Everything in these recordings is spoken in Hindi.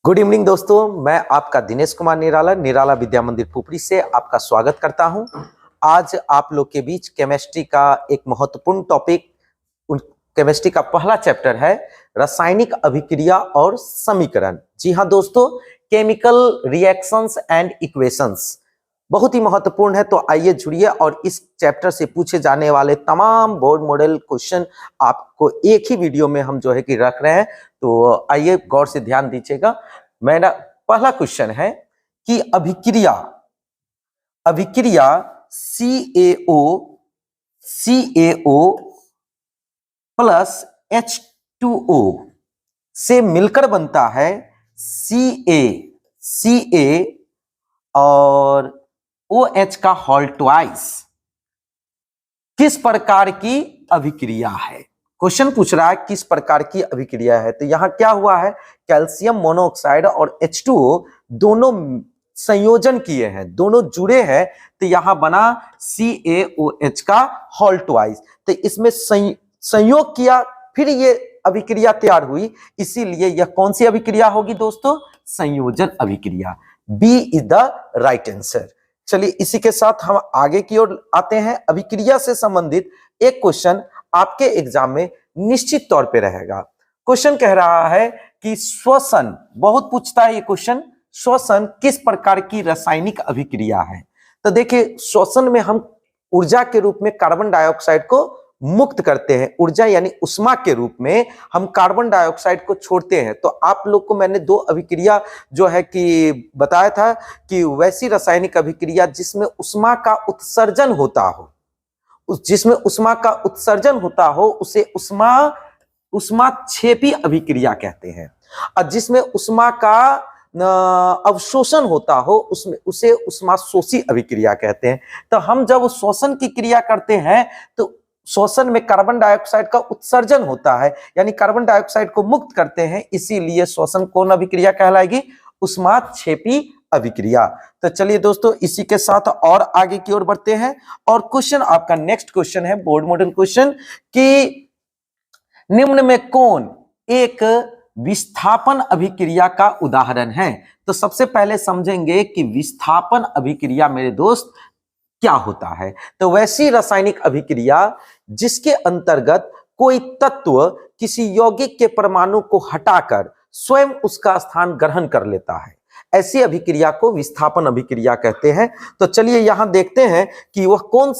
गुड इवनिंग दोस्तों, मैं आपका दिनेश कुमार निराला निराला विद्या मंदिर पुपरी से आपका स्वागत करता हूं। आज आप लोग के बीच केमिस्ट्री का एक महत्वपूर्ण टॉपिक, केमिस्ट्री का पहला चैप्टर है रासायनिक अभिक्रिया और समीकरण। जी हां दोस्तों, केमिकल रिएक्शंस एंड इक्वेशंस बहुत ही महत्वपूर्ण है। तो आइए जुड़िए और इस चैप्टर से पूछे जाने वाले तमाम बोर्ड मॉडल क्वेश्चन आपको एक ही वीडियो में हम जो है कि रख रहे हैं। तो आइए गौर से ध्यान दीजिएगा। मेरा पहला क्वेश्चन है कि अभिक्रिया CaO प्लस H2O से मिलकर बनता है Ca और OH का होल ट्वाइस। किस प्रकार की अभिक्रिया है? क्वेश्चन पूछ रहा है किस प्रकार की अभिक्रिया है। तो यहां क्या हुआ है, कैल्शियम मोनोऑक्साइड और H2O दोनों संयोजन किए हैं, दोनों जुड़े हैं। तो यहां बना CaOH का होल ट्वाइस। तो इसमें संयोग किया, फिर ये अभिक्रिया तैयार हुई। इसीलिए यह कौन सी अभिक्रिया होगी दोस्तों? संयोजन अभिक्रिया। B is the right answer. चलिए इसी के साथ हम आगे की ओर आते हैं। अभिक्रिया से संबंधित एक क्वेश्चन आपके एग्जाम में निश्चित तौर पे रहेगा। क्वेश्चन कह रहा है कि श्वसन, बहुत पूछता है ये क्वेश्चन, श्वसन किस प्रकार की रासायनिक अभिक्रिया है? तो देखिए, श्वसन में हम ऊर्जा के रूप में कार्बन डाइऑक्साइड को मुक्त करते हैं। ऊर्जा यानी उष्मा के रूप में हम कार्बन डाइऑक्साइड को छोड़ते हैं। तो आप लोग को मैंने दो अभिक्रिया जो है कि बताया था कि वैसी रासायनिक अभिक्रिया जिसमें उष्मा का उत्सर्जन होता हो, जिसमें उष्मा का उत्सर्जन होता हो उसे उष्माक्षेपी अभिक्रिया कहते हैं। और जिसमें उष्मा का अवशोषण होता हो उसमें उसे उष्माशोषी अभिक्रिया कहते हैं। तो हम जब श्वसन की क्रिया करते हैं तो श्वसन में कार्बन डाइऑक्साइड का उत्सर्जन होता है, यानी कार्बन डाइऑक्साइड को मुक्त करते हैं। इसीलिए श्वसन कौन अभिक्रिया कहलाएगी? उष्माक्षेपी अभिक्रिया। तो चलिए दोस्तों, इसी के साथ और आगे की ओर बढ़ते हैं। और क्वेश्चन आपका नेक्स्ट क्वेश्चन है बोर्ड मॉडल क्वेश्चन कि निम्न में कौन एक विस्थापन अभिक्रिया का उदाहरण है? तो सबसे पहले समझेंगे कि विस्थापन अभिक्रिया मेरे दोस्त क्या होता है। तो वैसी रासायनिक अभिक्रिया जिसके अंतर्गत कोई तत्व किसी यौगिक के परमाणु को हटाकर स्वयं उसका स्थान ग्रहण कर लेता है, ऐसी अभिक्रिया को विस्थापन अभिक्रिया कहते हैं। तो चलिए यहां देखते हैं कि वह कौन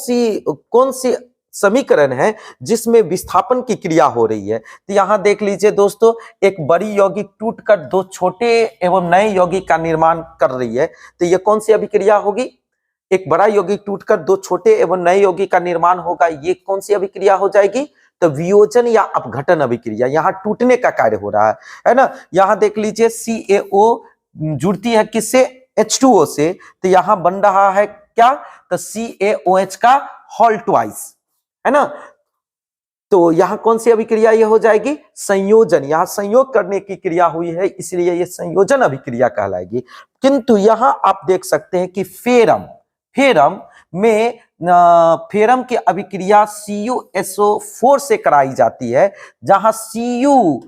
सी समीकरण है जिसमें विस्थापन की क्रिया हो रही है। तो यहां देख लीजिए दोस्तों, एक बड़ी यौगिक टूटकर दो छोटे एवं नए यौगिक का निर्माण कर रही है। तो यह कौन सी अभिक्रिया होगी? एक बड़ा यौगिक टूटकर दो छोटे एवं नए यौगिक का निर्माण होगा। ये कौन सी अभिक्रिया हो जाएगी? तो वियोजन या अपघटन अभिक्रिया। यहाँ टूटने का कार्य हो रहा है ना। यहाँ देख लीजिए CaO जुड़ती है किससे? H2O से। तो यहां बन रहा है क्या? तो CaOH का होल ट्वाइस, है ना। तो यहां कौन सी अभिक्रिया ये हो जाएगी? संयोजन। यहां संयोग करने की क्रिया हुई है, इसलिए ये संयोजन अभिक्रिया कहलाएगी। किंतु यहां आप देख सकते हैं कि फेरम की अभिक्रिया CuSO4 से कराई जाती है, जहां Cu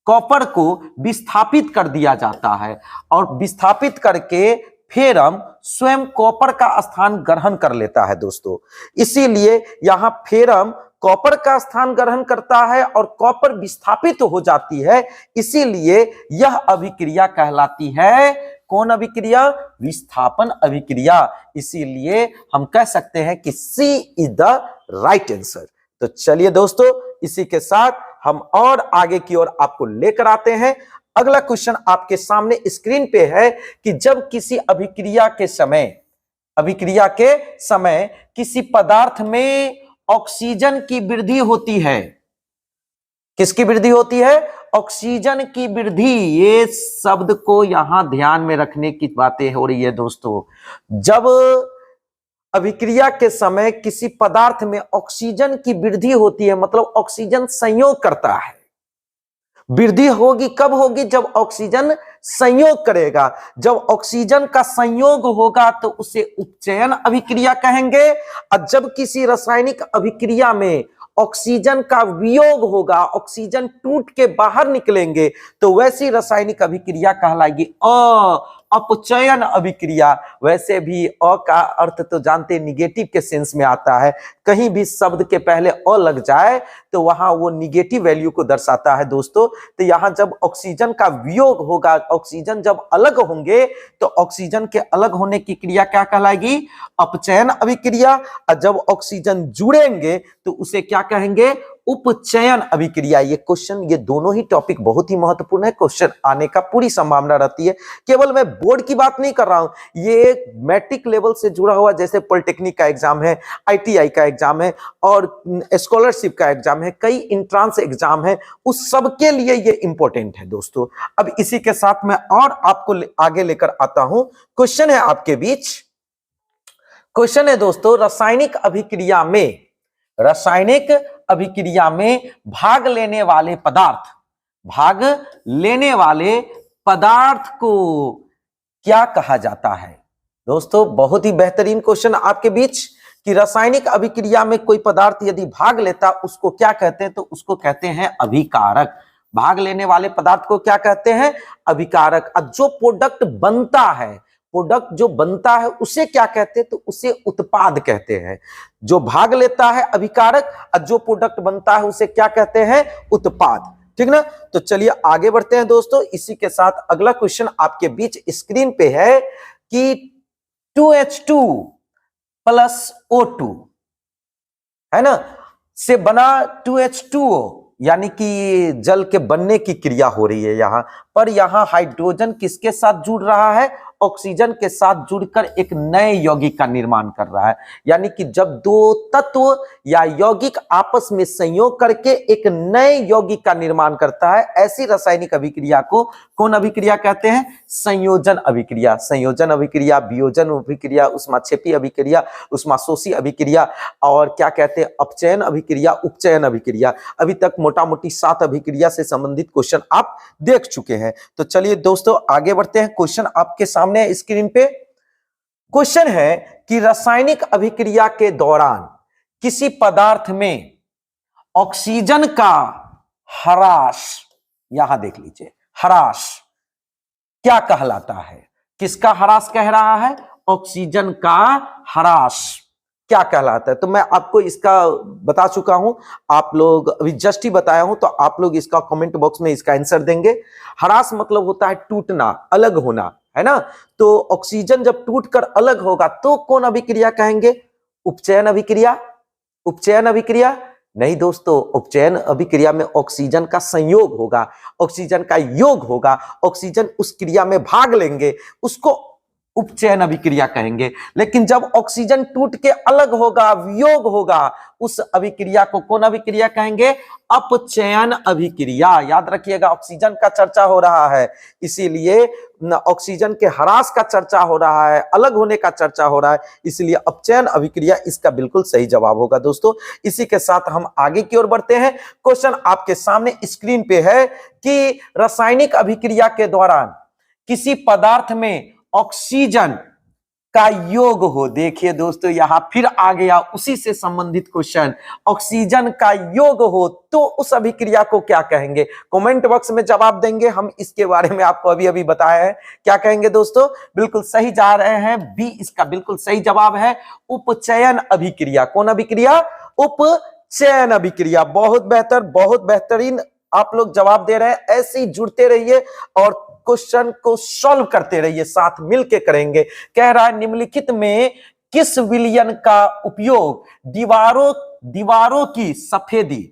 कॉपर को विस्थापित कर दिया जाता है और विस्थापित करके फेरम स्वयं कॉपर का स्थान ग्रहण कर लेता है दोस्तों। इसीलिए यहां फेरम कॉपर का स्थान ग्रहण करता है और कॉपर विस्थापित हो जाती है। इसीलिए यह अभिक्रिया कहलाती है कौन अभिक्रिया? विस्थापन अभिक्रिया। इसीलिए हम कह सकते हैं कि C is the right answer. तो चलिए दोस्तों, इसी के साथ हम और आगे की ओर आपको लेकर आते हैं। अगला क्वेश्चन आपके सामने स्क्रीन पे है कि जब किसी अभिक्रिया के समय किसी पदार्थ में ऑक्सीजन की वृद्धि होती है। किसकी वृद्धि होती है? ऑक्सीजन की वृद्धि। ये शब्द को यहां ध्यान में रखने की बातें हो रही है दोस्तों। जब अभिक्रिया के समय किसी पदार्थ में ऑक्सीजन की वृद्धि होती है, मतलब ऑक्सीजन संयोग करता है। वृद्धि होगी कब होगी? जब ऑक्सीजन संयोग करेगा। जब ऑक्सीजन का संयोग होगा तो उसे उपचयन अभिक्रिया कहेंगे। और जब किसी रासायनिक अभिक्रिया में ऑक्सीजन का वियोग होगा, ऑक्सीजन टूट के बाहर निकलेंगे, तो वैसी रासायनिक अभिक्रिया कहलाएगी अपचयन अभिक्रिया। वैसे भी अ का अर्थ तो जानते निगेटिव के सेंस में आता है, कहीं भी शब्द के पहले अ लग जाए तो वहां वो निगेटिव वैल्यू को दर्शाता है दोस्तों। तो यहां जब ऑक्सीजन का वियोग होगा, ऑक्सीजन जब अलग होंगे, तो ऑक्सीजन के अलग होने की क्रिया क्या कहलाएगी? अपचयन अभिक्रिया। और जब ऑक्सीजन जुड़ेंगे तो उसे क्या कहेंगे? उपचयन अभिक्रिया। ये क्वेश्चन, ये दोनों ही टॉपिक बहुत ही महत्वपूर्ण है, क्वेश्चन आने का पूरी संभावना रहती है। केवल मैं बोर्ड की बात नहीं कर रहा हूं, ये मैट्रिक लेवल से जुड़ा हुआ, जैसे पॉलिटेक्निक का एग्जाम है, ITI का एग्जाम है और स्कॉलरशिप का एग्जाम है, कई इंट्रांस एग्जाम है, उस सब के लिए ये इंपॉर्टेंट है दोस्तों। अब इसी के साथ मैं और आपको आगे लेकर आता हूं। क्वेश्चन है आपके बीच, क्वेश्चन है दोस्तों, रासायनिक अभिक्रिया में भाग लेने वाले पदार्थ को क्या कहा जाता है? दोस्तों बहुत ही बेहतरीन क्वेश्चन आपके बीच कि रासायनिक अभिक्रिया में कोई पदार्थ यदि भाग लेता उसको क्या कहते हैं? तो उसको कहते हैं अभिकारक। भाग लेने वाले पदार्थ को क्या कहते हैं? अभिकारक। और जो प्रोडक्ट बनता है उसे क्या कहते हैं? तो उसे उत्पाद कहते हैं। जो भाग लेता है अभिकारक, और जो प्रोडक्ट बनता है उसे क्या कहते हैं? उत्पाद। ठीक ना? तो चलिए आगे बढ़ते हैं दोस्तों। इसी के साथ अगला क्वेश्चन आपके बीच स्क्रीन पे है कि 2H2 प्लस O2 है ना, से बना 2H2O, यानी कि जल के बनने की क्रिया हो रही है यहां पर। यहां हाइड्रोजन किसके साथ जुड़ रहा है? ऑक्सीजन के साथ जुड़कर एक नए यौगिक का निर्माण कर रहा है। यानी कि जब दो तत्व या यौगिक आपस में संयोग करके एक नए यौगिक का निर्माण करता है, ऐसी रासायनिक अभिक्रिया को कौन अभिक्रिया कहते हैं? संयोजन अभिक्रिया। संयोजन अभिक्रिया, वियोजन अभिक्रिया, ऊष्माक्षेपी अभिक्रिया, ऊष्माशोषी अभिक्रिया, और क्या कहते हैं? अपचयन अभिक्रिया, उपचयन अभिक्रिया। अभी तक मोटा मोटी 7 अभिक्रिया से संबंधित क्वेश्चन आप देख चुके हैं। तो चलिए दोस्तों आगे बढ़ते हैं। क्वेश्चन आपके सामने स्क्रीन पे क्वेश्चन है कि रासायनिक अभिक्रिया के दौरान किसी पदार्थ में ऑक्सीजन का ह्रास, यहां देख लीजिए, ह्रास क्या कहलाता है? किसका ह्रास कह रहा है? ऑक्सीजन का ह्रास क्या कहलाता है? तो मैं आपको इसका बता चुका हूं, आप लोग अभी जस्ट ही बताया हूं, तो आप लोग इसका कमेंट बॉक्स में इसका आंसर देंगे। ह्रास मतलब होता है टूटना, अलग होना, है ना? तो ऑक्सीजन जब टूटकर अलग होगा तो कौन अभिक्रिया कहेंगे? उपचयन अभिक्रिया? उपचयन अभिक्रिया नहीं दोस्तों, उपचयन अभिक्रिया में ऑक्सीजन का संयोग होगा, ऑक्सीजन का योग होगा, ऑक्सीजन उस क्रिया में भाग लेंगे, उसको उपचयन अभिक्रिया कहेंगे। लेकिन जब ऑक्सीजन टूट के अलग होगा, वियोग होगा, उस अभिक्रिया को कौन अभिक्रिया कहेंगे? अपचयन अभिक्रिया। याद रखिएगा, ऑक्सीजन का चर्चा हो रहा है, इसीलिए ऑक्सीजन के ह्रास का चर्चा हो रहा है, अलग होने का चर्चा हो रहा है, इसलिए अपचयन अभिक्रिया इसका बिल्कुल सही जवाब होगा दोस्तों। इसी के साथ हम आगे की ओर बढ़ते हैं। क्वेश्चन आपके सामने स्क्रीन पे है कि रासायनिक अभिक्रिया के दौरान किसी पदार्थ में ऑक्सीजन का योग हो। देखिए दोस्तों यहां फिर आ गया उसी से संबंधित क्वेश्चन, ऑक्सीजन का योग हो तो उस अभिक्रिया को क्या कहेंगे? कमेंट बॉक्स में जवाब देंगे। हम इसके बारे में आपको अभी अभी बताया है। क्या कहेंगे दोस्तों? बिल्कुल सही जा रहे हैं, बी इसका बिल्कुल सही जवाब है, उपचयन अभिक्रिया। कौन अभिक्रिया? उपचयन अभिक्रिया। बहुत बेहतर, बहुत बेहतरीन आप लोग जवाब दे रहे हैं। ऐसे ही जुड़ते रहिए और क्वेश्चन को सॉल्व करते रहिए, साथ मिलके करेंगे। कह रहा है निम्नलिखित में किस विलयन का उपयोग दीवारों की सफेदी,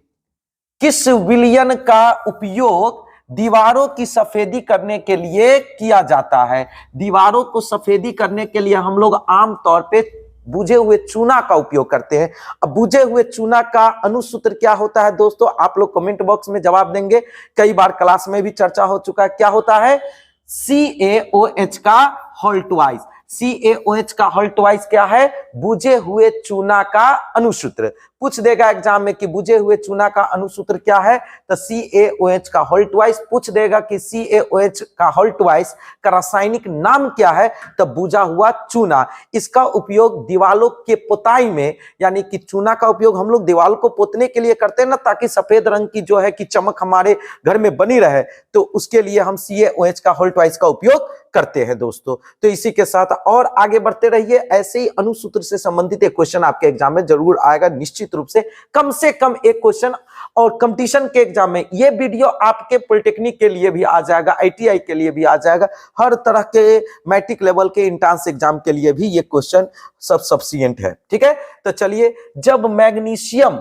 किस विलयन का उपयोग दीवारों की सफेदी करने के लिए किया जाता है? दीवारों को सफेदी करने के लिए हम लोग आमतौर पे बुझे हुए चूना का उपयोग करते हैं। अब बुझे हुए चूना का अनुसूत्र क्या होता है दोस्तों? आप लोग कमेंट बॉक्स में जवाब देंगे। कई बार क्लास में भी चर्चा हो चुका है। क्या होता है? CaOH का होल ट्वाइस। CaOH का होल ट्वाइस क्या है? बुझे हुए चूना का अनुसूत्र। पूछ देगा एग्जाम में कि बुझे हुए चूना का अणुसूत्र क्या है, तो CaOH का होल ट्वाइस। पूछ देगा कि CaOH का होल ट्वाइस का रासायनिक नाम क्या है, तो बुझा हुआ चूना। इसका उपयोग दीवालों के पुताई में, यानी कि चूना का उपयोग हम लोग दीवाल को पोतने के लिए करते हैं ना, ताकि सफेद रंग की जो है कि चमक हमारे घर में बनी रहे, तो उसके लिए हम CaOH का होल ट्वाइस का उपयोग करते हैं दोस्तों। तो इसी के साथ और आगे बढ़ते रहिए, ऐसे ही अणुसूत्र से संबंधित एक क्वेश्चन आपके एग्जाम में जरूर आएगा निश्चित रूप से कम एक क्वेश्चन। और कंपटीशन के एग्जाम में ये वीडियो आपके पॉलिटेक्निक के लिए भी आ जाएगा, ITI के लिए भी आ जाएगा, हर तरह के मैट्रिक लेवल के एंट्रेंस एग्जाम के लिए भी ये क्वेश्चन सब सफिशिएंट है। ठीक है, तो चलिए, जब मैग्नीशियम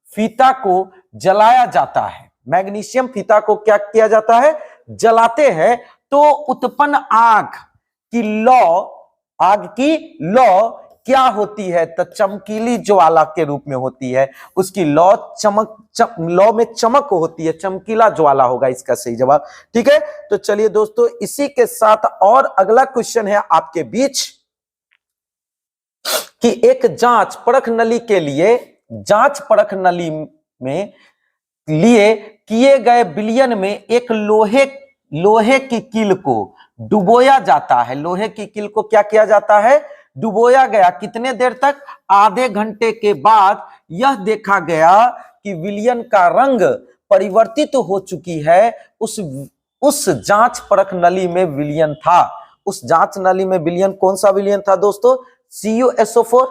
फीता को जलाया जाता है, मैग्नीशियम फीता को क्या किया जाता है, जलाते हैं, तो उत्पन्न आग की लौ क्या होती है, तो चमकीली ज्वाला के रूप में होती है। उसकी लौ लौ में चमक होती है, चमकीला ज्वाला होगा इसका सही जवाब। ठीक है, तो चलिए दोस्तों, इसी के साथ और अगला क्वेश्चन है आपके बीच कि एक जांच परख नली में लिए किए गए विलयन में एक लोहे की कील को डुबोया जाता है। लोहे की कील को क्या किया जाता है, डुबोया गया। कितने देर तक, आधे घंटे के बाद यह देखा गया कि विलयन का रंग परिवर्तित हो चुकी है। उस जांच परख नली में विलयन था। उस जांच नली में विलयन कौन सा विलयन था दोस्तों, CuSO4।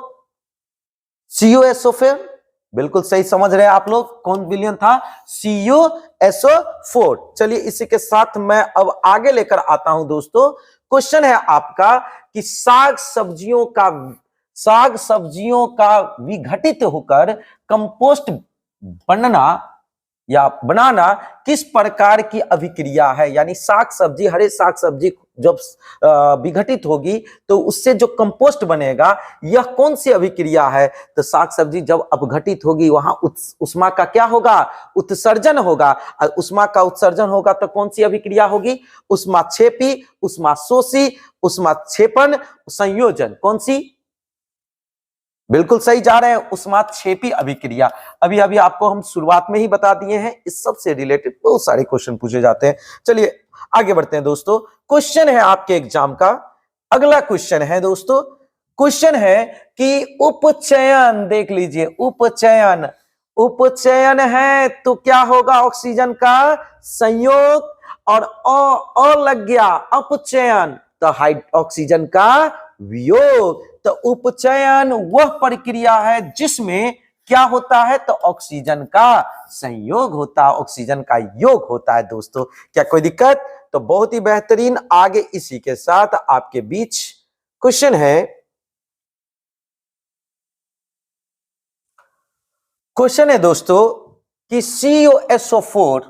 बिल्कुल सही समझ रहे हैं आप लोग, कौन विलयन था, CuSO4। चलिए, इसी के साथ मैं अब आगे लेकर आता हूं दोस्तों। क्वेश्चन है आपका कि साग सब्जियों का विघटित होकर कंपोस्ट बनाना किस प्रकार की अभिक्रिया है। यानी हरे साग सब्जी जब विघटित होगी तो उससे जो कंपोस्ट बनेगा, यह कौन सी अभिक्रिया है, तो साग सब्जी जब अपघटित होगी वहां उष्मा का क्या होगा, उत्सर्जन होगा। उष्मा का उत्सर्जन होगा तो कौन सी अभिक्रिया होगी, उष्माक्षेपी, उष्माशोषी, उष्माक्षेपण संयोजन। कौन सी, बिल्कुल सही जा रहे हैं, उष्माक्षेपी अभिक्रिया। अभी आपको हम शुरुआत में ही बता दिए हैं, इस सब से रिलेटेड बहुत सारे क्वेश्चन पूछे जाते हैं। चलिए आगे बढ़ते हैं दोस्तों। क्वेश्चन है आपके एग्जाम का, अगला क्वेश्चन है दोस्तों, क्वेश्चन है कि उपचयन, देख लीजिए, उपचयन है तो क्या होगा, ऑक्सीजन का संयोग, और अ लग गया अपचयन तो ऑक्सीजन का वियोग। तो उपचयन वह प्रक्रिया है जिसमें क्या होता है, तो ऑक्सीजन का संयोग होता है, ऑक्सीजन का योग होता है दोस्तों। क्या कोई दिक्कत, तो बहुत ही बेहतरीन। आगे इसी के साथ आपके बीच क्वेश्चन है दोस्तों कि CuSO4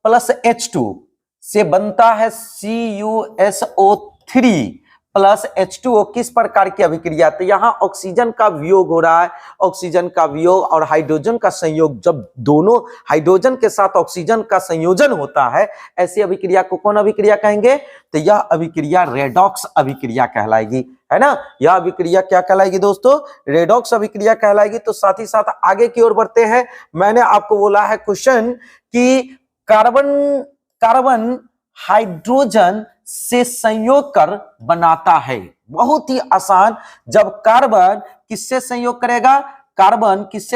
प्लस H2 से बनता है CuSO3 प्लस H2O। किस प्रकार की अभिक्रिया, तो यहां ऑक्सीजन का वियोग हो रहा है, ऑक्सीजन का वियोग और हाइड्रोजन का संयोग। जब दोनों हाइड्रोजन के साथ ऑक्सीजन का संयोजन होता है, ऐसी अभिक्रिया को कौन अभिक्रिया कहेंगे, तो यह अभिक्रिया रेडॉक्स अभिक्रिया कहलाएगी, है ना। यह अभिक्रिया क्या कहलाएगी दोस्तों, रेडॉक्स अभिक्रिया कहलाएगी। तो साथ ही साथ आगे की ओर बढ़ते हैं। मैंने आपको बोला है क्वेश्चन कि कार्बन हाइड्रोजन से संयोग कर बनाता है। बहुत ही आसान। जब कार्बन किससे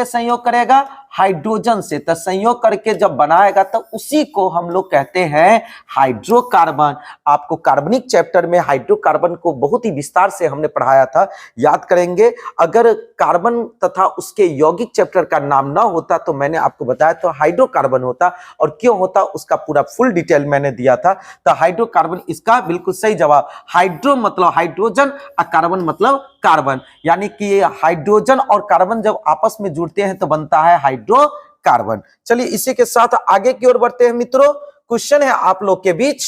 संयोग करेगा, हाइड्रोजन से, तो संयोग करके जब बनाएगा तो उसी को हम लोग कहते हैं हाइड्रोकार्बन। आपको कार्बनिक चैप्टर में हाइड्रोकार्बन को बहुत ही विस्तार से हमने पढ़ाया था, याद करेंगे। अगर कार्बन तथा उसके यौगिक चैप्टर का नाम ना होता तो मैंने आपको बताया तो हाइड्रोकार्बन होता, और क्यों होता उसका पूरा फुल डिटेल मैंने दिया था। तो हाइड्रोकार्बन इसका बिल्कुल सही जवाब। हाइड्रो मतलब हाइड्रोजन और कार्बन मतलब कार्बन, यानी कि हाइड्रोजन और कार्बन जब आपस में जुड़ते हैं तो बनता है हाइड्रोकार्बन। चलिए इसी के साथ आगे की ओर बढ़ते हैं मित्रों। क्वेश्चन है आप लोग के बीच,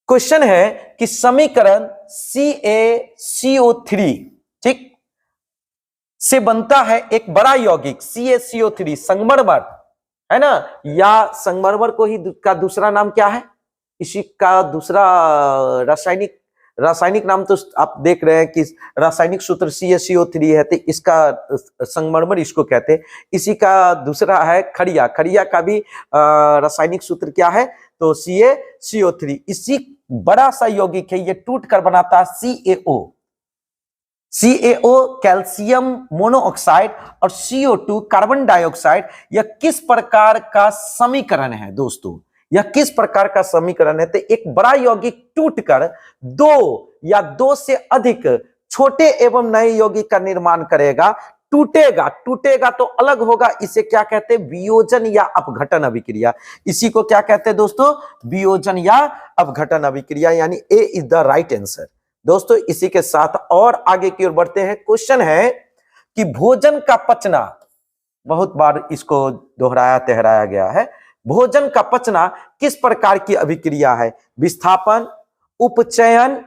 क्वेश्चन है कि समीकरण CaCO3 ठीक से बनता है एक बड़ा यौगिक CaCO3, संगमरमर, है ना, या संगमरमर को ही का दूसरा नाम क्या है, इसी का दूसरा रासायनिक रासायनिक नाम तो आप देख रहे हैं कि रासायनिक सूत्र CaCO3 है, तो इसका संगमरमर इसको कहते हैं। इसी का दूसरा है खड़िया, खड़िया का भी रासायनिक सूत्र क्या है, तो CaCO3। इसी बड़ा सा यौगिक है, ये टूट कर बनाता है CaO। CaO कैल्शियम मोनोऑक्साइड और CO2 कार्बन डाइऑक्साइड। यह किस प्रकार का समीकरण है दोस्तों, यह किस प्रकार का समीकरण है, तो एक बड़ा यौगिक टूटकर दो या दो से अधिक छोटे एवं नए यौगिक का निर्माण करेगा। टूटेगा, टूटेगा तो अलग होगा, इसे क्या कहते हैं, वियोजन या अपघटन अभिक्रिया। इसी को क्या कहते हैं दोस्तों, वियोजन या अपघटन अभिक्रिया, यानी A is the right answer. दोस्तों इसी के साथ और आगे की ओर बढ़ते हैं। क्वेश्चन है कि भोजन का पचना, बहुत बार इसको दोहराया तहराया गया है, भोजन का पचना किस प्रकार की अभिक्रिया है, विस्थापन, उपचयन,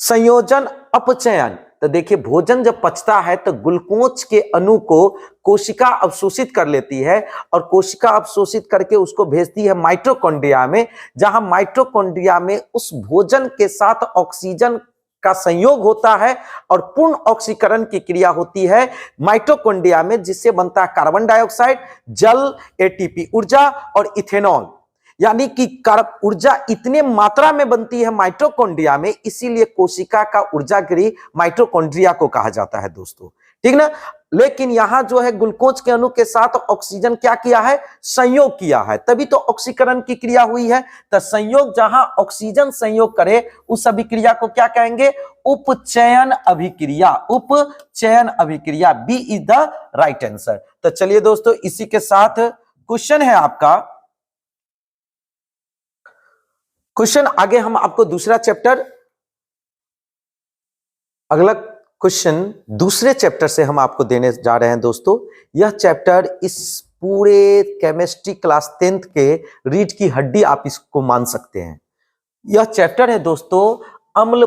संयोजन, अपचयन। तो देखिए भोजन जब पचता है तो ग्लूकोज के अणु को कोशिका अवशोषित कर लेती है और कोशिका अवशोषित करके उसको भेजती है माइटोकॉन्ड्रिया में, जहां माइटोकॉन्ड्रिया में उस भोजन के साथ ऑक्सीजन का संयोग होता है और पूर्ण ऑक्सीकरण की क्रिया होती है माइटोकॉन्ड्रिया में, जिससे बनता है कार्बन डाइऑक्साइड, जल, ATP ऊर्जा और इथेनॉल। यानी कि ऊर्जा इतने मात्रा में बनती है माइटोकॉन्ड्रिया में, इसीलिए कोशिका का ऊर्जा गृह माइटोकॉन्ड्रिया को कहा जाता है दोस्तों, ठीक ना। लेकिन यहां जो है ग्लूकोज के अणु के साथ ऑक्सीजन क्या किया है, संयोग किया है, तभी तो ऑक्सीकरण की क्रिया हुई है। तो संयोग, जहां ऑक्सीजन संयोग करे उस अभिक्रिया को क्या कहेंगे, उपचयन अभिक्रिया, उपचयन अभिक्रिया। B is the right answer. तो चलिए दोस्तों इसी के साथ क्वेश्चन है आपका, क्वेश्चन आगे हम आपको दूसरा चैप्टर, अगला क्वेश्चन दूसरे चैप्टर से हम आपको देने जा रहे हैं दोस्तों। यह चैप्टर इस पूरे केमिस्ट्री क्लास 10th के रीढ़ की हड्डी आप इसको मान सकते हैं। यह चैप्टर है दोस्तों अम्ल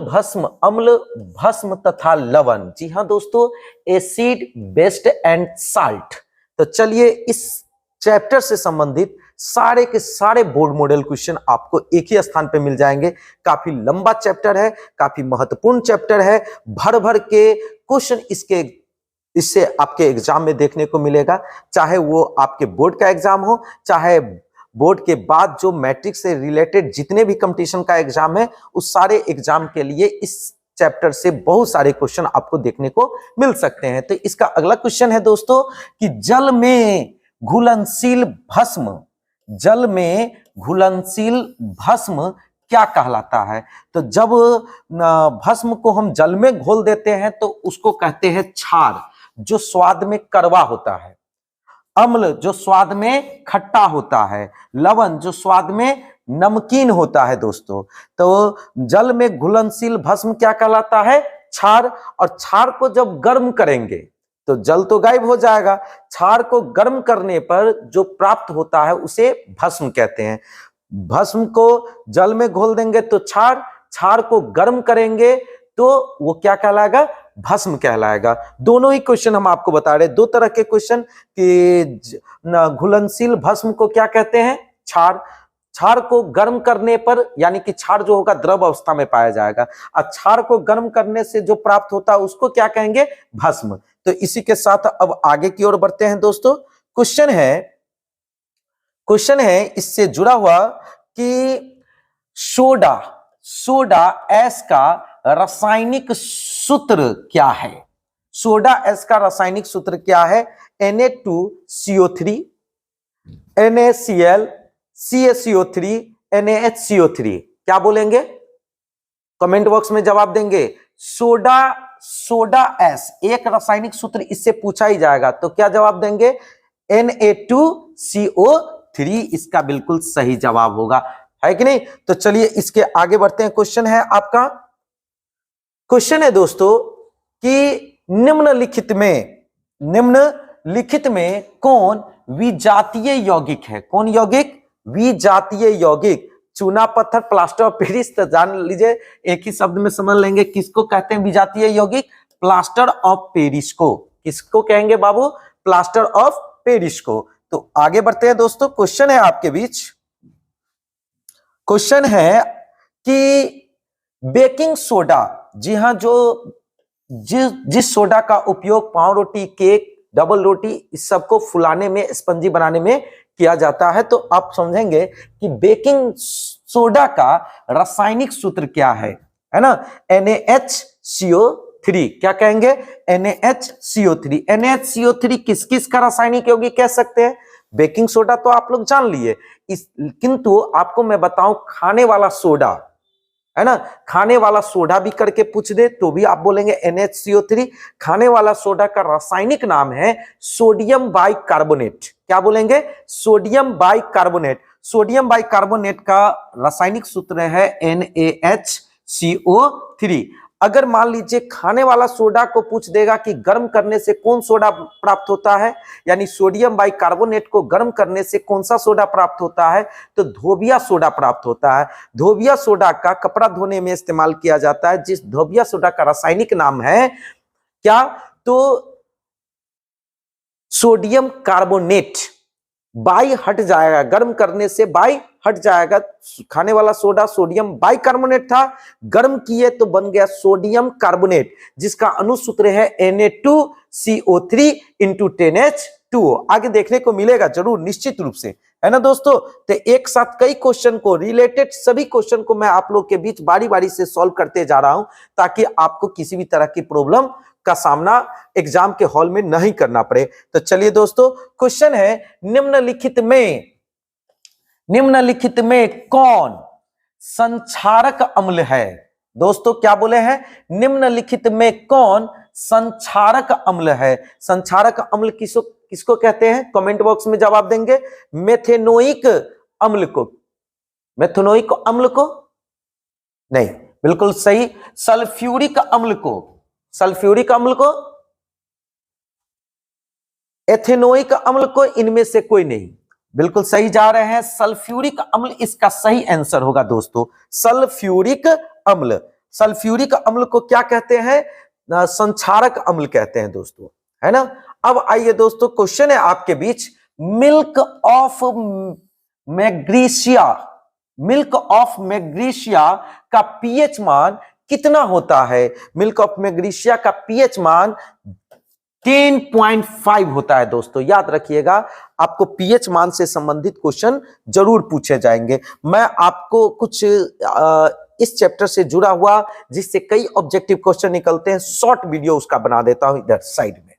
भस्म तथा लवण। जी हाँ दोस्तों, एसिड, बेस्ड एंड साल्ट। तो चलिए इस चैप्टर से संबंधित सारे के सारे बोर्ड मॉडल क्वेश्चन आपको एक ही स्थान पे मिल जाएंगे। काफी लंबा चैप्टर है, काफी महत्वपूर्ण चैप्टर है, भर भर के क्वेश्चन इससे आपके एग्जाम में देखने को मिलेगा, चाहे वो आपके बोर्ड का एग्जाम हो, चाहे बोर्ड के बाद जो मैट्रिक से रिलेटेड जितने भी कंपटीशन का एग्जाम है, उस सारे एग्जाम के लिए इस चैप्टर से बहुत सारे क्वेश्चन आपको देखने को मिल सकते हैं। तो इसका अगला क्वेश्चन है दोस्तों कि जल में घुलनशील भस्म, जल में घुलनशील भस्म क्या कहलाता है। तो जब भस्म को हम जल में घोल देते हैं तो उसको कहते हैं क्षार, जो स्वाद में कड़वा होता है, अम्ल जो स्वाद में खट्टा होता है, लवण जो स्वाद में नमकीन होता है दोस्तों। तो जल में घुलनशील भस्म क्या कहलाता है, क्षार। और क्षार को जब गर्म करेंगे तो जल तो गायब हो जाएगा, क्षार को गर्म करने पर जो प्राप्त होता है उसे भस्म कहते हैं। भस्म को जल में घोल देंगे तो क्षार, क्षार को गर्म करेंगे तो वो क्या कहलाएगा, भस्म कहलाएगा। दोनों ही क्वेश्चन हम आपको बता रहे हैं, दो तरह के क्वेश्चन कि घुलनशील भस्म को क्या कहते हैं, क्षार। क्षार को गर्म करने पर, यानी कि क्षार जो होगा द्रव अवस्था में पाया जाएगा, और क्षार को गर्म करने से जो प्राप्त होता है उसको क्या कहेंगे, भस्म। तो इसी के साथ अब आगे की ओर बढ़ते हैं दोस्तों। क्वेश्चन है इससे जुड़ा हुआ कि सोडा एस का रासायनिक सूत्र क्या है। सोडा एस का रासायनिक सूत्र क्या है, Na2CO3 NaCl CaCO3 NaHCO3। क्या बोलेंगे, कमेंट बॉक्स में जवाब देंगे। सोडा एस एक रासायनिक सूत्र इससे पूछा ही जाएगा, तो क्या जवाब देंगे, Na2CO3 इसका बिल्कुल सही जवाब होगा, है कि नहीं। तो चलिए इसके आगे बढ़ते हैं। क्वेश्चन है आपका, क्वेश्चन है दोस्तों कि निम्नलिखित में कौन विजातीय यौगिक है। कौन यौगिक, विजातीय यौगिक। चूना पत्थर, प्लास्टर ऑफ पेरिस। तो जान लीजिए, एक ही शब्द में समझ लेंगे किसको कहते हैं विजातीय यौगिक, प्लास्टर ऑफ पेरिस को। किसको कहेंगे बाबू, प्लास्टर ऑफ पेरिस को। तो आगे बढ़ते हैं दोस्तों। क्वेश्चन है आपके बीच, क्वेश्चन है कि बेकिंग सोडा, जी हाँ, जो जिस सोडा का उपयोग पाव रोटी, केक, डबल रोटी इस सबको फुलाने में, स्पंजी बनाने में किया जाता है, तो आप समझेंगे कि बेकिंग सोडा का रासायनिक सूत्र क्या है ना? NaHCO3। क्या कहेंगे? NaHCO3। NaHCO3 किस किस का रासायनिक यौगिक कह सकते हैं? बेकिंग सोडा तो आप लोग जान लिए, किंतु आपको मैं बताऊं खाने वाला सोडा, है ना, खाने वाला सोडा भी करके पूछ दे तो भी आप बोलेंगे NaCO3। खाने वाला सोडा का रासायनिक नाम है सोडियम बाइकार्बोनेट। क्या बोलेंगे? Sodium bicarbonate. सोडियम बाइकार्बोनेट का रासायनिक सूत्र है NaHCO3। अगर मान लीजिए खाने वाला सोडा को पूछ देगा कि गर्म करने से कौन सोडा प्राप्त होता है, यानी सोडियम बाइकार्बोनेट को गर्म करने से कौन सा सोडा प्राप्त होता है, तो धोबिया सोडा प्राप्त होता है। धोबिया सोडा का कपड़ा धोने में इस्तेमाल किया जाता है। जिस धोबिया सोडा का रासायनिक नाम है क्या? तो सोडियम कार्बोनेट। बाई हट जाएगा, गर्म करने से बाई हट जाएगा। खाने वाला सोडा सोडियम बाइकार्बोनेट था, गर्म किए तो बन गया सोडियम कार्बोनेट, जिसका अनुसूत्र है Na2CO3 × 10H2O। आगे देखने को मिलेगा जरूर, निश्चित रूप से, है ना दोस्तों। तो एक साथ कई क्वेश्चन को, रिलेटेड सभी क्वेश्चन को मैं आप लोग के बीच बारी बारी से सॉल्व करते जा रहा हूं, ताकि आपको किसी भी तरह की प्रॉब्लम का सामना एग्जाम के हॉल में नहीं करना पड़े। तो चलिए दोस्तों, क्वेश्चन है निम्नलिखित में कौन संक्षारक अम्ल है? दोस्तों क्या बोले हैं? निम्नलिखित में कौन संक्षारक अम्ल है? संक्षारक अम्ल किसको कहते हैं? कमेंट बॉक्स में जवाब देंगे। मेथेनोइक अम्ल को, मेथेनोइक अम्ल को नहीं, बिल्कुल सही। सल्फ्यूरिक अम्ल को, सल्फ्यूरिक अम्ल को, एथेनोइक अम्ल को, इनमें से कोई नहीं। बिल्कुल सही जा रहे हैं, सल्फ्यूरिक अम्ल इसका सही आंसर होगा दोस्तों। सल्फ्यूरिक अम्ल, सल्फ्यूरिक अम्ल को क्या कहते हैं? संक्षारक अम्ल कहते हैं दोस्तों, है ना। अब आइए दोस्तों, क्वेश्चन है आपके बीच, milk of magnesia, milk of magnesia का पीएच मान कितना होता है? मिल्क ऑफ मैग्नीशिया का पीएच मान 10.5 होता है दोस्तों। याद रखिएगा, आपको पीएच मान से संबंधित क्वेश्चन जरूर पूछे जाएंगे। मैं आपको कुछ इस चैप्टर से जुड़ा हुआ, जिससे कई ऑब्जेक्टिव क्वेश्चन निकलते हैं, शॉर्ट वीडियो उसका बना देता हूं इधर साइड में।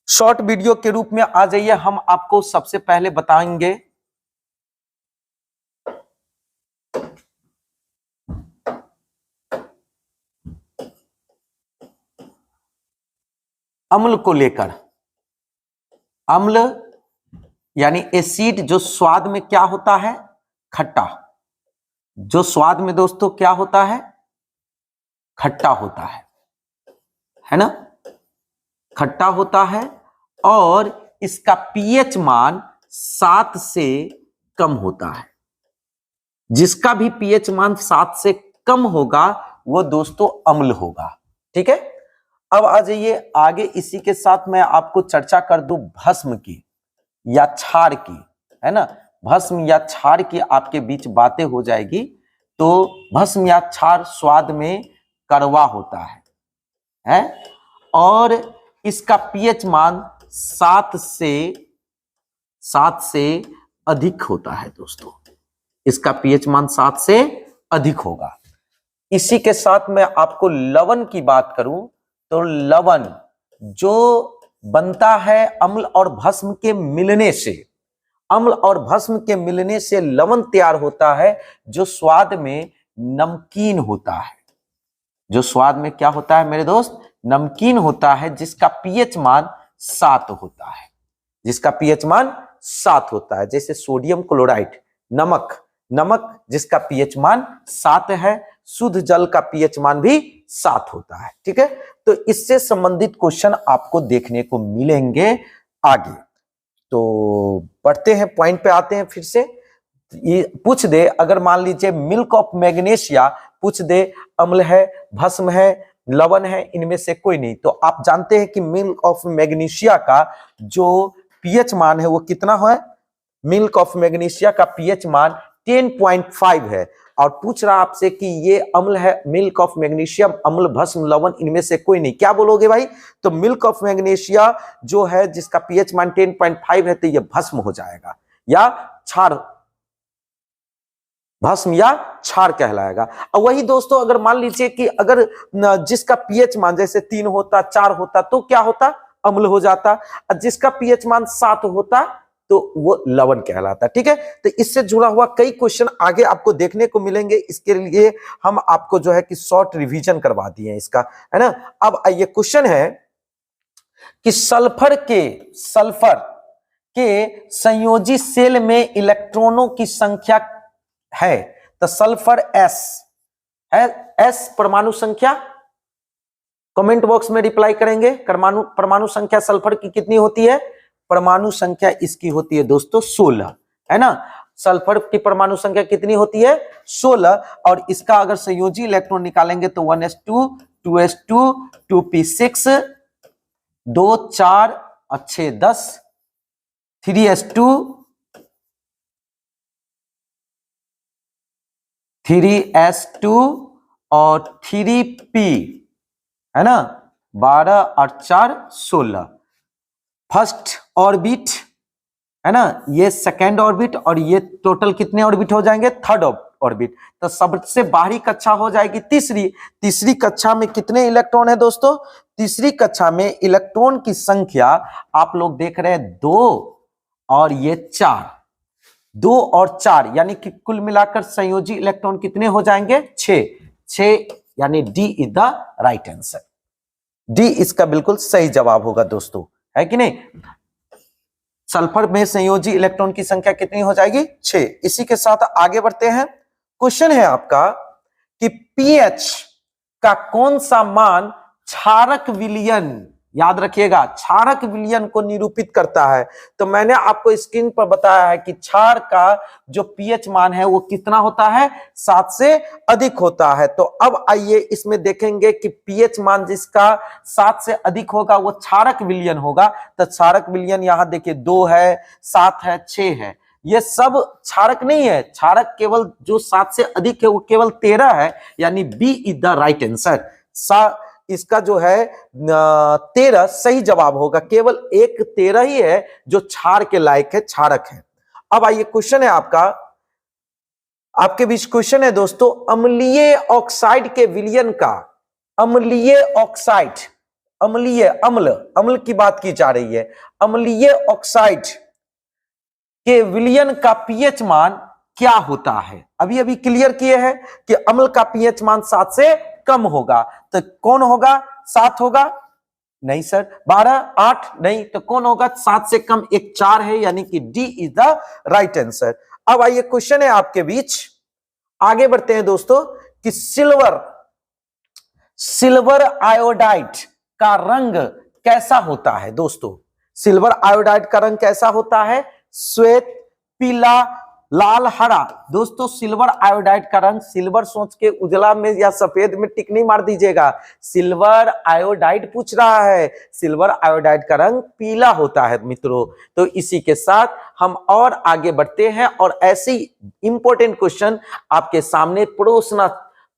शॉर्ट वीडियो के रूप में आ जाइए। हम आपको सबसे पहले बताएंगे अम्ल को लेकर। अम्ल यानी एसिड, जो स्वाद में क्या होता है? खट्टा। जो स्वाद में दोस्तों क्या होता है? खट्टा होता है ना, खट्टा होता है। और इसका पीएच मान 7 से कम होता है। जिसका भी पीएच मान 7 से कम होगा वो दोस्तों अम्ल होगा। ठीक है, अब आ जाइए आगे। इसी के साथ मैं आपको चर्चा कर दूं भस्म की या क्षार की, है ना। भस्म या क्षार की आपके बीच बातें हो जाएगी। तो भस्म या क्षार स्वाद में कड़वा होता है और इसका पीएच मान 7 से अधिक होता है दोस्तों। इसका पीएच मान 7 से अधिक होगा। इसी के साथ मैं आपको लवण की बात करूं तो लवण जो बनता है अम्ल और भस्म के मिलने से, अम्ल और भस्म के मिलने से लवण तैयार होता है, जो स्वाद में नमकीन होता है। जो स्वाद में क्या होता है मेरे दोस्त? नमकीन होता है, जिसका पीएच मान 7 होता है। जिसका पीएच मान 7 होता है। जैसे सोडियम क्लोराइड, नमक जिसका पीएच मान 7 है। शुद्ध जल का पीएच मान भी 7 होता है। ठीक है, तो इससे संबंधित क्वेश्चन आपको देखने को मिलेंगे आगे। तो बढ़ते हैं, पॉइंट पे आते हैं। फिर से ये पूछ दे, अगर मान लीजिए मिल्क ऑफ मैग्नीशिया पूछ दे, अम्ल है, भस्म है, लवण है, इनमें से कोई नहीं, तो आप जानते हैं कि मिल्क ऑफ मैग्नीशिया का जो पीएच मान है वो कितना है, मिल्क ऑफ मैग्नीशिया का पीएच मान 10.5 है। और पूछ रहा आपसे कि ये अम्ल है, मिल्क ऑफ मैग्नीशियम, अम्ल, भस्म, लवण, इनमें से कोई नहीं, क्या बोलोगे भाई? तो मिल्क ऑफ मैग्नीशिया जो है जिसका पीएच मान 10.5 है तो ये भस्म हो जाएगा या क्षार, भस्म या क्षार कहलाएगा। और वही दोस्तों अगर मान लीजिए कि अगर जिसका पीएच मान जैसे 3 होता, 4 होता तो क्या होता, अम्ल हो जाता। और जिसका पीएच मान 7 होता तो वो लवण कहलाता। ठीक है, तो इससे जुड़ा हुआ कई क्वेश्चन आगे आपको देखने को मिलेंगे। इसके लिए हम आपको जो है कि शॉर्ट रिवीजन करवा दिए इसका, है ना। अब ये क्वेश्चन है कि सल्फर के संयोजी सेल में इलेक्ट्रॉनों की संख्या है, तो सल्फर एस है, एस परमाणु संख्या, कमेंट बॉक्स में रिप्लाई करेंगे। परमाणु संख्या सल्फर की कितनी होती है? परमाणु संख्या इसकी होती है दोस्तों 16, है ना। सल्फर की परमाणु संख्या कितनी होती है? 16। और इसका अगर संयोजी इलेक्ट्रॉन निकालेंगे तो 1s2 2s2 2p6 2 4 6 10 3s2 3s2 और 3p, है ना, 12 और 4 16। फर्स्ट ऑर्बिट, है ना, ये सेकेंड ऑर्बिट, और ये टोटल कितने ऑर्बिट हो जाएंगे? Third orbit. तो सबसे बाहरी कक्षा हो जाएगी तीसरी कक्षा में कितने इलेक्ट्रॉन है दोस्तों? तीसरी कक्षा में इलेक्ट्रॉन की संख्या आप लोग देख रहे हैं 2 और ये 4, 2 और 4 यानी कि कुल मिलाकर संयोजी इलेक्ट्रॉन कितने हो जाएंगे? 6, यानी D is the right answer. D इसका बिल्कुल सही जवाब होगा दोस्तों, है कि नहीं। सल्फर में संयोजी इलेक्ट्रॉन की संख्या कितनी हो जाएगी? 6। इसी के साथ आगे बढ़ते हैं। क्वेश्चन है आपका कि पीएच का कौन सा मान क्षारक विलयन, याद रखिएगा, क्षारक विलयन को निरूपित करता है। तो मैंने आपको स्क्रीन पर बताया है कि क्षार का जो पीएच मान है वो कितना होता है? 7 से अधिक होता है। तो अब आइए इसमें देखेंगे कि पीएच मान जिसका 7 से अधिक होगा वो क्षारक विलयन होगा। तो क्षारक विलयन यहां देखिए 2 है, 7 है, 6 है, ये सब क्षारक नहीं है। क्षारक केवल जो 7 से अधिक है वो केवल 13 है, यानी B is the right answer. इसका जो है 13 सही जवाब होगा। केवल एक 13 ही है जो क्षार के लायक है, क्षारक है। अब आइए क्वेश्चन है आपके बीच क्वेश्चन है दोस्तों, अम्लीय ऑक्साइड के विलयन का, अम्लीय ऑक्साइड, अम्ल की बात की जा रही है। अम्लीय ऑक्साइड के विलयन का पीएच मान क्या होता है? अभी अभी क्लियर किए हैं कि अम्ल का पीएच मान 7 से कम होगा। तो कौन होगा? 7 होगा? नहीं सर। 12, 8 नहीं, तो कौन होगा? 7 से कम एक 4 है, यानी कि D is the right answer. अब आइए क्वेश्चन है आपके बीच, आगे बढ़ते हैं दोस्तों कि सिल्वर आयोडाइड का रंग कैसा होता है? दोस्तों सिल्वर आयोडाइड का रंग कैसा होता है? श्वेत, पीला, लाल, हरा। दोस्तों सिल्वर आयोडाइड का रंग, सिल्वर सोच के उजला में या सफेद में टिक नहीं मार दीजिएगा, सिल्वर आयोडाइड पूछ रहा है। सिल्वर आयोडाइड का रंग पीला होता है मित्रों। तो इसी के साथ हम और आगे बढ़ते हैं और ऐसे इंपॉर्टेंट क्वेश्चन आपके सामने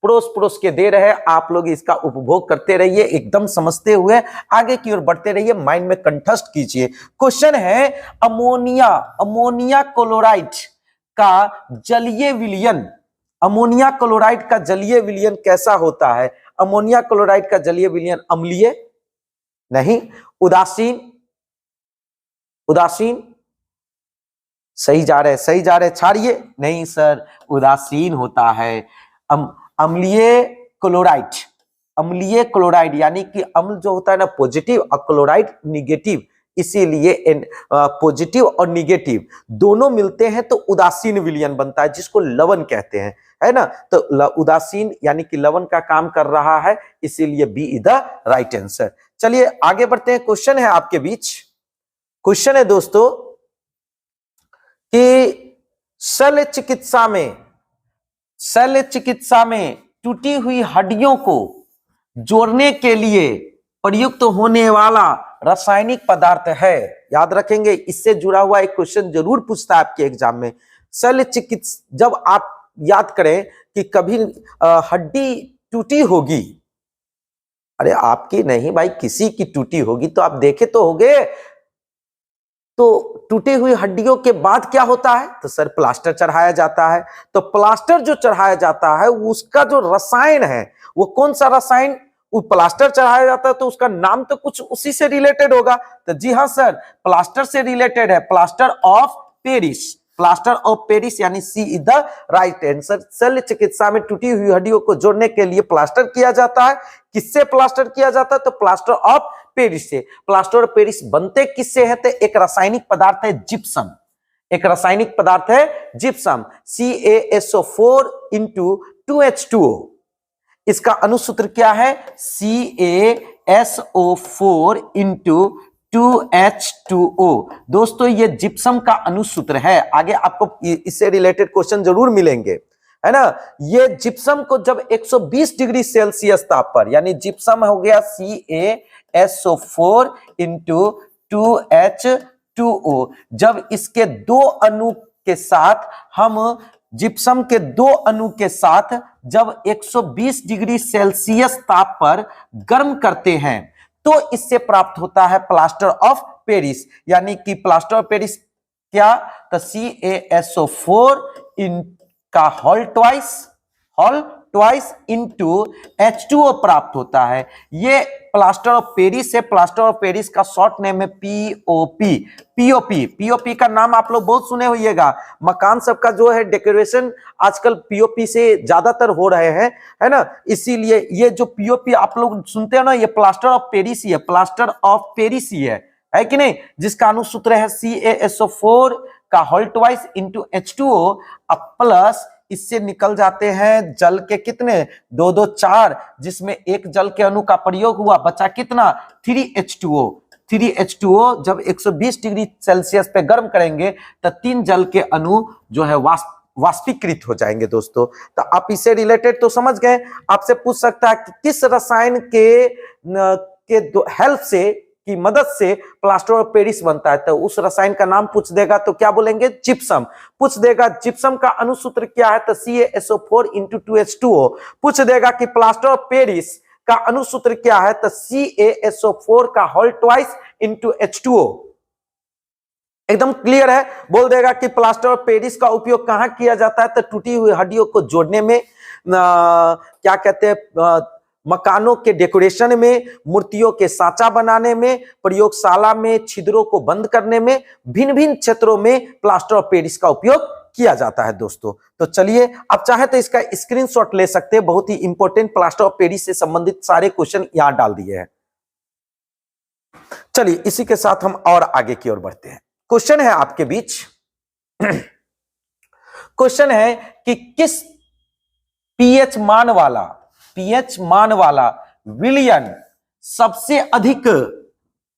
पड़ोस के दे रहे हैं। आप लोग इसका उपभोग करते रहिए, एकदम समझते हुए आगे की ओर बढ़ते रहिए, माइंड में कंठस्थ कीजिए। क्वेश्चन है अमोनिया क्लोराइड का जलीय विलयन, अमोनिया क्लोराइड का जलीय विलयन कैसा होता है? अमोनिया क्लोराइड का जलीय विलयन अम्लीय नहीं, उदासीन, सही जा रहे छाड़िए, नहीं सर, उदासीन होता है। अम्लीय क्लोराइड यानी कि अम्ल जो होता है ना पॉजिटिव और क्लोराइड निगेटिव, इसीलिए पॉजिटिव और निगेटिव दोनों मिलते हैं तो उदासीन विलयन बनता है, जिसको लवण कहते हैं, है ना। तो उदासीन यानी कि लवण का काम कर रहा है, इसीलिए B is the right answer. चलिए आगे बढ़ते हैं। क्वेश्चन है आपके बीच, क्वेश्चन है दोस्तों कि शल्य चिकित्सा में टूटी हुई हड्डियों को जोड़ने के लिए प्रयुक्त होने वाला रासायनिक पदार्थ है। याद रखेंगे, इससे जुड़ा हुआ एक क्वेश्चन जरूर पूछता है आपके एग्जाम में। शल्य चिकित्सा, जब आप याद करें कि कभी हड्डी टूटी होगी, अरे आपकी नहीं भाई, किसी की टूटी होगी तो आप देखे तो होगे। तो टूटी हुई हड्डियों के बाद क्या होता है? तो सर प्लास्टर चढ़ाया जाता है। तो प्लास्टर जो चढ़ाया जाता है उसका जो रसायन है, वो कौन सा रसायन? वो प्लास्टर चढ़ाया जाता है तो उसका नाम तो कुछ उसी से रिलेटेड होगा। तो जी हाँ सर, प्लास्टर से रिलेटेड है, plaster of Paris. Plaster of Paris यानी सी इज द राइट आंसर। शल्य चिकित्सा में टूटी हुई हड्डियों को जोड़ने के लिए प्लास्टर किया जाता है। किससे प्लास्टर किया जाता है? तो प्लास्टर ऑफ पेरिस से। प्लास्टर ऑफ पेरिस बनते किससे है? तो एक रासायनिक पदार्थ है जिप्सम। एक रासायनिक पदार्थ है जिप्सम, CaSO4 इंटू 2H2O। इसका अनुसूत्र क्या है? CaSO4 into 2H2O। दोस्तों ये जिप्सम का अनुसूत्र है। आगे आपको इससे रिलेटेड क्वेश्चन जरूर मिलेंगे, है ना। ये जिप्सम को जब 120 डिग्री सेल्सियस ताप पर, यानी जिप्सम हो गया CaSO4 इंटू 2H2O, जब इसके दो अणु के साथ हम जिप्सम के दो अणु के साथ जब 120 डिग्री सेल्सियस ताप पर गर्म करते हैं तो इससे प्राप्त होता है प्लास्टर ऑफ पेरिस। यानी कि प्लास्टर ऑफ पेरिस क्या? तो CaSO4 इन का होल ट्वाइस इंटू H2O प्राप्त होता है। ये प्लास्टर ऑफ पेरिस है। प्लास्टर ऑफ पेरिस का शॉर्ट नेम है POP। POP का नाम आप लोग बहुत सुने होइएगा। मकान सबका जो है डेकोरेशन आजकल POP से ज्यादातर हो रहे हैं, है ना। इसीलिए ये जो POP आप लोग सुनते हैं ना, ये प्लास्टर ऑफ पेरिस ही है, प्लास्टर ऑफ पेरिस ही है कि नहीं, जिसका अनुसूत्र है CaSO4 का whole twice into H2O plus इससे निकल जाते हैं जल के कितने? 2 2 4, जिसमें एक जल के अणु का प्रयोग हुआ, बचा कितना? 3H2O। 3H2O जब 120 डिग्री सेल्सियस पे गर्म करेंगे तो 3 जल के अणु जो है वाष्पीकृत हो जाएंगे। दोस्तों तो आप इससे रिलेटेड तो समझ गए। आपसे पूछ सकता है कि किस रसायन के हेल्प से, की मदद से प्लास्टर ऑफ पेरिस बनता है, तो उस रसायन का नाम पूछ देगा तो क्या बोलेंगे? जिप्सम। पूछ देगा जिप्सम का अनुसूत्र क्या है, तो CaSO4 इंटू 2H2O। पूछ देगा कि प्लास्टर ऑफ पेरिस का अनुसूत्र क्या है, तो CaSO4 का होल ट्वाइस इंटू H2O। एकदम क्लियर है। बोल देगा कि प्लास्टर ऑफ पेरिस का उपयोग कहां किया जाता है, तो टूटी हुई हड्डियों को जोड़ने में, क्या कहते हैं, मकानों के डेकोरेशन में, मूर्तियों के सांचा बनाने में, प्रयोगशाला में छिद्रों को बंद करने में, भिन्न भिन्न क्षेत्रों में प्लास्टर ऑफ पेरिस का उपयोग किया जाता है। दोस्तों तो चलिए, आप चाहे तो इसका स्क्रीनशॉट ले सकते हैं। बहुत ही इंपॉर्टेंट प्लास्टर ऑफ पेरिस से संबंधित सारे क्वेश्चन यहां डाल दिए हैं। चलिए इसी के साथ हम और आगे की ओर बढ़ते हैं। क्वेश्चन है आपके बीच, क्वेश्चन है कि किस पीएच मान वाला विलयन सबसे अधिक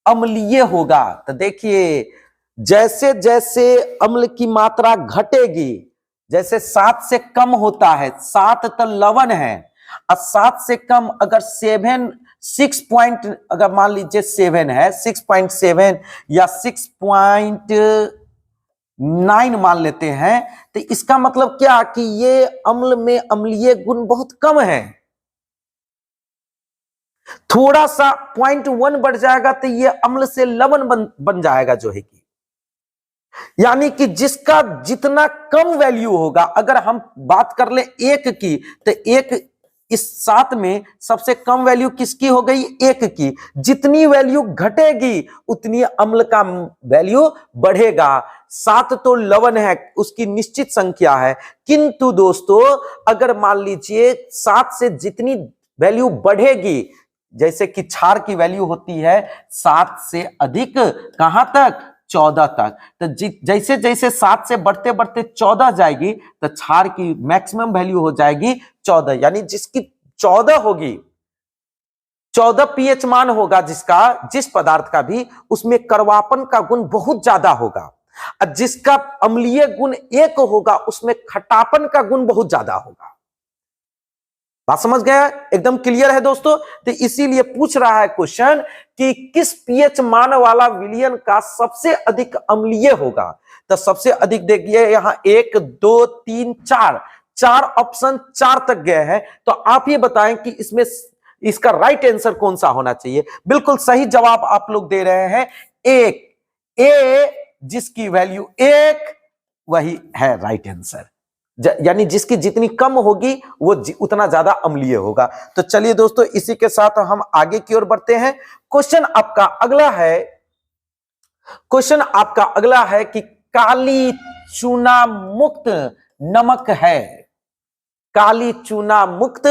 अम्लीय होगा। तो देखिए, जैसे जैसे अम्ल की मात्रा घटेगी, जैसे 7 से कम होता है, 7 तो लवण है, और 7 से कम अगर 6 पॉइंट, अगर मान लीजिए 7 है, 6.7 या 6.9 मान लेते हैं, तो इसका मतलब क्या कि ये अम्ल में अम्लीय गुण बहुत कम है। थोड़ा सा 0.1 बढ़ जाएगा तो ये अम्ल से लवण बन जाएगा जो है कि, यानी कि जिसका जितना कम वैल्यू होगा, अगर हम बात कर ले 1 की, तो 1 इस 7 में सबसे कम वैल्यू किसकी हो गई? 1 की। जितनी वैल्यू घटेगी उतनी अम्ल का वैल्यू बढ़ेगा। 7 तो लवण है, उसकी निश्चित संख्या है, किंतु दोस्तों अगर मान लीजिए 7 से जितनी वैल्यू बढ़ेगी, जैसे कि क्षार की वैल्यू होती है 7 से अधिक, कहां तक? 14 तक। तो जैसे जैसे 7 से बढ़ते बढ़ते 14 जाएगी तो क्षार की मैक्सिमम वैल्यू हो जाएगी 14, यानी जिसकी 14 होगी, 14 पीएच मान होगा जिसका, जिस पदार्थ का भी, उसमें कड़वापन का गुण बहुत ज्यादा होगा, और जिसका अम्लीय गुण 1 होगा उसमें खट्टापन का गुण बहुत ज्यादा होगा। बात समझ गया? एकदम क्लियर है दोस्तों। तो इसीलिए पूछ रहा है क्वेश्चन कि किस पीएच मान वाला विलयन का सबसे अधिक अम्लीय होगा। तो सबसे अधिक देखिए यहां 1 2 3 4 ऑप्शन 4 तक गए हैं। तो आप ये बताएं कि इसमें इसका राइट आंसर कौन सा होना चाहिए। बिल्कुल सही जवाब आप लोग दे रहे हैं 1। ए जिसकी वैल्यू 1 वही है राइट आंसर, यानी जिसकी जितनी कम होगी वो उतना ज्यादा अम्लीय होगा। तो चलिए दोस्तों इसी के साथ हम आगे की ओर बढ़ते हैं। क्वेश्चन आपका अगला है कि काली चूना मुक्त नमक है। काली चूना मुक्त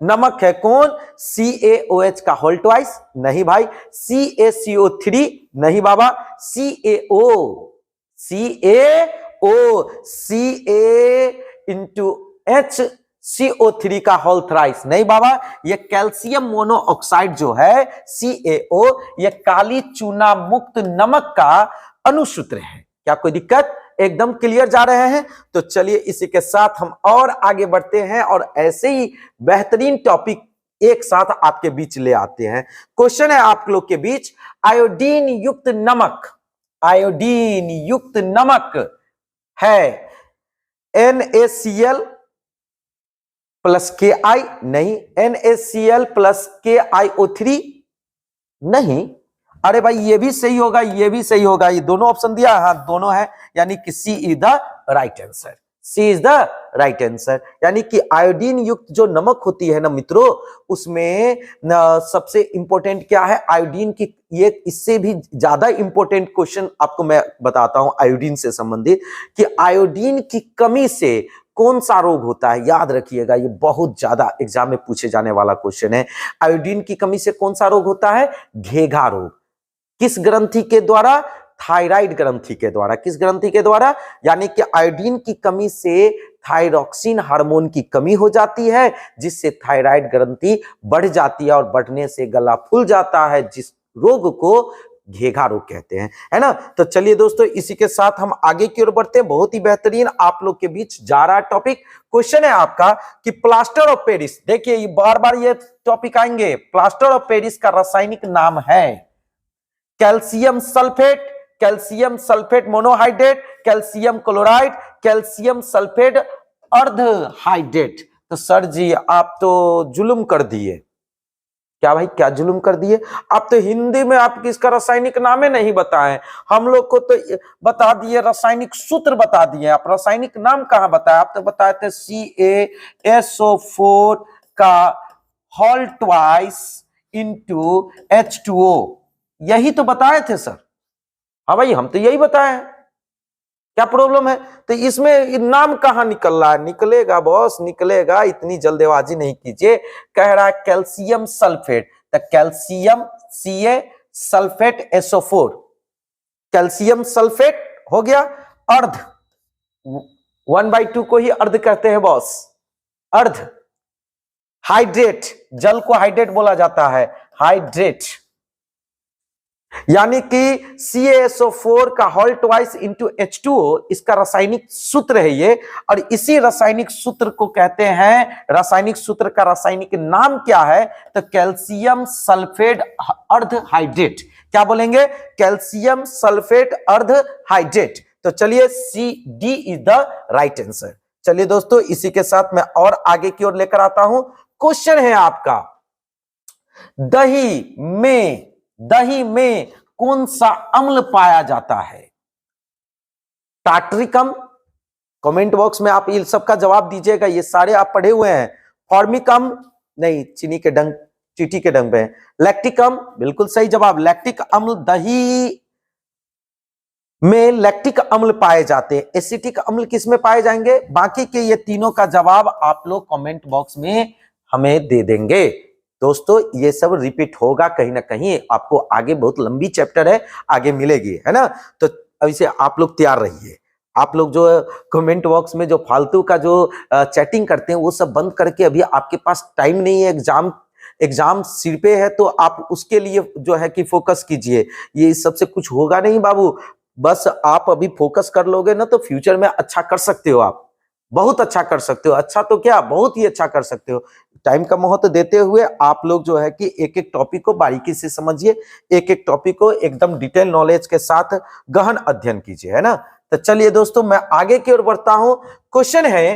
नमक है कौन? CaOH का होल ट्वाइस नहीं भाई, CaCO3 नहीं बाबा, CaHCO3 का होल थ्राइस नहीं बाबा। ये कैल्शियम मोनोऑक्साइड जो है CaO, ये काली चूना मुक्त नमक का अनुसूत्र है। क्या कोई दिक्कत? एकदम क्लियर जा रहे हैं। तो चलिए इसी के साथ हम और आगे बढ़ते हैं और ऐसे ही बेहतरीन टॉपिक एक साथ आपके बीच ले आते हैं। क्वेश्चन है आप लोग के बीच, आयोडीन युक्त नमक है NaCl प्लस Ki नहीं, NaCl प्लस KiO3 नहीं। अरे भाई ये भी सही होगा, ये भी सही होगा, ये दोनों ऑप्शन दिया, हाँ दोनों है, यानी कि C is the right answer. C is the right answer, यानी कि आयोडीन युक्त जो नमक होती है ना मित्रों, उसमें सबसे इंपॉर्टेंट क्या है आयोडीन की। ये इससे भी ज्यादा इंपॉर्टेंट क्वेश्चन आपको मैं बताता हूं आयोडीन से संबंधित, कि आयोडीन की कमी से कौन सा रोग होता है। याद रखिएगा ये बहुत ज्यादा एग्जाम में पूछे जाने वाला क्वेश्चन है। आयोडीन की कमी से कौन सा रोग होता है? घेघा रोग। किस ग्रंथि के द्वारा? थायराइड ग्रंथि के द्वारा। किस ग्रंथि के द्वारा? यानी कि आयोडीन की कमी से थायरॉक्सिन हार्मोन की कमी हो जाती है, जिससे थायराइड ग्रंथि बढ़ जाती है और बढ़ने से गला फूल जाता है, जिस रोग को घेघा रोग कहते हैं, है ना। तो चलिए दोस्तों इसी के साथ हम आगे की ओर बढ़ते हैं। बहुत ही बेहतरीन आप लोग के बीच जा रहा टॉपिक। क्वेश्चन है आपका कि प्लास्टर ऑफ पेरिस, देखिए बार बार ये टॉपिक आएंगे। प्लास्टर ऑफ पेरिस का रासायनिक नाम है calcium sulphate monohydrate, calcium chloride, calcium sulphate अर्धहाइड्रेट। तो सर जी आप तो जुल्म कर दिए। क्या भाई, क्या जुल्म कर दिए? आप तो हिंदी में आप इसका रासायनिक नाम ही नहीं बताएं। हम लोग को तो बता दिए, रासायनिक सूत्र बता दिए, आप रासायनिक नाम कहां बताए? आप तो बताए थे CaSO4 का होल ट्वाइस इंटू H2O, यही तो बताए थे सर। हाँ भाई हम तो यही बताए हैं, क्या प्रॉब्लम है? तो इसमें नाम कहां निकल रहा है? निकलेगा बॉस, निकलेगा, इतनी जल्दबाजी नहीं कीजिए। कह रहा है कैल्शियम सल्फेट, तो calcium Ca sulphate SO4, calcium sulphate हो गया अर्ध, 1/2 को ही अर्ध कहते हैं बॉस, अर्ध। हाइड्रेट, जल को हाइड्रेट बोला जाता है, हाइड्रेट, यानी कि CaSO4 का होल ट्वाइस इंटू H2O, इसका रासायनिक सूत्र है ये। और इसी रासायनिक सूत्र को कहते हैं, रासायनिक सूत्र का रासायनिक नाम क्या है? तो कैल्शियम सल्फेट अर्धहाइड्रेट। क्या बोलेंगे? कैल्शियम सल्फेट अर्धहाइड्रेट। तो चलिए CD is the right answer. चलिए दोस्तों इसी के साथ मैं और आगे की ओर लेकर आता हूं। क्वेश्चन है आपका, दही में कौन सा अम्ल पाया जाता है? टार्टरिक अम्ल, कमेंट बॉक्स में आप इन सबका जवाब दीजिएगा, ये सारे आप पढ़े हुए हैं। फॉर्मिक अम्ल नहीं, चीनी के डंक, चींटी के डंक पे। लैक्टिक अम्ल, बिल्कुल सही जवाब, लैक्टिक अम्ल। दही में लैक्टिक अम्ल पाए जाते हैं। एसिटिक अम्ल किस में पाए जाएंगे? बाकी के ये तीनों का जवाब आप लोग कमेंट बॉक्स में हमें दे देंगे। दोस्तों ये सब रिपीट होगा कहीं ना कहीं, आपको आगे बहुत लंबी चैप्टर है, आगे मिलेगी, है ना। तो अभी से आप लोग तैयार रहिए। आप लोग जो कमेंट बॉक्स में जो फालतू का जो चैटिंग करते हैं वो सब बंद करके, अभी आपके पास टाइम नहीं है, एग्जाम सिर पे है, तो आप उसके लिए जो है कि फोकस कीजिए। ये इस सबसे कुछ होगा नहीं बाबू, बस आप अभी फोकस कर लोगे ना तो फ्यूचर में अच्छा कर सकते हो आप। बहुत अच्छा कर सकते हो, अच्छा तो क्या बहुत ही अच्छा कर सकते हो। टाइम का महत्व देते हुए आप लोग जो है कि एक एक टॉपिक को बारीकी से समझिए, एक एक टॉपिक को एकदम डिटेल नॉलेज के साथ गहन अध्ययन कीजिए, है ना। तो चलिए दोस्तों मैं आगे की ओर बढ़ता हूं। क्वेश्चन है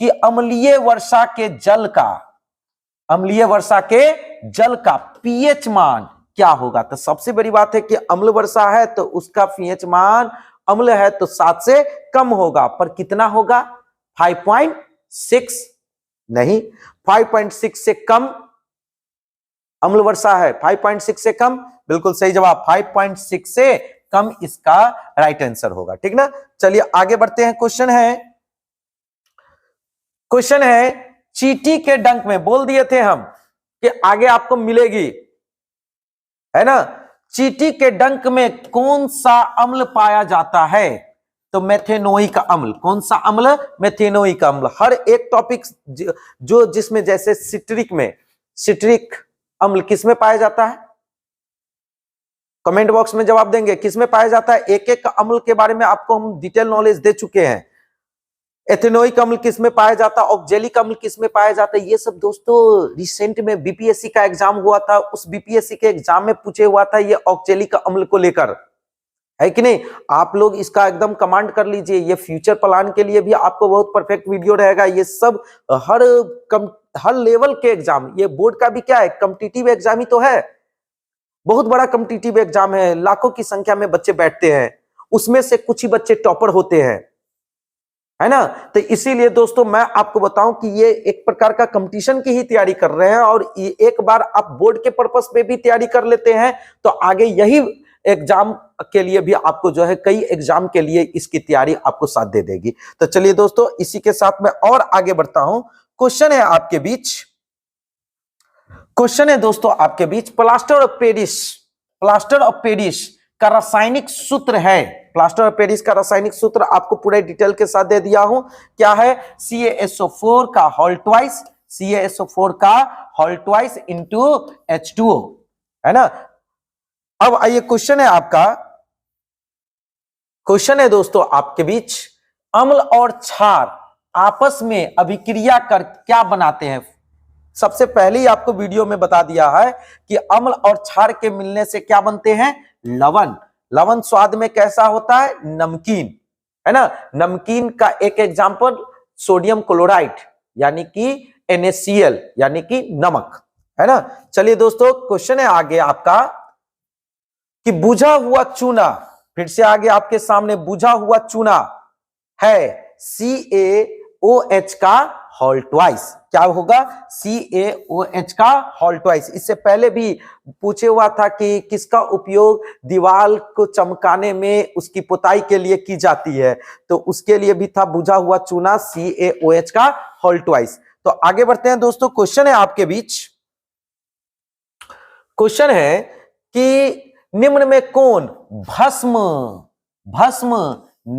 कि अम्लीय वर्षा के जल का, अम्लीय वर्षा के जल का पीएच मान क्या होगा। तो सबसे बड़ी बात है कि अम्ल वर्षा है तो उसका पीएच मान, अम्ल है तो 7 से कम होगा, पर कितना होगा 5.6 नहीं, 5.6 से कम अम्ल वर्षा है, 5.6 से कम, बिल्कुल सही जवाब 5.6 से कम इसका राइट आंसर होगा, ठीक ना। चलिए आगे बढ़ते हैं। क्वेश्चन है चींटी के डंक में, बोल दिए थे हम कि आगे आपको मिलेगी, है ना। चींटी के डंक में कौन सा अम्ल पाया जाता है। तो मेथेनोइक अम्ल। कौन सा अम्ल, मेथेनोइक अम्ल। हर एक टॉपिक जो जिसमें जैसे सिट्रिक अम्ल किसमें पाया जाता है, कमेंट बॉक्स में जवाब देंगे किसमें पाया जाता है। एक एक अम्ल के बारे में आपको हम डिटेल नॉलेज दे चुके हैं। एथेनोइक अम्ल किसमें पाया जाता है, ऑक्जेलिक अम्ल किसमें पाया जाता है, ये सब दोस्तों रिसेंट में बीपीएससी का एग्जाम हुआ था, उस बीपीएससी के एग्जाम में पूछे हुआ था ये ऑक्जेलिक अम्ल को लेकर, है कि नहीं। आप लोग इसका एकदम कमांड कर लीजिए, ये फ्यूचर प्लान के लिए भी आपको बहुत परफेक्ट वीडियो रहेगा। ये सब हर लेवल के एग्जाम, ये बोर्ड का भी क्या है, कॉम्पिटिटिव एग्जाम ही तो है, बहुत बड़ा कॉम्पिटिटिव एग्जाम है, लाखों की संख्या में बच्चे बैठते हैं, उसमें से कुछ ही बच्चे टॉपर होते हैं, है ना। तो इसीलिए दोस्तों मैं आपको बताऊं कि ये एक प्रकार का कंपटीशन की ही तैयारी कर रहे हैं, और एक बार आप बोर्ड के पर्पस पे भी तैयारी कर लेते हैं तो आगे यही एग्जाम के लिए भी आपको जो है, कई एग्जाम के लिए इसकी तैयारी आपको साथ दे देगी। तो चलिए दोस्तों इसी के साथ मैं और आगे बढ़ता हूं। क्वेश्चन है आपके बीच, क्वेश्चन है दोस्तों आपके बीच, प्लास्टर ऑफ पेरिस का रासायनिक सूत्र है। प्लास्टर ऑफ पेरिस का रासायनिक सूत्र आपको पूरे डिटेल के साथ दे दिया हूं, क्या है, CaSO4 का होल ट्वाइस, CaSO4 का होल ट्वाइस इंटू H2O, है ना। अब आइए क्वेश्चन है आपका, क्वेश्चन है दोस्तों आपके बीच, अम्ल और क्षार आपस में अभिक्रिया कर क्या बनाते हैं। सबसे पहले ही आपको वीडियो में बता दिया है कि अम्ल और क्षार के मिलने से क्या बनते हैं, लवण। लवण स्वाद में कैसा होता है, नमकीन, है ना। नमकीन का एक एग्जांपल सोडियम क्लोराइड यानी कि NaCl यानी कि नमक, है ना। चलिए दोस्तों क्वेश्चन है आगे आपका कि बुझा हुआ चूना, फिर से आगे आपके सामने बुझा हुआ चूना है CaOH का होल ट्वाइस, क्या होगा, CaOH का होल ट्वाइस। इससे पहले भी पूछे हुआ था कि किसका उपयोग दीवार को चमकाने में उसकी पुताई के लिए की जाती है, तो उसके लिए भी था बुझा हुआ चूना CaOH का होल ट्वाइस। तो आगे बढ़ते हैं दोस्तों, क्वेश्चन है आपके बीच, क्वेश्चन है कि निम्न में कौन भस्म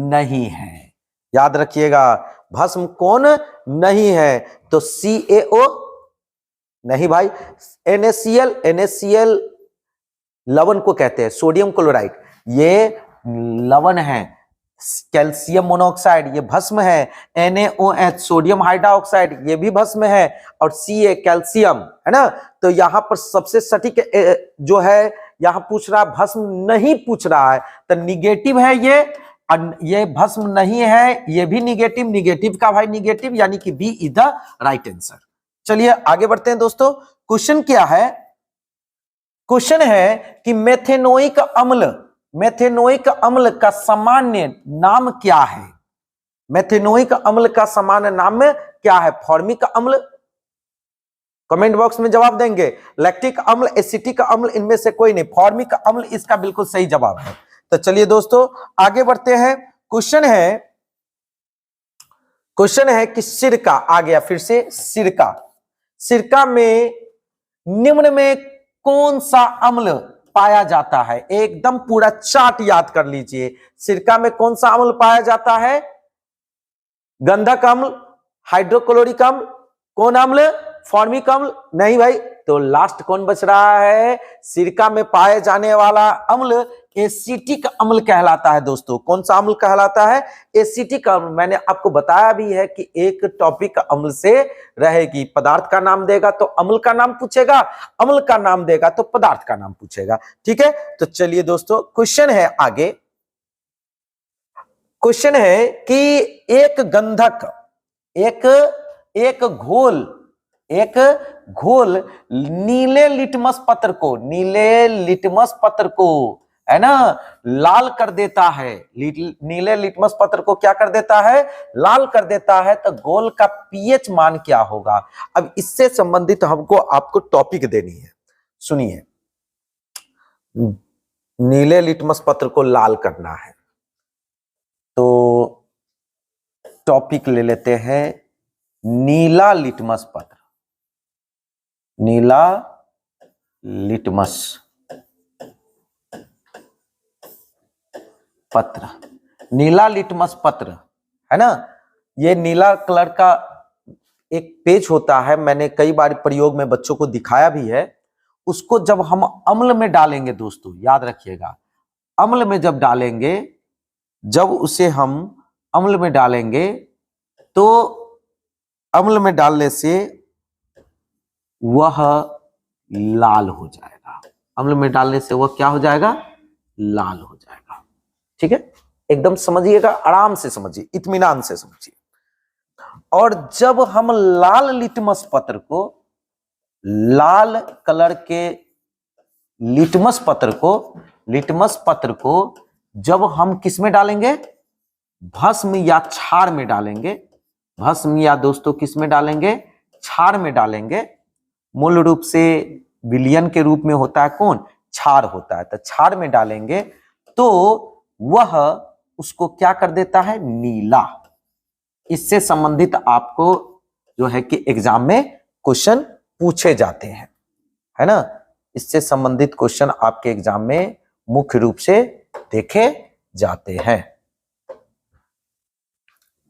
नहीं है। याद रखिएगा भस्म कौन नहीं है, तो CaO नहीं भाई, NaCl लवण को कहते हैं, सोडियम क्लोराइड ये लवण है, कैल्शियम मोनोऑक्साइड ये भस्म है, NaOH सोडियम हाइड्रोक्साइड ये भी भस्म है, और Ca कैल्शियम, है ना। तो यहां पर सबसे सटीक जो है यहां पूछ रहा है, भस्म नहीं पूछ रहा है, तो निगेटिव है ये भस्म नहीं है, ये भी निगेटिव का भाई निगेटिव, यानी कि B is the right answer. चलिए आगे बढ़ते हैं दोस्तों, क्वेश्चन क्या है, क्वेश्चन है कि मेथेनोइक अम्ल का सामान्य नाम क्या है। मेथेनोइक अम्ल का सामान्य नाम क्या है, फॉर्मिक अम्ल, कमेंट बॉक्स में जवाब देंगे, लैक्टिक अम्ल, एसिटिक अम्ल, इनमें से कोई नहीं, फॉर्मिक अम्ल इसका बिल्कुल सही जवाब है। तो चलिए दोस्तों आगे बढ़ते हैं, क्वेश्चन है कि सिरका आ गया, फिर से सिरका में निम्न में कौन सा अम्ल पाया जाता है, एकदम पूरा चार्ट याद कर लीजिए। सिरका में कौन सा अम्ल पाया जाता है, गंधक अम्ल, हाइड्रोक्लोरिक अम्ल, कौन अम्ल, फॉर्मिक अम्ल नहीं भाई, तो लास्ट कौन बच रहा है? सिरका में पाए जाने वाला अम्ल एसिटिक अम्ल कहलाता है दोस्तों। कौन सा अम्ल कहलाता है? एसिटिक अम्ल। मैंने आपको बताया भी है कि एक टॉपिक अम्ल से रहेगी। पदार्थ का नाम देगा तो अम्ल का नाम पूछेगा, अम्ल का नाम देगा तो पदार्थ का नाम पूछेगा। ठीक है, तो चलिए दोस्तों क्वेश्चन है आगे। क्वेश्चन है कि एक गंधक, एक घोल नीले लिटमस पत्र को है ना लाल कर देता है। नीले लिटमस पत्र को क्या कर देता है? लाल कर देता है। तो घोल का पीएच मान क्या होगा? अब इससे संबंधित हमको आपको टॉपिक देनी है। सुनिए, नीले लिटमस पत्र को लाल करना है तो टॉपिक ले लेते हैं नीला लिटमस पत्र। नीला लिटमस पत्र, नीला लिटमस पत्र है ना, ये नीला कलर का एक पेज होता है। मैंने कई बार प्रयोग में बच्चों को दिखाया भी है। उसको जब हम अम्ल में डालेंगे दोस्तों, याद रखिएगा, अम्ल में जब डालेंगे, जब उसे हम अम्ल में डालेंगे तो अम्ल में डालने से वह लाल हो जाएगा। अम्ल में डालने से वह क्या हो जाएगा? लाल हो जाएगा। ठीक है, एकदम समझिएगा, आराम से समझिए, इत्मीनान से समझिए। और जब हम लाल लिटमस पत्र को, लाल कलर के लिटमस पत्र को जब हम किस में डालेंगे? भस्म या क्षार में डालेंगे। भस्म या दोस्तों किस में डालेंगे? क्षार में डालेंगे। मूल रूप से विलयन के रूप में होता है कौन? क्षार होता है। तो क्षार में डालेंगे तो वह उसको क्या कर देता है? नीला। इससे संबंधित आपको जो है कि एग्जाम में क्वेश्चन पूछे जाते हैं, है ना। इससे संबंधित क्वेश्चन आपके एग्जाम में मुख्य रूप से देखे जाते हैं।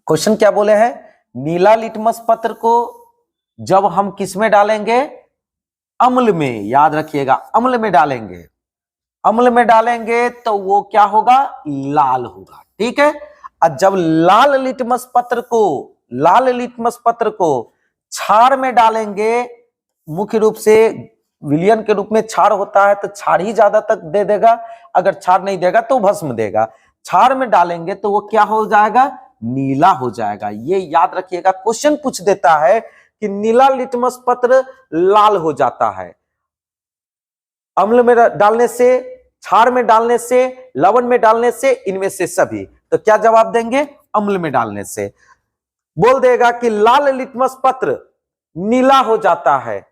क्वेश्चन क्या बोले हैं? नीला लिटमस पत्र को जब हम किस में डालेंगे? अम्ल में। याद रखिएगा, अम्ल में डालेंगे। अम्ल में डालेंगे तो वो क्या होगा? लाल होगा। ठीक है, और जब लाल लिटमस पत्र को क्षार में डालेंगे, मुख्य रूप से विलयन के रूप में क्षार होता है तो क्षार ही ज्यादा तक दे देगा। अगर क्षार नहीं देगा तो भस्म देगा। क्षार में डालेंगे तो वो क्या हो जाएगा? नीला हो जाएगा। ये याद रखिएगा, क्वेश्चन पूछ देता है कि नीला लिटमस पत्र लाल हो जाता है अम्ल में डालने से, क्षार में डालने से, लवण में डालने से, इनमें से सभी। तो क्या जवाब देंगे? अम्ल में डालने से। बोल देगा कि लाल लिटमस पत्र नीला हो जाता है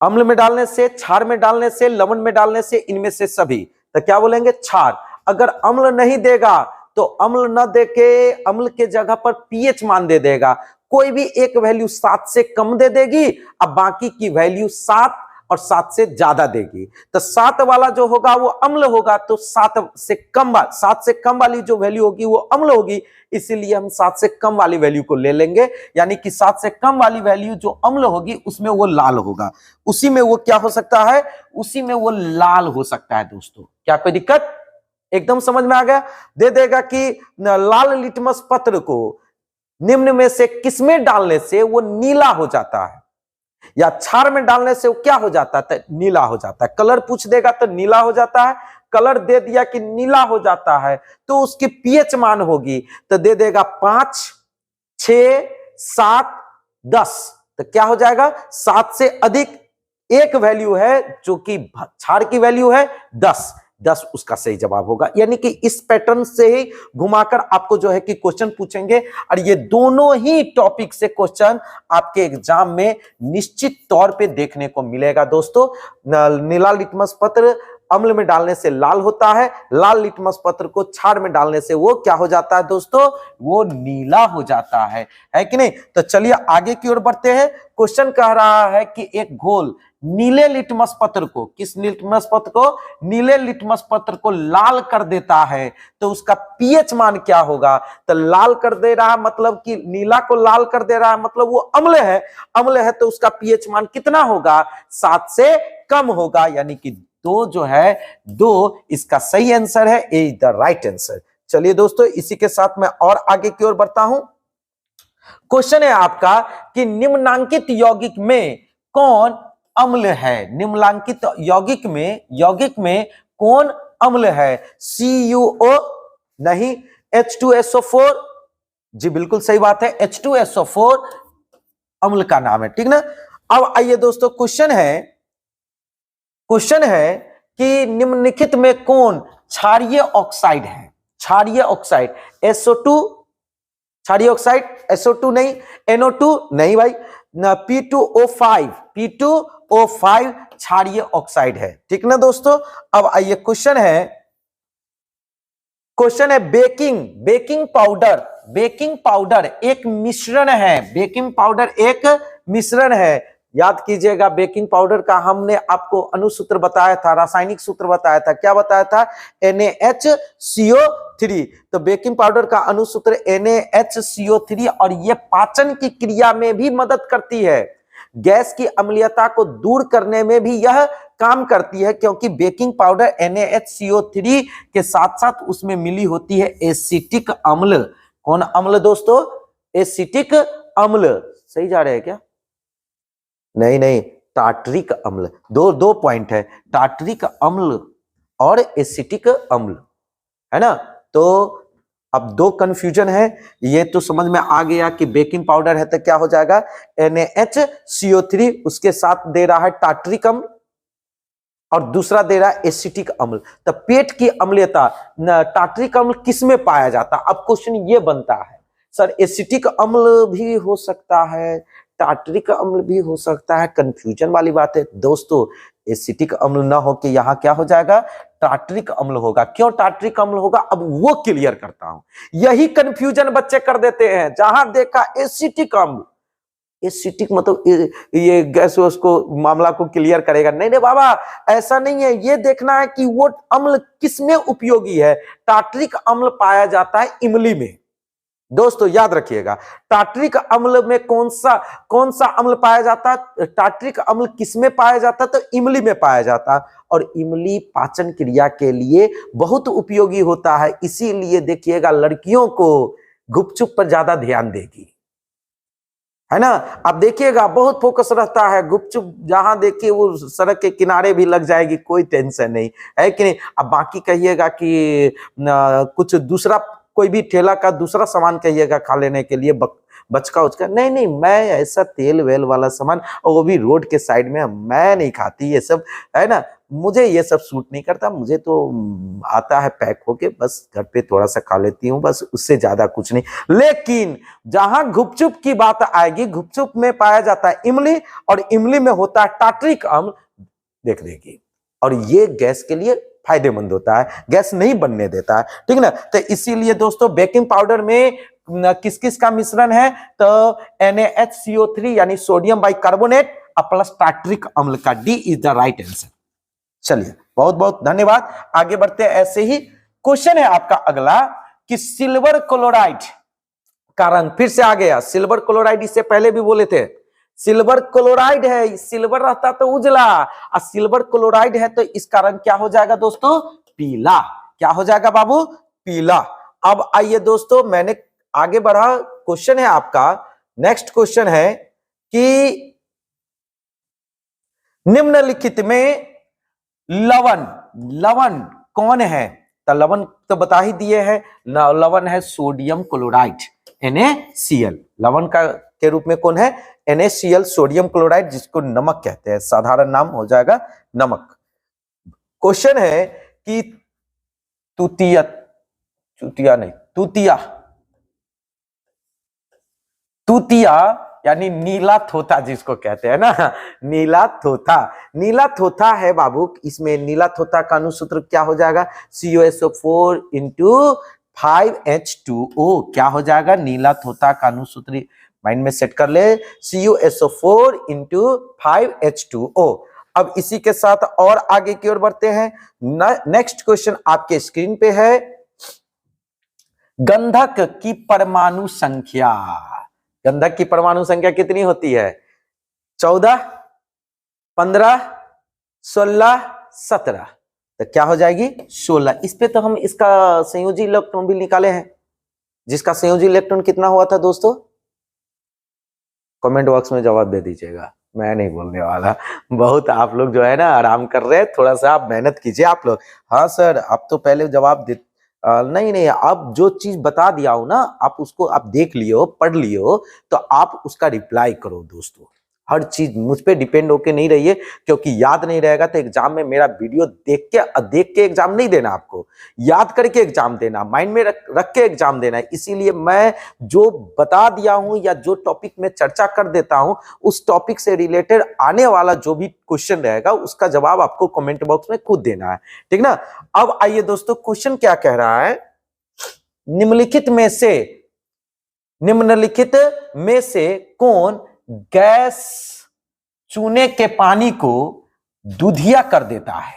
अम्ल में डालने से, क्षार में डालने से, लवण में डालने से, इनमें से सभी। तो क्या बोलेंगे? क्षार। अगर अम्ल नहीं देगा तो अम्ल न देके अम्ल के जगह पर पीएच मान दे देगा। कोई भी एक वैल्यू 7 से कम दे देगी, अब बाकी की वैल्यू 7 और 7 से ज्यादा देगी। तो 7 वाला जो होगा वो अम्ल होगा, तो 7 से कम वाली जो वैल्यू होगी वो अम्ल होगी। इसीलिए हम 7 से कम वाली वैल्यू को ले लेंगे, यानी कि 7 से कम वाली वैल्यू जो अम्ल होगी उसमें वो लाल होगा। उसी में वो क्या हो सकता है? उसी में वो लाल हो सकता है दोस्तों। क्या कोई दिक्कत? एकदम समझ में आ गया? दे देगा कि लाल लिटमस पत्र को निम्न में से किसमें डालने से वो नीला हो जाता है, या क्षार में डालने से वो क्या हो जाता है? तो नीला हो जाता है। कलर पूछ देगा तो नीला हो जाता है। कलर दे दिया कि नीला हो जाता है तो उसकी पीएच मान होगी, तो दे देगा 5, 6, 7, 10। तो क्या हो जाएगा? 7 से अधिक एक वैल्यू है जो कि क्षार की वैल्यू है 10 उसका सही जवाब होगा। यानी कि इस पैटर्न से ही घुमाकर आपको जो है कि क्वेश्चन पूछेंगे, और ये दोनों ही टॉपिक से क्वेश्चन आपके एग्जाम में निश्चित तौर पे देखने को मिलेगा दोस्तों। नीला लिटमस पत्र अम्ल में डालने से लाल होता है, लाल लिटमस पत्र को क्षार में डालने से वो क्या हो जाता है दोस्तों? वो नीला हो जाता है कि नहीं? तो चलिए आगे की ओर बढ़ते हैं। क्वेश्चन कह रहा है कि एक घोल नीले लिटमस पत्र को, किस लिटमस पत्र को, नीले लिटमस पत्र को लाल कर देता है तो उसका पीएच मान क्या होगा? तो लाल कर दे रहा है मतलब कि नीला को लाल कर दे रहा है मतलब वो अम्ल है, अम्ल है तो उसका पीएच मान कितना होगा? 7 से कम होगा, यानी कि 2 जो है 2 इसका सही आंसर है, ए इज द राइट आंसर। चलिए दोस्तों, इसी के साथ मैं और आगे की ओर बढ़ता हूं। क्वेश्चन है आपका कि निम्नांकित यौगिक में कौन अम्ल है? निम्नांकित यौगिक में कौन अम्ल है? CuO नहीं, H2SO4, जी बिल्कुल सही बात है, H2SO4 अम्ल का नाम है, ठीक ना। अब आइए दोस्तों, क्वेश्चन है कि निम्नलिखित में कौन क्षारीय ऑक्साइड है? क्षारीय ऑक्साइड SO2, क्षारीय ऑक्साइड SO2 नहीं, NO2 नहीं भाई, P2O5 क्षारीय ऑक्साइड है, ठीक ना दोस्तों। अब आइए क्वेश्चन है बेकिंग पाउडर एक मिश्रण है, बेकिंग पाउडर एक मिश्रण है। याद कीजिएगा, बेकिंग पाउडर का हमने आपको अनुसूत्र बताया था, रासायनिक सूत्र बताया था, क्या बताया था? NaHCO3। तो बेकिंग पाउडर का अनुसूत्र NaHCO3, और यह पाचन की क्रिया में भी मदद करती है, गैस की अम्लीयता को दूर करने में भी यह काम करती है, क्योंकि बेकिंग पाउडर NaHCO3 के साथ साथ उसमें मिली होती है एसिटिक अम्ल। कौन अम्ल दोस्तों? एसिटिक अम्ल। सही जा रहे हैं क्या? नहीं, टार्टरिक अम्ल। दो पॉइंट है, टार्टरिक अम्ल और एसिटिक अम्ल, है ना। तो अब 2 कंफ्यूजन है, ये तो समझ में आ गया कि बेकिंग पाउडर है तो क्या हो जाएगा? NaHCO3, उसके साथ दे रहा है टार्टरिक अम्ल और दूसरा दे रहा है एसिटिक अम्ल। तो पेट की अम्लीयता, टार्टरिक अम्ल किस में पाया जाता? अब क्वेश्चन ये बनता है, सर एसिटिक अम्ल भी हो सकता है, टार्टरिक अम्ल भी हो सकता है, कंफ्यूजन वाली बात है दोस्तों। एसिटिक अम्ल ना हो के यहाँ क्या हो जाएगा? टार्टरिक अम्ल होगा। क्यों टार्टरिक अम्ल होगा, अब वो क्लियर करता हूं। यही कंफ्यूजन बच्चे कर देते हैं, जहां देखा एसिटिक अम्ल, एसिटिक मतलब ये गैस उसको मामला को क्लियर करेगा। नहीं बाबा, ऐसा नहीं है, ये देखना है कि वो अम्ल किसमें उपयोगी है। टार्टरिक अम्ल पाया जाता है इमली में। दोस्तों याद रखिएगा, टार्टरिक अम्ल में कौन सा अम्ल पाया जाता है? टार्टरिक अम्ल किसमें पाया जाता है? तो इमली में पाया जाता है, और इमली पाचन क्रिया के लिए बहुत उपयोगी होता है। इसीलिए देखिएगा, लड़कियों को गुपचुप पर ज्यादा ध्यान देगी, है ना। अब देखिएगा, बहुत फोकस रहता है गुपचुप, जहां देखिए वो सड़क के किनारे भी लग जाएगी, कोई टेंशन नहीं है कि नहीं। अब बाकी कहिएगा कि कुछ दूसरा, कोई भी ठेला का दूसरा सामान कहिएगा खा लेने के लिए, बचका उचका, नहीं, मैं ऐसा तेल वेल वाला सामान, और वो भी रोड के साइड में, मैं नहीं खाती ये सब, है ना। मुझे ये सब सूट नहीं करता, मुझे तो आता है पैक होके, बस घर पे थोड़ा सा खा लेती हूँ, बस उससे ज्यादा कुछ नहीं। लेकिन जहां गुपचुप की बात आएगी, गुपचुप में पाया जाता है इमली, और इमली में होता है टार्टरिक अम्ल, देख देखिए, और ये गैस के लिए फायदेमंद होता है, गैस नहीं बनने देता है, ठीक ना। तो इसीलिए दोस्तों, बेकिंग पाउडर में किस किस का मिश्रण है? तो NaHCO3 यानी सोडियम बाइकार्बोनेट प्लस टार्टरिक अम्ल का, D is the right answer. चलिए, बहुत बहुत धन्यवाद। आगे बढ़ते हैं। ऐसे ही क्वेश्चन है आपका अगला कि सिल्वर क्लोराइड का रंग, फिर से आ गया सिल्वर क्लोराइड, इससे पहले भी बोले थे सिल्वर क्लोराइड है, सिल्वर रहता तो उजला, और सिल्वर क्लोराइड है तो इसका रंग क्या हो जाएगा दोस्तों? पीला। क्या हो जाएगा बाबू? पीला। अब आइए दोस्तों, मैंने आगे बढ़ा, क्वेश्चन है आपका, नेक्स्ट क्वेश्चन है कि निम्नलिखित में लवण कौन है? तो लवण तो बता ही दिए हैं, लवण है सोडियम क्लोराइड, NaCl। लवण का के रूप में कौन है? NaCl, सोडियम क्लोराइड, जिसको नमक कहते हैं, साधारण नाम हो जाएगा नमक। क्वेश्चन है कि तुतिया यानी नीला थोथा जिसको कहते हैं ना, नीला थोथा है बाबू। इसमें नीला थोथा का अनुसूत्र क्या हो जाएगा? COSO4 into 5H2O। क्या हो जाएगा? नीला थोथा का अनुसूत्र माइंड में सेट कर ले, COSO4 इंटू 5H2O। अब इसी के साथ और आगे की ओर बढ़ते हैं। नेक्स्ट क्वेश्चन आपके स्क्रीन पे है, गंधक की परमाणु संख्या। गंधक की परमाणु संख्या कितनी होती है? 14, 15, 16, 17। तो क्या हो जाएगी? 16। इस पे तो हम इसका संयोजी इलेक्ट्रॉन भी निकाले हैं, जिसका संयोजी इलेक्ट्रॉन कितना हुआ था दोस्तों? कमेंट बॉक्स में जवाब दे दीजिएगा, मैं नहीं बोलने वाला। बहुत आप लोग जो है ना आराम कर रहे हैं, थोड़ा सा आप मेहनत कीजिए आप लोग। हाँ सर, आप तो पहले जवाब दे नहीं, आप जो चीज बता दिया हो ना, आप उसको आप देख लियो, पढ़ लियो, तो आप उसका रिप्लाई करो दोस्तों। हर चीज मुझ पे डिपेंड होके नहीं रहिए, क्योंकि याद नहीं रहेगा तो एग्जाम में मेरा वीडियो देख के एग्जाम नहीं देना, आपको याद करके एग्जाम देना, माइंड में रख के एग्जाम देना है। इसीलिए मैं जो बता दिया हूं या जो टॉपिक में चर्चा कर देता हूं, उस टॉपिक से रिलेटेड आने वाला जो भी क्वेश्चन रहेगा उसका जवाब आपको कमेंट बॉक्स में खुद देना है, ठीक ना। अब आइए दोस्तों, क्वेश्चन क्या कह रहा है, निम्नलिखित में से कौन गैस चूने के पानी को दूधिया कर देता है?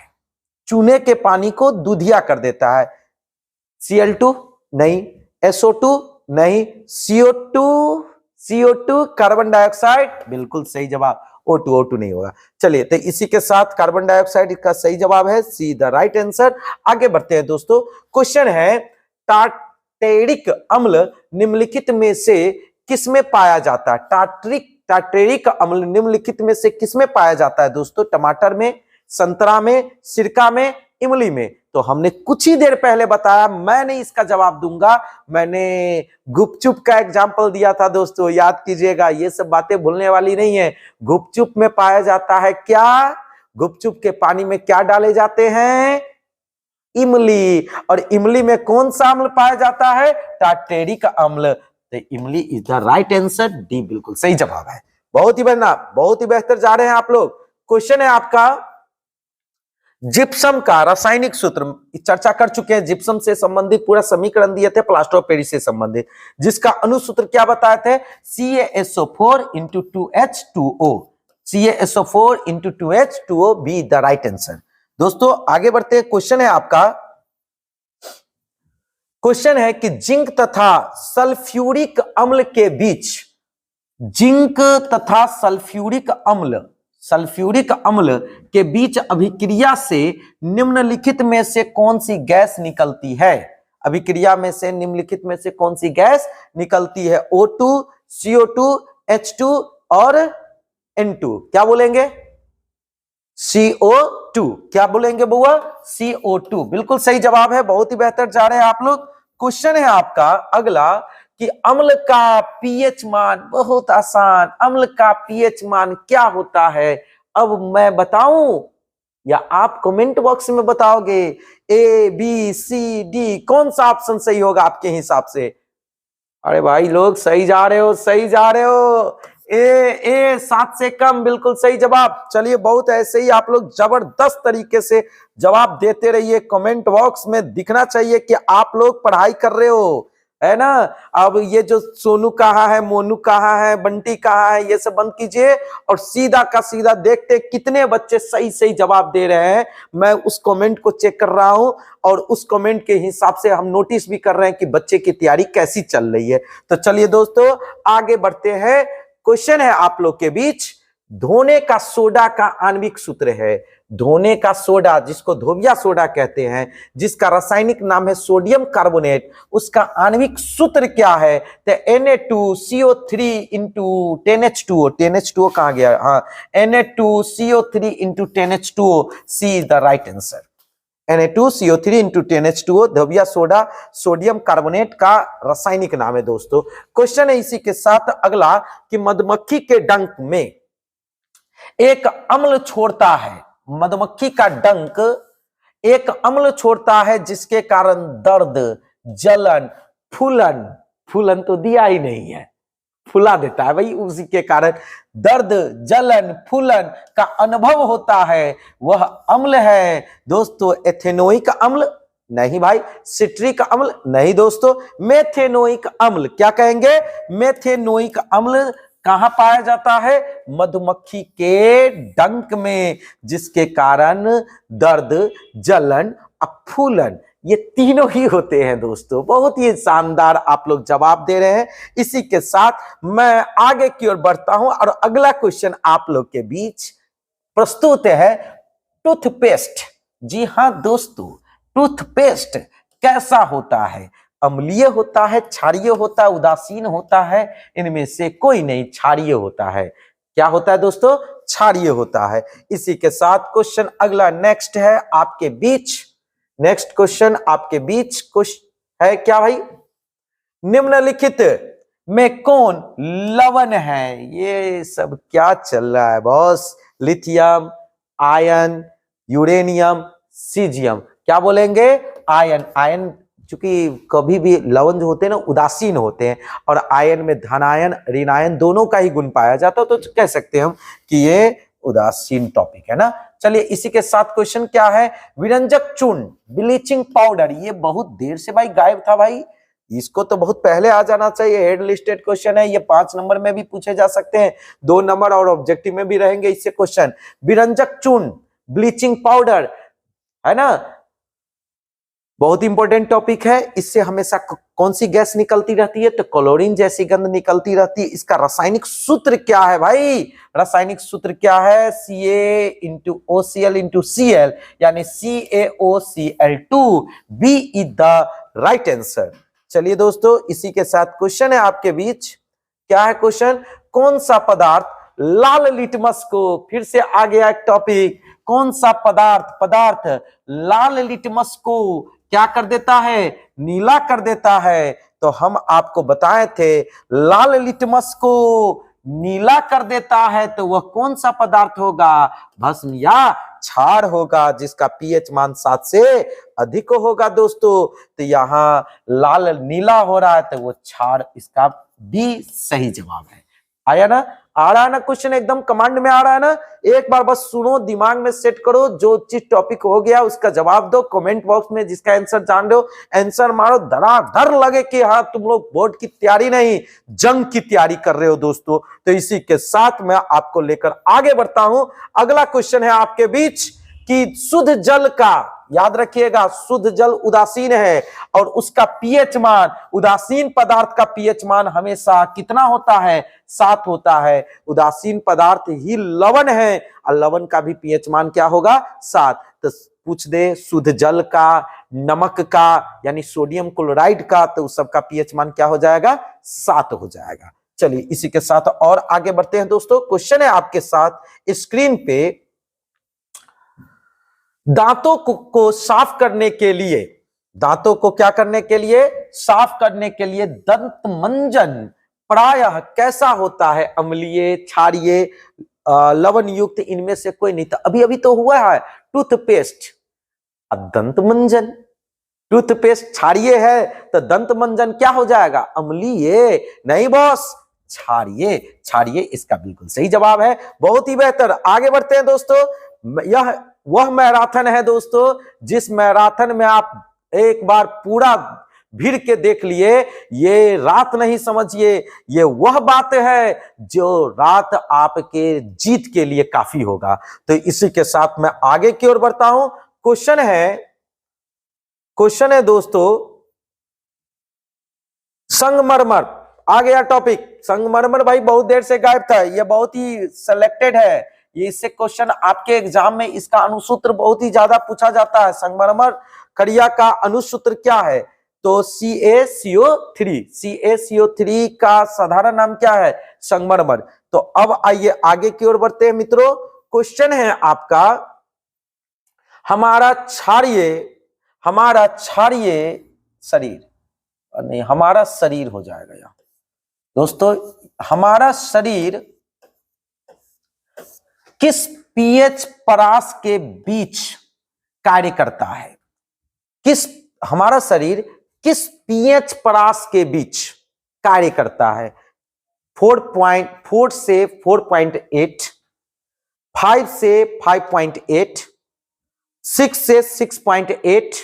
चूने के पानी को दूधिया कर देता है। Cl2 नहीं, SO2 नहीं, CO2 कार्बन डाइऑक्साइड, बिल्कुल सही जवाब। O2 नहीं होगा। चलिए, तो इसी के साथ कार्बन डाइऑक्साइड का सही जवाब है, सी द राइट आंसर। आगे बढ़ते हैं दोस्तों। क्वेश्चन है, टार्टेरिक अम्ल निम्नलिखित में से किसमें पाया जाता है? टार्टेरिक अम्ल निम्नलिखित में से किसमें पाया जाता है दोस्तों? टमाटर में, संतरा में, सिरका में, इमली में। तो हमने कुछ ही देर पहले बताया, मैं नहीं इसका जवाब दूंगा, मैंने गुपचुप का एग्जांपल दिया था दोस्तों, याद कीजिएगा, ये सब बातें भूलने वाली नहीं है। गुपचुप में पाया जाता है क्या? गुपचुप के पानी में क्या डाले जाते हैं? इमली। और इमली में कौन सा अम्ल पाया जाता है? टार्टेरिक अम्ल। तो इमली is the right answer, D बिल्कुल सही जवाब है। बहुत ही बढ़िया, बहुत ही बेहतर जा रहे हैं आप लोग। क्वेश्चन है आपका, जिप्सम का रासायनिक सूत्र, चर्चा कर चुके हैं, जिप्सम से संबंधित पूरा समीकरण दिए थे, प्लास्टर ऑफ पेरिस से संबंधित, जिसका अनुसूत्र क्या बताए थे? CaSO4 into 2H2O। CaSO4 into 2H2O be the right answer. दोस्तों आगे बढ़ते हैं। क्वेश्चन है आपका, क्वेश्चन है कि जिंक तथा सल्फ्यूरिक अम्ल के बीच, जिंक तथा सल्फ्यूरिक अम्ल के बीच अभिक्रिया से निम्नलिखित में से कौन सी गैस निकलती है? अभिक्रिया में से निम्नलिखित में से कौन सी गैस निकलती है? O2, CO2, H2 और N2। क्या बोलेंगे? CO2। क्या बोलेंगे बुआ? CO2 बिल्कुल सही जवाब है। बहुत ही बेहतर जा रहे हैं आप लोग। क्वेश्चन है आपका अगला कि अम्ल का पीएच मान, बहुत आसान, अम्ल का पीएच मान क्या होता है? अब मैं बताऊं या आप कमेंट बॉक्स में बताओगे? A, B, C, D, कौन सा ऑप्शन सही होगा आपके हिसाब से? अरे भाई लोग सही जा रहे हो, सही जा रहे हो। ए 7 से कम, बिल्कुल सही जवाब। चलिए, बहुत ऐसे ही आप लोग जबरदस्त तरीके से जवाब देते रहिए। कमेंट बॉक्स में दिखना चाहिए कि आप लोग पढ़ाई कर रहे हो, है ना। अब ये जो सोनू कहा है, मोनू कहा है, बंटी कहा है, ये सब बंद कीजिए और सीधा का सीधा देखते कितने बच्चे सही सही जवाब दे रहे हैं। मैं उस कमेंट को चेक कर रहा हूं और उस कमेंट के हिसाब से हम नोटिस भी कर रहे हैं कि बच्चे की तैयारी कैसी चल रही है। तो चलिए दोस्तों आगे बढ़ते हैं। क्वेश्चन है आप लोग के बीच, धोने का सोडा का आणविक सूत्र है। धोने का सोडा, जिसको धोबिया सोडा कहते हैं, जिसका रासायनिक नाम है सोडियम कार्बोनेट, उसका आणविक सूत्र क्या है? तो Na2CO3 into 10H2O। 10H2O कहां गया? हाँ, Na2CO3 into 10H2O, C is the right answer. Na2CO3 into 10H2O धोबिया सोडा सोडियम कार्बोनेट का रासायनिक नाम है दोस्तों। क्वेश्चन है इसी के साथ अगला कि मधुमक्खी के डंक में एक अम्ल छोड़ता है, मधुमक्खी का डंक एक अम्ल छोड़ता है जिसके कारण दर्द, जलन, फूलन तो दिया ही नहीं है, फुला देता है भाई, उसी के कारण दर्द, जलन, फूलन का अनुभव होता है, वह अम्ल है दोस्तों एथेनोइक अम्ल नहीं भाई, सिट्रिक अम्ल नहीं दोस्तों, मेथेनोइक अम्ल। क्या कहेंगे? मेथेनोइक अम्ल कहां पाया जाता है? मधुमक्खी के डंक में, जिसके कारण दर्द, जलन, फूलन ये तीनों ही होते हैं दोस्तों। बहुत ही शानदार आप लोग जवाब दे रहे हैं। इसी के साथ मैं आगे की ओर बढ़ता हूं और अगला क्वेश्चन आप लोग के बीच प्रस्तुत है। टूथपेस्ट, जी हां दोस्तों, टूथपेस्ट कैसा होता है? अम्लीय होता है, क्षारीय होता है, उदासीन होता है? इनमें से कोई नहीं, क्षारीय होता है। क्या होता है दोस्तों? क्षारीय होता है। इसी के साथ क्वेश्चन अगला नेक्स्ट है आपके बीच। नेक्स्ट क्वेश्चन आपके बीच कुछ है क्या भाई? निम्नलिखित में कौन लवण है? ये सब क्या चल रहा है boss? Lithium, ion, uranium, caesium. क्या बोलेंगे? आयन। आयन चूंकि कभी भी लवण जो होते हैं ना उदासीन होते हैं, और आयन में धनायन ऋणायन दोनों का ही गुण पाया जाता है, तो कह सकते हैं हम कि ये उदासीन टॉपिक है ना। चलिए इसी के साथ क्वेश्चन क्या है? विरंजक चूर्ण, ब्लीचिंग पाउडर, ये बहुत देर से भाई गायब था भाई, इसको तो बहुत पहले आ जाना चाहिए। हेड लिस्टेड क्वेश्चन है ये, 5 नंबर में भी पूछे जा सकते हैं, 2 नंबर और ऑब्जेक्टिव में भी रहेंगे इससे क्वेश्चन। विरंजक चूर्ण, ब्लीचिंग पाउडर है ना, बहुत इंपॉर्टेंट टॉपिक है। इससे हमेशा कौन सी गैस निकलती रहती है? तो क्लोरीन जैसी गंध निकलती रहती है। इसका रासायनिक सूत्र क्या है भाई? रासायनिक सूत्र क्या है? CaOCl यानी CaOCl2 B is the right answer. चलिए दोस्तों इसी के साथ क्वेश्चन है आपके बीच। क्या है क्वेश्चन? कौन सा पदार्थ लाल लिटमस को, फिर से आ गया एक टॉपिक, कौन सा पदार्थ लाल लिटमस को क्या कर देता है? नीला कर देता है। तो हम आपको बताए थे लाल लिटमस को नीला कर देता है तो वह कौन सा पदार्थ होगा? भस्म या क्षार होगा, जिसका पीएच मान 7 से अधिक होगा दोस्तों। तो यहां लाल नीला हो रहा है तो वो क्षार, इसका भी सही जवाब है। आया ना? आ रहा है ना क्वेश्चन? एकदम कमांड में आ रहा है ना? एक बार बस सुनो, दिमाग में सेट करो, जो चीज टॉपिक हो गया उसका जवाब दो। कमेंट बॉक्स में जिसका आंसर जान रहे हो आंसर मारो, धड़ाधड़ लगे कि हाँ तुम लोग बोर्ड की तैयारी नहीं जंग की तैयारी कर रहे हो दोस्तों। तो इसी के साथ मैं आपको लेकर आगे बढ़ता हूं। अगला क्वेश्चन है आपके बीच कि शुद्ध जल का, याद रखिएगा शुद्ध जल उदासीन है और उसका पीएच मान, उदासीन पदार्थ का पीएच मान हमेशा कितना होता है? 7 होता है। उदासीन पदार्थ ही लवण है और लवण का भी पीएच मान क्या होगा? 7। तो पूछ दे शुद्ध जल का, नमक का यानी सोडियम क्लोराइड का, तो उस सबका पीएच मान क्या हो जाएगा? 7 हो जाएगा। चलिए इसी के साथ और आगे बढ़ते हैं दोस्तों। क्वेश्चन है आपके साथ स्क्रीन पे, दांतों को साफ करने के लिए, दांतों को क्या करने के लिए? साफ करने के लिए दंत मंजन प्रायः कैसा होता है? अम्लीय, क्षारीय, लवण युक्त, इनमें से कोई नहीं। तो अभी अभी तो हुआ है टूथपेस्ट, अब दंत मंजन, टूथपेस्ट क्षारीय है तो दंत मंजन क्या हो जाएगा? अम्लीय। नहीं बॉस, क्षारीय। क्षारीय इसका बिल्कुल सही जवाब है। बहुत ही बेहतर, आगे बढ़ते हैं दोस्तों। यह वह मैराथन है दोस्तों जिस मैराथन में आप एक बार पूरा भीड़ के देख लिए, ये रात नहीं समझिए, ये वह बात है जो रात आपके जीत के लिए काफी होगा। तो इसी के साथ मैं आगे की ओर बढ़ता हूं। क्वेश्चन है दोस्तों, संगमरमर आ गया टॉपिक। संगमरमर भाई बहुत देर से गायब था, ये बहुत ही सिलेक्टेड है। ये इससे क्वेश्चन आपके एग्जाम में इसका अनुसूत्र बहुत ही ज्यादा पूछा जाता है। संगमरमर क्रिया का अनुसूत्र क्या है? तो CaCO3। CaCO3 का साधारण नाम क्या है? संगमरमर। तो अब आइए आगे की ओर बढ़ते हैं मित्रों। क्वेश्चन है आपका, हमारा क्षारीय शरीर, नहीं हमारा शरीर हो जाएगा यहां दोस्तों, हमारा शरीर किस पीएच परास के बीच कार्य करता है? हमारा शरीर किस पीएच परास के बीच कार्य करता है? 4 से 4.8, 5 से 5.8, 6 से 6.8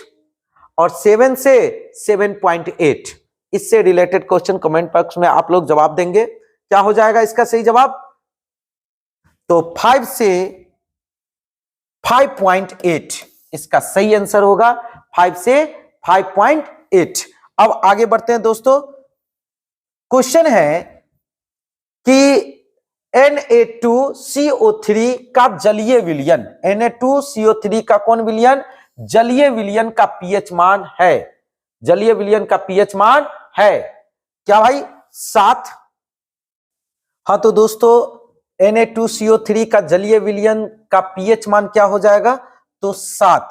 और 7 से 7.8। इससे रिलेटेड क्वेश्चन कमेंट बॉक्स में आप लोग जवाब देंगे। क्या हो जाएगा इसका सही जवाब? तो 5 से 5.8 इसका सही आंसर होगा, 5 से 5.8। अब आगे बढ़ते हैं दोस्तों। क्वेश्चन है कि Na2CO3 का जलीय विलयन, Na2CO3 का कौन विलयन? जलीय विलयन का पीएच मान है, जलीय विलयन का पीएच मान है क्या भाई? 7। हाँ तो दोस्तों Na2CO3 का जलीय विलयन का पीएच मान क्या हो जाएगा? तो 7,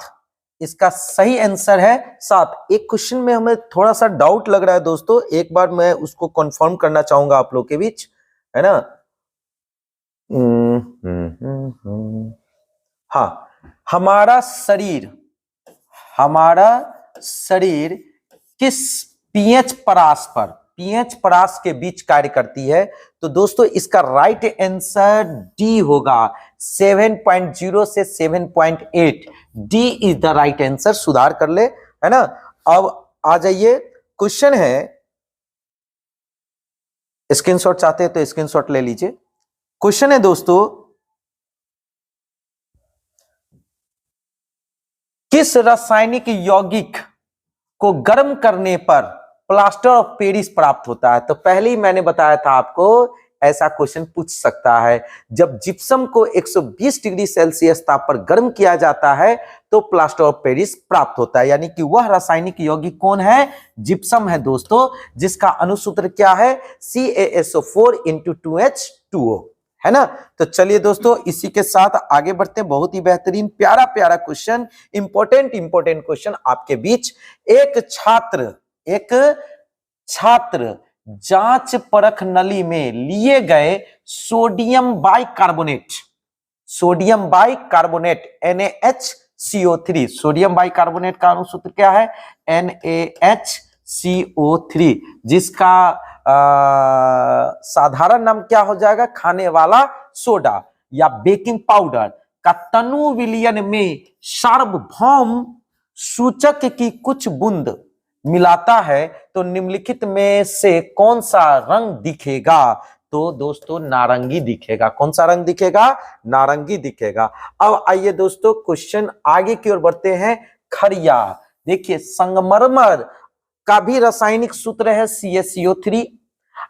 इसका सही आंसर है 7। एक क्वेश्चन में हमें थोड़ा सा डाउट लग रहा है दोस्तों, एक बार मैं उसको कंफर्म करना चाहूंगा आप लोग के बीच, है ना। हाँ, हमारा शरीर किस पीएच परास के बीच कार्य करती है? तो दोस्तों इसका राइट आंसर डी होगा, 7.0 से 7.8। D is the right answer, सुधार कर ले, है ना। अब आ जाइए, क्वेश्चन है, स्क्रीनशॉट चाहते हैं तो स्क्रीनशॉट ले लीजिए। क्वेश्चन है दोस्तों, किस रासायनिक यौगिक को गर्म करने पर प्लास्टर ऑफ पेरिस प्राप्त होता है? तो पहले ही मैंने बताया था आपको, ऐसा क्वेश्चन पूछ सकता है। जब जिप्सम को 120 डिग्री सेल्सियस ताप पर गर्म किया जाता है तो प्लास्टर ऑफ पेरिस प्राप्त होता है, यानी कि वह रासायनिक यौगिक कौन है? जिप्सम है दोस्तों, जिसका अणुसूत्र क्या है? CaSO4 × 2H2O, है ना। तो चलिए दोस्तों इसी के साथ आगे बढ़ते हैं। बहुत ही बेहतरीन प्यारा क्वेश्चन, इंपॉर्टेंट क्वेश्चन आपके बीच। एक छात्र जांच परख नली में लिए गए sodium bicarbonate NaHCO3, sodium bicarbonate का अणुसूत्र क्या है? NaHCO3, जिसका साधारण नाम क्या हो जाएगा? खाने वाला सोडा या बेकिंग पाउडर का तनु विलयन में सार्वभौम सूचक की कुछ बूंद मिलाता है तो निम्नलिखित में से कौन सा रंग दिखेगा? तो दोस्तों नारंगी दिखेगा। कौन सा रंग दिखेगा? नारंगी दिखेगा। अब आइए दोस्तों क्वेश्चन आगे की ओर बढ़ते हैं। खरिया, देखिए संगमरमर का भी रासायनिक सूत्र है CaCO3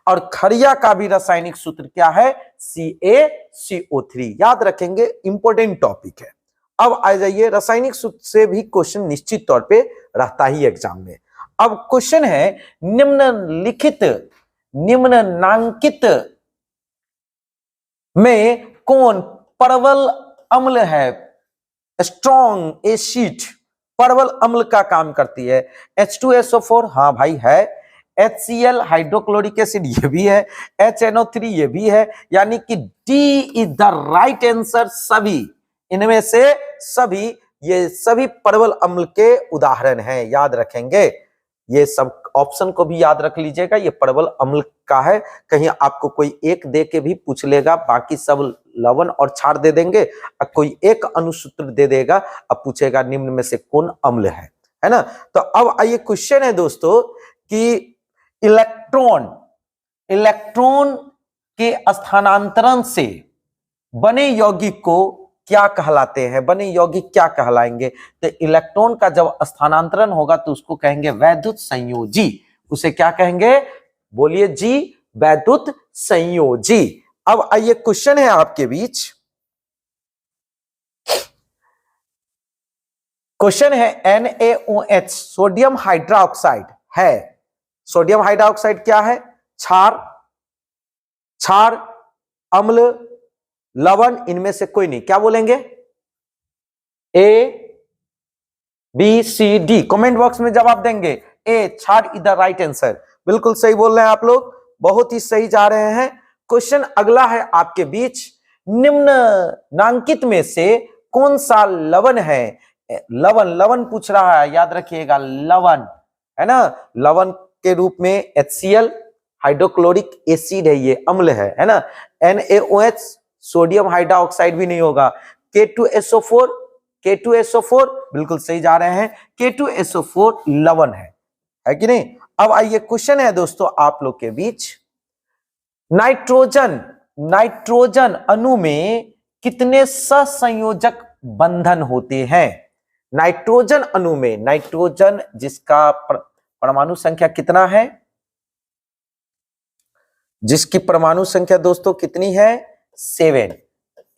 और खरिया का भी रासायनिक सूत्र क्या है? CaCO3। याद रखेंगे, इंपॉर्टेंट टॉपिक है। अब आ जाइए, रासायनिक सूत्र से भी क्वेश्चन निश्चित तौर पे रहता ही एग्जाम में। अब क्वेश्चन है, निम्नांकित में कौन परवल अम्ल है? स्ट्रॉन्ग एसिड परवल अम्ल का काम करती है। H2SO4, हाँ भाई है। HCl हाइड्रोक्लोरिक एसिड ये भी है। HNO3 ये भी है, यानी कि D is the right answer. सभी इनमें से सभी, ये सभी परवल अम्ल के उदाहरण हैं, याद रखेंगे। ये सब ऑप्शन को भी याद रख लीजिएगा, ये परवल अम्ल का है। कहीं आपको कोई एक दे के भी पूछ लेगा, बाकी सब लवण और क्षार दे देंगे, कोई एक अणुसूत्र दे देगा, अब पूछेगा निम्न में से कौन अम्ल है ना। तो अब आइए क्वेश्चन है दोस्तों कि इलेक्ट्रॉन के स्थानांतरण से बने यौगिक को क्या कहलाते हैं? बने यौगिक क्या कहलाएंगे? तो इलेक्ट्रॉन का जब स्थानांतरण होगा तो उसको कहेंगे वैद्युत संयोजी। उसे क्या कहेंगे? बोलिए जी, वैद्युत संयोजी। अब आइए क्वेश्चन है आपके बीच, क्वेश्चन है NaOH सोडियम हाइड्रोक्साइड है। सोडियम हाइड्रोक्साइड क्या है? क्षार, अम्ल, लवण, इनमें से कोई नहीं। क्या बोलेंगे? ABCD कमेंट बॉक्स में जवाब देंगे। ए, क्षार इज द राइट आंसर। बिल्कुल सही बोल रहे हैं आप लोग, बहुत ही सही जा रहे हैं। क्वेश्चन अगला है आपके बीच, निम्नांकित में से कौन सा लवण है? लवण पूछ रहा है, याद रखिएगा, लवण है ना। लवण के रूप में HCl हाइड्रोक्लोरिक एसिड है, ये अम्ल है ना। NaOH सोडियम हाइड्रोक्साइड भी नहीं होगा। K2SO4 बिल्कुल सही जा रहे हैं, K2SO4 लवण है कि नहीं। अब आइए क्वेश्चन है दोस्तों आप लोग के बीच, नाइट्रोजन नाइट्रोजन अणु में कितने सहसंयोजक बंधन होते हैं? नाइट्रोजन अणु में, नाइट्रोजन जिसका परमाणु संख्या कितना है, जिसकी परमाणु संख्या दोस्तों कितनी है? 7।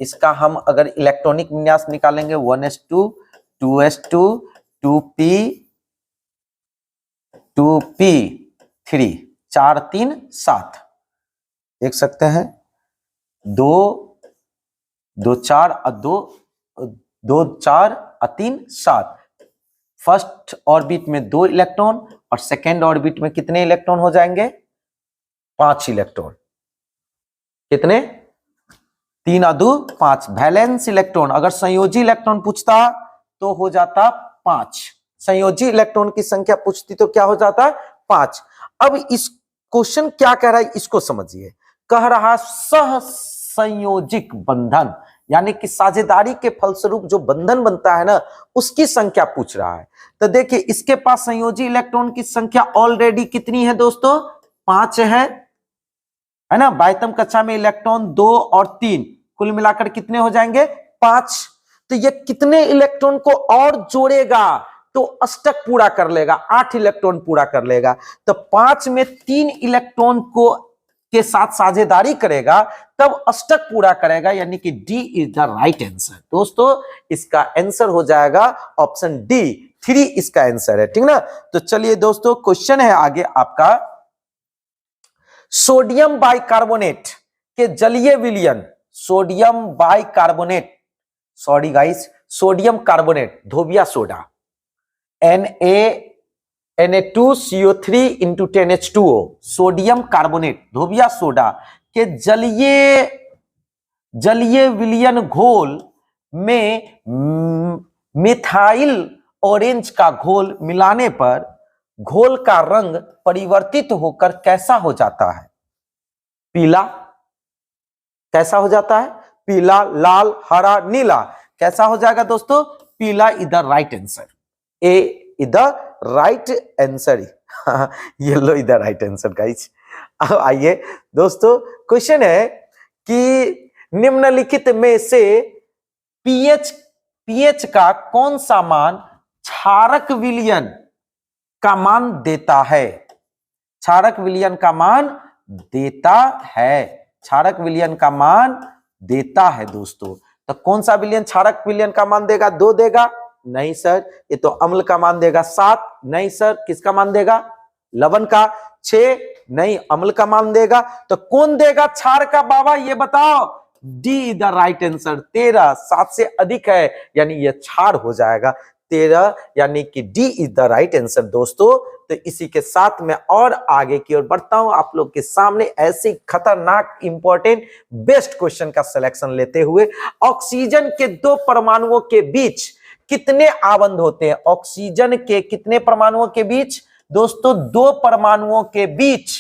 इसका हम अगर इलेक्ट्रॉनिक विन्यास निकालेंगे 1s2 2s2 2p 2p3 4 3 7 देख सकते हैं, 2 2 4 और 2 2 4 और 3 7। फर्स्ट ऑर्बिट में 2 इलेक्ट्रॉन और सेकेंड ऑर्बिट में कितने इलेक्ट्रॉन हो जाएंगे? 5 इलेक्ट्रॉन। कितने? 3 और 2 5 वैलेंस इलेक्ट्रॉन। अगर संयोजी इलेक्ट्रॉन पूछता तो हो जाता 5। संयोजी इलेक्ट्रॉन की संख्या पूछती तो क्या हो जाता? 5। अब इस क्वेश्चन क्या कह रहा है इसको समझिए। कह रहा सहसंयोजिक बंधन, यानी कि साझेदारी के फलस्वरूप जो बंधन बनता है ना, उसकी संख्या पूछ रहा है। तो देखिए इसके पास संयोजी इलेक्ट्रॉन की संख्या ऑलरेडी कितनी है दोस्तों? 5 है ना। बाह्यतम कक्षा में इलेक्ट्रॉन 2 और 3 कुल मिलाकर कितने हो जाएंगे? 5। तो ये कितने इलेक्ट्रॉन को और जोड़ेगा तो अष्टक पूरा कर लेगा, 8 इलेक्ट्रॉन पूरा कर लेगा। तो 5 में 3 इलेक्ट्रॉन को के साथ साझेदारी करेगा तब अष्टक पूरा करेगा, यानी कि D is the right answer. दोस्तों इसका आंसर हो जाएगा ऑप्शन डी, 3 इसका आंसर है, ठीक ना। तो चलिए दोस्तों क्वेश्चन है आगे आपका, सोडियम बाइकार्बोनेट के जलीय विलयन, sodium bicarbonate, sorry guys, sodium carbonate धोबिया soda Na2CO3 into 10H2O, sodium carbonate धोबिया सोडा के जलीय विलयन घोल में मिथाइल ऑरेंज का घोल मिलाने पर घोल का रंग परिवर्तित होकर कैसा हो जाता है? पीला। कैसा हो जाता है? पीला, लाल, हरा, नीला। कैसा हो जाएगा दोस्तों? पीला is the right answer. A is the right answer. Yellow is the right answer guys. अब आइए दोस्तों क्वेश्चन है कि निम्नलिखित में से पीएच का कौन सा मान क्षारक विलयन का मान देता है? क्षारक विलयन का मान देता है, क्षारक विलयन का मान देता है दोस्तों। तो कौन सा विलयन क्षारक विलयन का मान देगा? 2 देगा? नहीं सर, ये तो अम्ल का मान देगा। 7? नहीं सर, किसका मान देगा? लवण का। 6? नहीं, अम्ल का मान देगा। तो कौन देगा क्षार का बाबा, ये बताओ। D the right answer. 13 7 से अधिक है यानी ये क्षार हो जाएगा। 13 यानी कि D is the right answer दोस्तों। तो इसी के साथ मैं और आगे की ओर बढ़ता हूं, आप लोग के सामने ऐसे खतरनाक इंपॉर्टेंट बेस्ट क्वेश्चन का सिलेक्शन लेते हुए। ऑक्सीजन के 2 परमाणुओं के बीच कितने आबंध होते हैं? ऑक्सीजन के कितने परमाणुओं के बीच दोस्तों? 2 परमाणुओं के बीच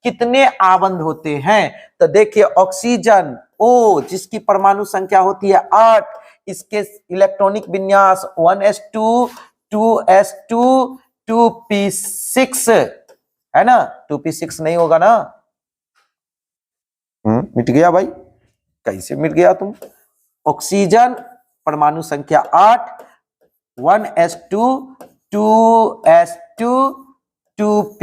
कितने आबंध होते हैं? तो देखिए ऑक्सीजन ओ जिसकी परमाणु संख्या होती है 8, इसके इलेक्ट्रॉनिक विन्यास 1s2 2s2 2p6 है ना। 2p6 नहीं होगा ना? मिट गया भाई, कैसे मिट गया तुम? ऑक्सीजन परमाणु संख्या 8, 1s2 2s2 2p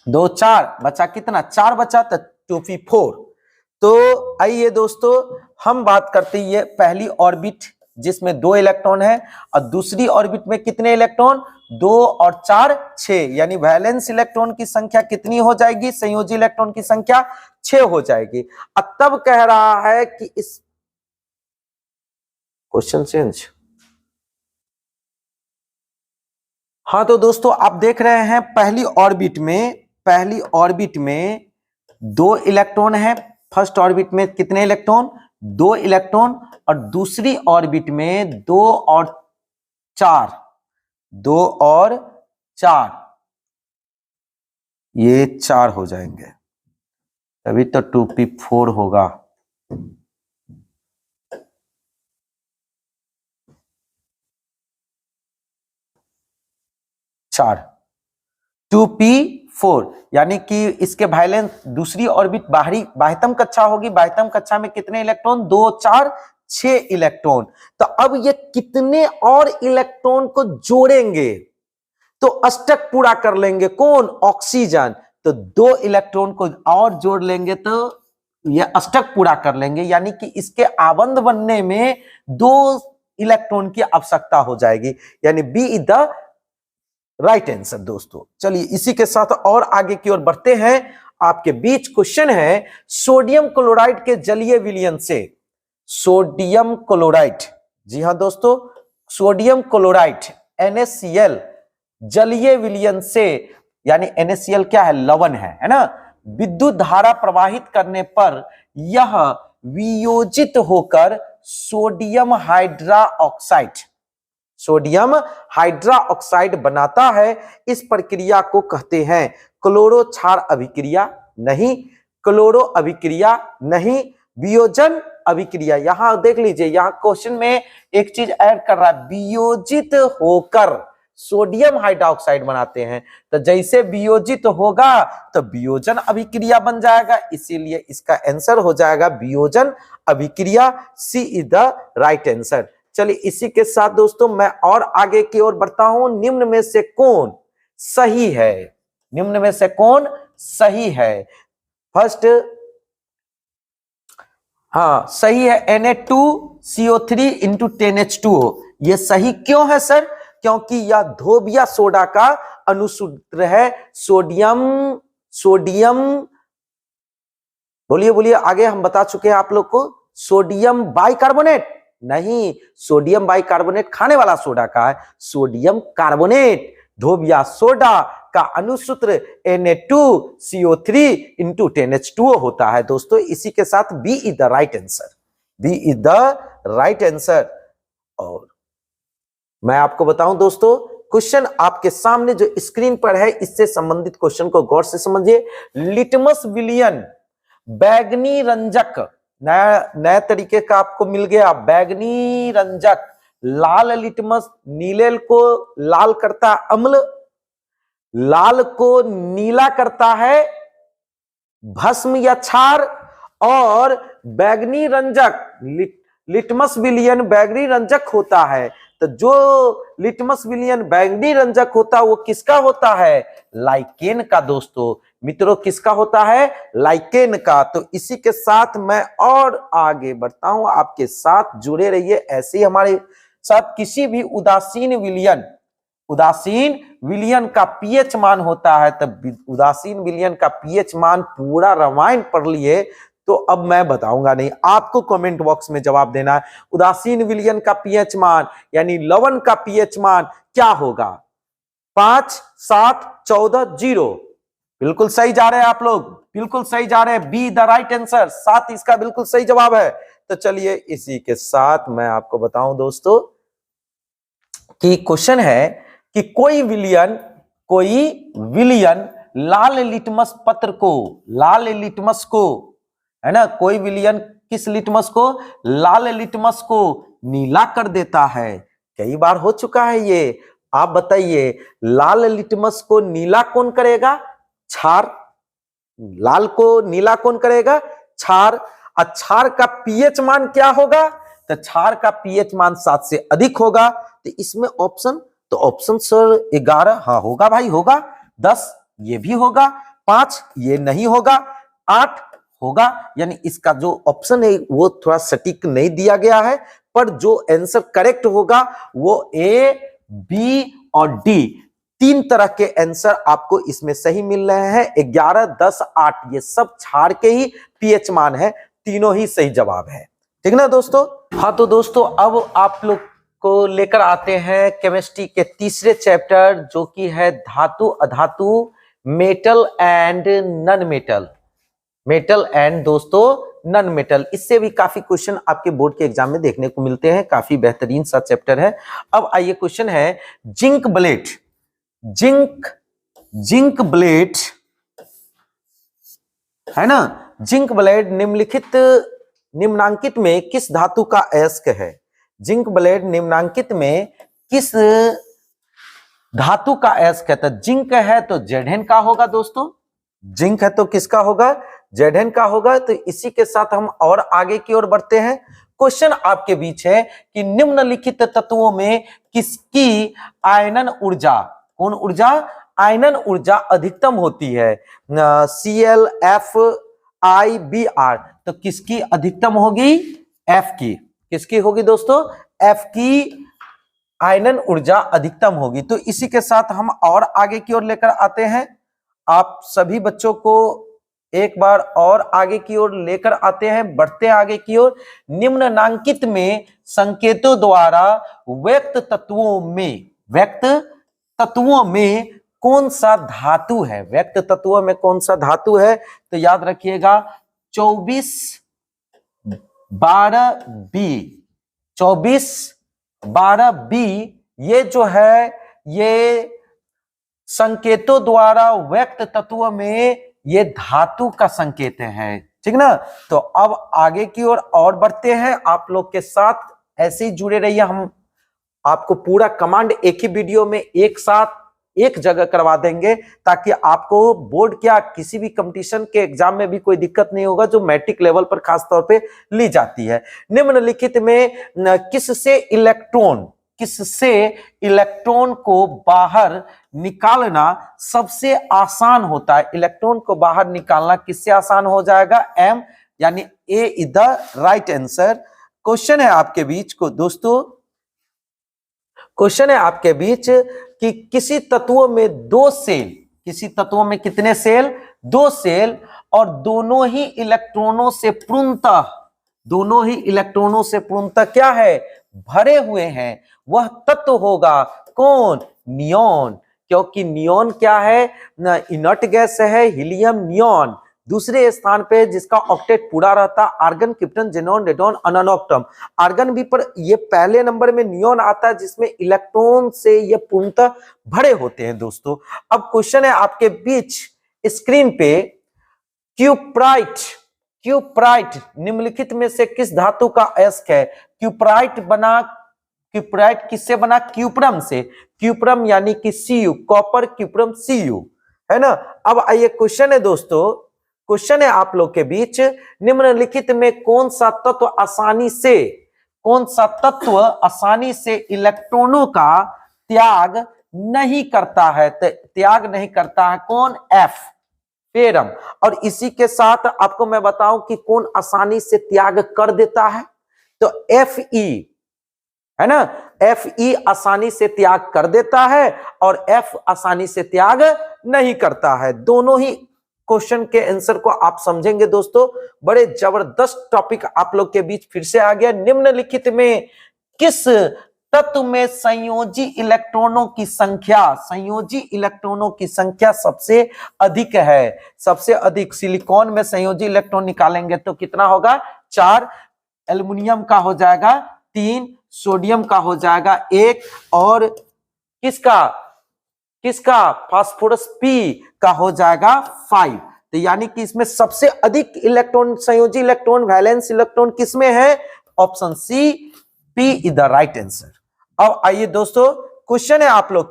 2 4 बचा, कितना 4 बचा, तो 2p4। तो आइए दोस्तों हम बात करते हैं पहली ऑर्बिट जिसमें 2 इलेक्ट्रॉन है और दूसरी ऑर्बिट में कितने इलेक्ट्रॉन? 2 और 4 6, यानी वैलेंस इलेक्ट्रॉन की संख्या कितनी हो जाएगी? संयोजी इलेक्ट्रॉन की संख्या 6 हो जाएगी। अब तब कह रहा है कि इस क्वेश्चन चेंज। हाँ तो दोस्तों आप देख रहे हैं पहली ऑर्बिट में 2 इलेक्ट्रॉन है। फर्स्ट ऑर्बिट में कितने इलेक्ट्रॉन? 2 इलेक्ट्रॉन। और दूसरी ऑर्बिट में 2 और 4 ये 4 हो जाएंगे, तभी तो 2p4 होगा। चार 2p4 4, यानी कि इसके वैलेंस दूसरी ऑर्बिट बाहरी बाह्यतम कक्षा होगी। बाह्यतम कक्षा में कितने इलेक्ट्रॉन? 2 4 6 इलेक्ट्रॉन। तो अब ये कितने और इलेक्ट्रॉन को जोड़ेंगे तो अष्टक पूरा कर लेंगे? कौन? ऑक्सीजन। तो 2 इलेक्ट्रॉन को और जोड़ लेंगे तो ये अष्टक पूरा कर लेंगे, यानी कि इसके आबंध बनने में 2 इलेक्ट्रॉन की आवश्यकता हो जाएगी, यानी B is the right answer दोस्तों। चलिए इसी के साथ और आगे की ओर बढ़ते हैं। आपके बीच क्वेश्चन है सोडियम क्लोराइड के जलीय विलयन से। सोडियम क्लोराइड, जी हां दोस्तों, सोडियम क्लोराइड NaCl जलीय विलयन से, यानी NaCl क्या है? लवण है ना। विद्युत धारा प्रवाहित करने पर यह वियोजित होकर सोडियम हाइड्रोक्साइड, सोडियम हाइड्रोक्साइड बनाता है। इस प्रक्रिया को कहते हैं क्लोरो क्षार अभिक्रिया नहीं, क्लोरो अभिक्रिया नहीं, वियोजन अभिक्रिया। यहां देख लीजिए, यहां क्वेश्चन में एक चीज ऐड कर रहा है, वियोजित होकर सोडियम हाइड्रोक्साइड बनाते हैं। तो जैसे वियोजित होगा तो वियोजन अभिक्रिया बन जाएगा, इसीलिए इसका आंसर हो जाएगा वियोजन अभिक्रिया। सी इज द राइट आंसर। चलिए इसी के साथ दोस्तों मैं और आगे की ओर बढ़ता हूं। निम्न में से कौन सही है? निम्न में से कौन सही है? फर्स्ट, हाँ सही है, Na2CO3 इंटू 10H2O। ये सही क्यों है सर? क्योंकि यह धोबिया सोडा का अनुसूत्र है। सोडियम बोलिए बोलिए, आगे हम बता चुके हैं आप लोग को। सोडियम बाइकार्बोनेट नहीं, सोडियम बाइकार्बोनेट खाने वाला सोडा का है, सोडियम कार्बोनेट धोबिया सोडा का अनुसूत्र Na2CO3 इंटू 10H2O होता है दोस्तों। इसी के साथ B is the right answer, B is the right answer. और मैं आपको बताऊं दोस्तों, क्वेश्चन आपके सामने जो स्क्रीन पर है, इससे संबंधित क्वेश्चन को गौर से समझिए। लिटमस विलयन बैगनी रंजक, नया तरीके का आपको मिल गया, बैगनी रंजक। लाल लिटमस नीले को लाल करता अम्ल, लाल को नीला करता है भस्म या क्षार, और बैगनी रंजक लिटमस विलयन बैगनी रंजक होता है। तो जो लिटमस विलयन बैगनी रंजक होता है वो किसका होता है? लाइकेन का दोस्तों। मित्रों किसका होता है? लाइकेन का। तो इसी के साथ मैं और आगे बढ़ता हूं, आपके साथ जुड़े रहिए ऐसे ही हमारे साथ। किसी भी उदासीन विलयन का पीएच मान होता है, तब उदासीन विलयन का पीएच मान पूरा रामायण पढ़ लिए तो अब मैं बताऊंगा नहीं, आपको कमेंट बॉक्स में जवाब देना है। उदासीन विलयन का पीएच मान यानी लवण का पीएच मान क्या होगा? 5 7 14 0। बिल्कुल सही जा रहे हैं आप लोग, बिल्कुल सही जा रहे हैं। बी द राइट आंसर, 7 इसका बिल्कुल सही जवाब है। तो चलिए इसी के साथ मैं आपको बताऊं दोस्तों कि क्वेश्चन है कि कोई विलयन लाल लिटमस पत्र को, लाल लिटमस को, है ना, कोई विलयन किस लिटमस को? लाल लिटमस को नीला कर देता है। कई बार हो चुका है ये। आप बताइए, लाल लिटमस को नीला कौन करेगा? क्षार। लाल को नीला कौन करेगा? क्षार। क्षार का पीएच मान क्या होगा? तो क्षार का पीएच मान 7 से अधिक होगा। तो इसमें ऑप्शन, तो ऑप्शन सर 11, हाँ होगा भाई, होगा। 10 ये भी होगा, 5 ये नहीं होगा, 8 होगा। यानी इसका जो ऑप्शन है वो थोड़ा सटीक नहीं दिया गया है, पर जो आंसर करेक्ट होगा वो ए, बी और डी, 3 तरह के आंसर आपको इसमें सही मिल रहे हैं। 11 10 8 ये सब छाड़ के ही पीएच मान है, तीनों ही सही जवाब है। ठीक ना दोस्तों? हाँ तो दोस्तों अब आप लोग को लेकर आते हैं केमिस्ट्री के तीसरे चैप्टर, जो कि है धातु अधातु, metal and non metal, metal and दोस्तों नॉन मेटल। इससे भी काफी क्वेश्चन आपके बोर्ड के एग्जाम में देखने को मिलते हैं, काफी बेहतरीन सा चैप्टर है। अब आइए क्वेश्चन है जिंक ब्लेड, जिंक ब्लेड है ना, जिंक ब्लेड निम्नांकित में किस धातु का अयस्क है? जिंक ब्लेड निम्नांकित में किस धातु का एस कहता है, जिंक है तो जेडन का होगा दोस्तों, जिंक है तो किसका होगा, जेडन का होगा। तो इसी के साथ हम और आगे की ओर बढ़ते हैं। क्वेश्चन आपके बीच है कि निम्नलिखित तत्वों में किसकी आयनन ऊर्जा, कौन ऊर्जा, आयनन ऊर्जा अधिकतम होती है, ClFIBr, तो किसकी अधिकतम होगी, F की, किसकी होगी दोस्तों, F की आयनन ऊर्जा अधिकतम होगी। तो इसी के साथ हम और आगे की ओर लेकर आते हैं, आप सभी बच्चों को एक बार और आगे की ओर लेकर आते हैं, बढ़ते हैं आगे की ओर। निम्नलिखित में संकेतों द्वारा व्यक्त तत्वों में कौन सा धातु है, व्यक्त तत्वों में कौन सा धातु है, तो याद रखिएगा 2412B, ये जो है ये संकेतों द्वारा व्यक्त तत्व में ये धातु का संकेत है, ठीक ना। तो अब आगे की ओर और बढ़ते हैं, आप लोग के साथ ऐसे ही जुड़े रहिए। हम आपको पूरा कमांड एक ही वीडियो में एक साथ एक जगह करवा देंगे, ताकि आपको बोर्ड क्या किसी भी कंपटीशन के एग्जाम में भी कोई दिक्कत नहीं होगा, जो मैट्रिक लेवल पर खास तौर पे ली जाती है। निम्नलिखित में किससे इलेक्ट्रॉन को बाहर निकालना सबसे आसान होता है, इलेक्ट्रॉन को बाहर निकालना किससे आसान हो जाएगा, एम, यानी A is the right answer. Question है आपके बीच को दोस्तों, क्वेश्चन है आपके बीच कि किसी तत्वों में दो सेल, किसी तत्वों में कितने सेल, दो सेल, और दोनों ही इलेक्ट्रॉनों से पूर्णतः क्या है, भरे हुए हैं, वह तत्व होगा कौन, नियॉन। क्योंकि नियॉन क्या है, इनर्ट गैस है, हीलियम नियॉन। दूसरे स्थान पे जिसका ऑक्टेट पूरा रहता, argon, krypton, xenon, radon, ununoctium. Argon भी पर ये पहले नंबर में नियॉन आता है, जिसमें इलेक्ट्रॉन से ये पूर्णतः भरे होते हैं दोस्तों। अब क्वेश्चन है आपके बीच स्क्रीन पे, क्यूप्राइट निम्नलिखित में से किस धातु का अयस्क है। क्यूप्राइट किससे बना, क्यूप्रम से, क्यूप्रम यानी कि Cu, कॉपर क्यूप्रम Cu, है ना। अब आइए क्वेश्चन है दोस्तों, क्वेश्चन है आप लोग के बीच, निम्नलिखित में कौन सा तत्व आसानी से इलेक्ट्रॉनों का त्याग नहीं करता है, कौन, F, फेरम। और इसी के साथ आपको मैं बताऊं कि कौन आसानी से त्याग कर देता है, तो Fe, है ना, Fe आसानी से त्याग कर देता है और F आसानी से त्याग नहीं करता है। दोनों ही क्वेश्चन के आंसर को आप समझेंगे दोस्तों। बड़े जबरदस्त टॉपिक आप लोग के बीच फिर से आ गया। निम्नलिखित में किस तत्व में संयोजी इलेक्ट्रॉनों की संख्या सबसे अधिक है, सबसे अधिक। सिलिकॉन में संयोजी इलेक्ट्रॉन निकालेंगे तो कितना होगा, 4, एल्युमिनियम का हो जाएगा 3, सोडियम का हो जाएगा 1, और किसका फास्फोरस P का हो जाएगा 5। तो यानी कि इसमें सबसे अधिक इलेक्ट्रॉन, संयोजी इलेक्ट्रॉन, वैलेंस इलेक्ट्रॉन किसमें है, option C, P is the right answer. अब आइए दोस्तों, क्वेश्चन है आप लोग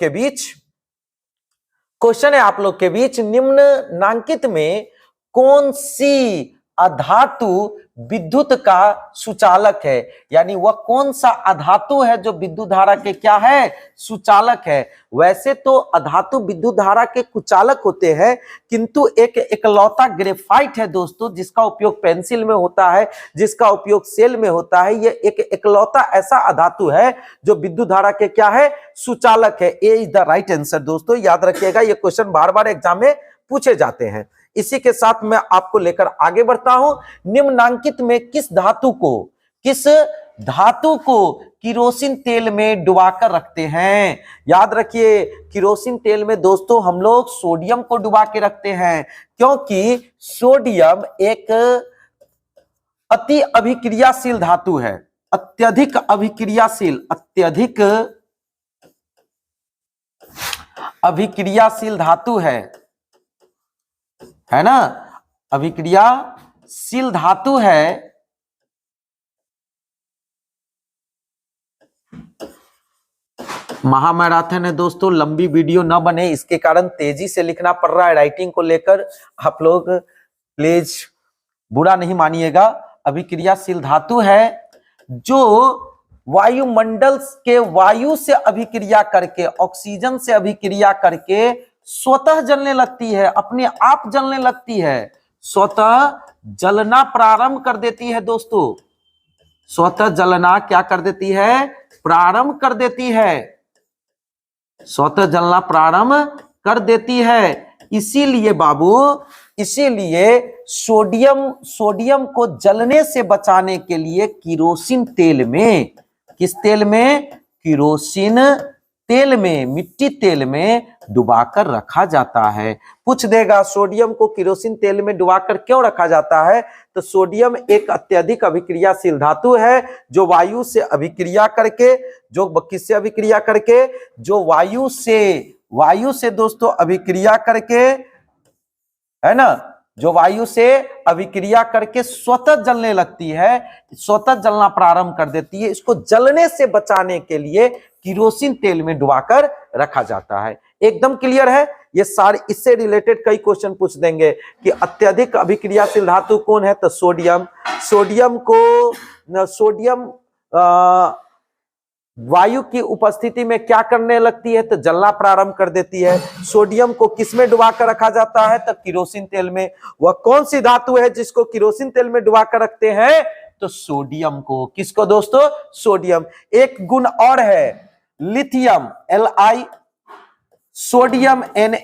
के बीच, निम्नलिखित में कौन सी अधातु विद्युत का सुचालक है, यानी वह कौन सा अधातु है जो विद्युत धारा के क्या है, सुचालक है। वैसे तो अधातु विद्युत धारा के कुचालक होते हैं, किंतु एक इकलौता ग्रेफाइट है दोस्तों, जिसका उपयोग पेंसिल में होता है, जिसका उपयोग सेल में होता है। यह एक इकलौता ऐसा अधातु है जो विद्युत धारा के क्या है, सुचालक है। ए इज द राइट आंसर दोस्तों, याद रखिएगा, ये क्वेश्चन बार बार एग्जाम में पूछे जाते हैं। इसी के साथ मैं आपको लेकर आगे बढ़ता हूं। निम्नलिखित में किस धातु को किरोसिन तेल में डुबाकर रखते हैं। याद रखिए, किरोसिन तेल में दोस्तों हम लोग सोडियम को डुबा के रखते हैं, क्योंकि सोडियम एक अति अभिक्रियाशील धातु है, अत्यधिक अभिक्रियाशील धातु है ना, अभिक्रियाशील धातु है। महामैराथन है दोस्तों, लंबी वीडियो ना बने इसके कारण तेजी से लिखना पड़ रहा है राइटिंग को लेकर। आप लोग प्लीज बुरा नहीं मानिएगा। अभिक्रियाशील धातु है जो वायुमंडल के वायु से अभिक्रिया करके, ऑक्सीजन से अभिक्रिया करके स्वतः जलने लगती है, अपने आप जलने लगती है, स्वतः जलना प्रारंभ कर देती है दोस्तों। स्वतः जलना क्या कर देती है? प्रारंभ कर देती है, स्वतः जलना प्रारंभ कर देती है। इसीलिए बाबू, इसीलिए सोडियम को जलने से बचाने के लिए किरोसिन तेल में, किस तेल में? किरोसिन तेल में, मिट्टी तेल में डुबाकर रखा जाता है। पूछ देगा सोडियम को किरोसिन तेल में डुबाकर क्यों रखा जाता है? तो सोडियम एक अत्यधिक अभिक्रियाशील धातु है जो वायु से अभिक्रिया करके, जो किससे अभिक्रिया करके? जो वायु से दोस्तों अभिक्रिया करके, है ना, जो वायु से अभिक्रिया करके स्वतः जलने लगती है, स्वतः जलना प्रारंभ कर देती है। इसको जलने से बचाने के लिए किरोसिन तेल में डुबाकर रखा जाता है। एकदम क्लियर है? ये सारे इससे रिलेटेड कई क्वेश्चन पूछ देंगे कि अत्यधिक अभिक्रियाशील धातु कौन है? तो सोडियम। सोडियम वायु की उपस्थिति में क्या करने लगती है? तो जलना प्रारंभ कर देती है। सोडियम को किसमें डुबा कर रखा जाता है? तो किरोसिन तेल में। वह कौन सी धातु है जिसको किरोसिन तेल में डुबा कर रखते हैं? तो सोडियम को। किसको दोस्तों? सोडियम। एक गुण और है lithium, Li, sodium Na,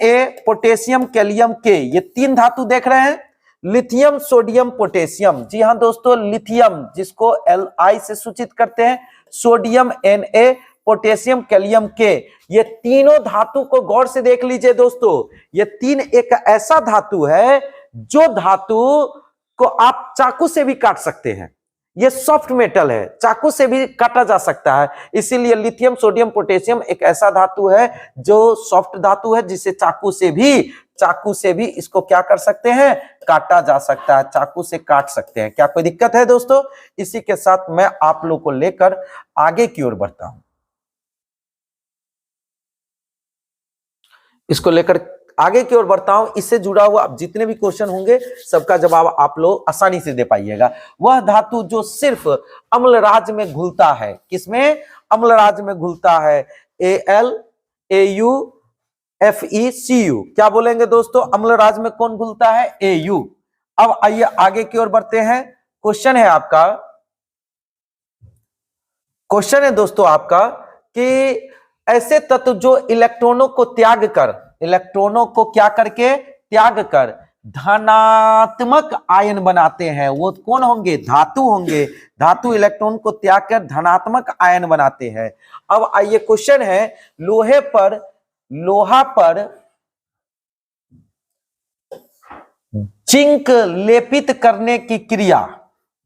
potassium, कैलियम के। ये तीन धातु देख रहे हैं, लिथियम, सोडियम, पोटेशियम। जी हां दोस्तों, लिथियम जिसको Li से सूचित करते हैं, सोडियम Na, पोटेशियम, कैलियम के। ये तीनों धातु को गौर से देख लीजिए दोस्तों। ये तीन एक ऐसा धातु है जो धातु को आप चाकू से भी काट सकते हैं। ये सॉफ्ट मेटल है, चाकू से भी काटा जा सकता है। इसीलिए लिथियम, सोडियम, पोटेशियम एक ऐसा धातु है जो सॉफ्ट धातु है जिसे चाकू से भी इसको क्या कर सकते हैं? काटा जा सकता है, चाकू से काट सकते हैं। क्या कोई दिक्कत है दोस्तों? इसी के साथ मैं आप लोग को लेकर आगे की ओर बढ़ता हूं। इसको लेकर आगे की ओर बढ़ता हूं। इससे जुड़ा हुआ अब जितने भी क्वेश्चन होंगे सबका जवाब आप लोग आसानी से दे पाइएगा। वह धातु जो सिर्फ अम्लराज में घुलता है, किसमें? अम्लराज में घुलता है। Al, Au, FeCu। क्या बोलेंगे दोस्तों? अम्लराज में कौन घुलता है? Au। अब आइए आगे की ओर बढ़ते हैं। क्वेश्चन है आपका, क्वेश्चन है दोस्तों आपका कि ऐसे तत्व जो इलेक्ट्रॉनों को त्याग कर, इलेक्ट्रॉनों को क्या करके? त्याग कर धनात्मक आयन बनाते हैं, वो कौन होंगे? धातु होंगे। धातु इलेक्ट्रॉन को त्याग कर धनात्मक आयन बनाते हैं। अब आइए क्वेश्चन है, लोहा पर जिंक लेपित करने की क्रिया,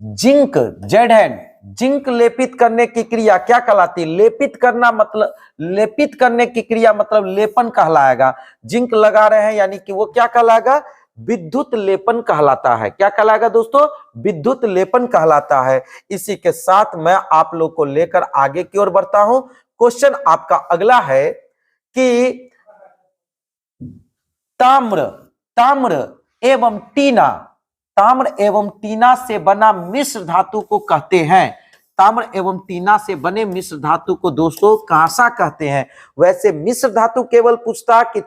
जिंक, Zn, जिंक लेपित करने की क्रिया क्या कहलाती है? लेपित करना मतलब, लेपित करने की क्रिया मतलब लेपन कहलाएगा। जिंक लगा रहे हैं यानी कि वो क्या कहलाएगा? विद्युत लेपन कहलाता है। क्या कहलाएगा दोस्तों? विद्युत लेपन कहलाता है। इसी के साथ मैं आप लोग को लेकर आगे की ओर बढ़ता हूं। क्वेश्चन आपका अगला है कि ताम्र एवं टीना, ताम्र एवं टीना से बना मिश्र धातु को कहते हैं। ताम्र एवं टीना से बने मिश्र धातु को दोस्तों कांसा कहते हैं। वैसे मिश्र धातु केवल पूछता कि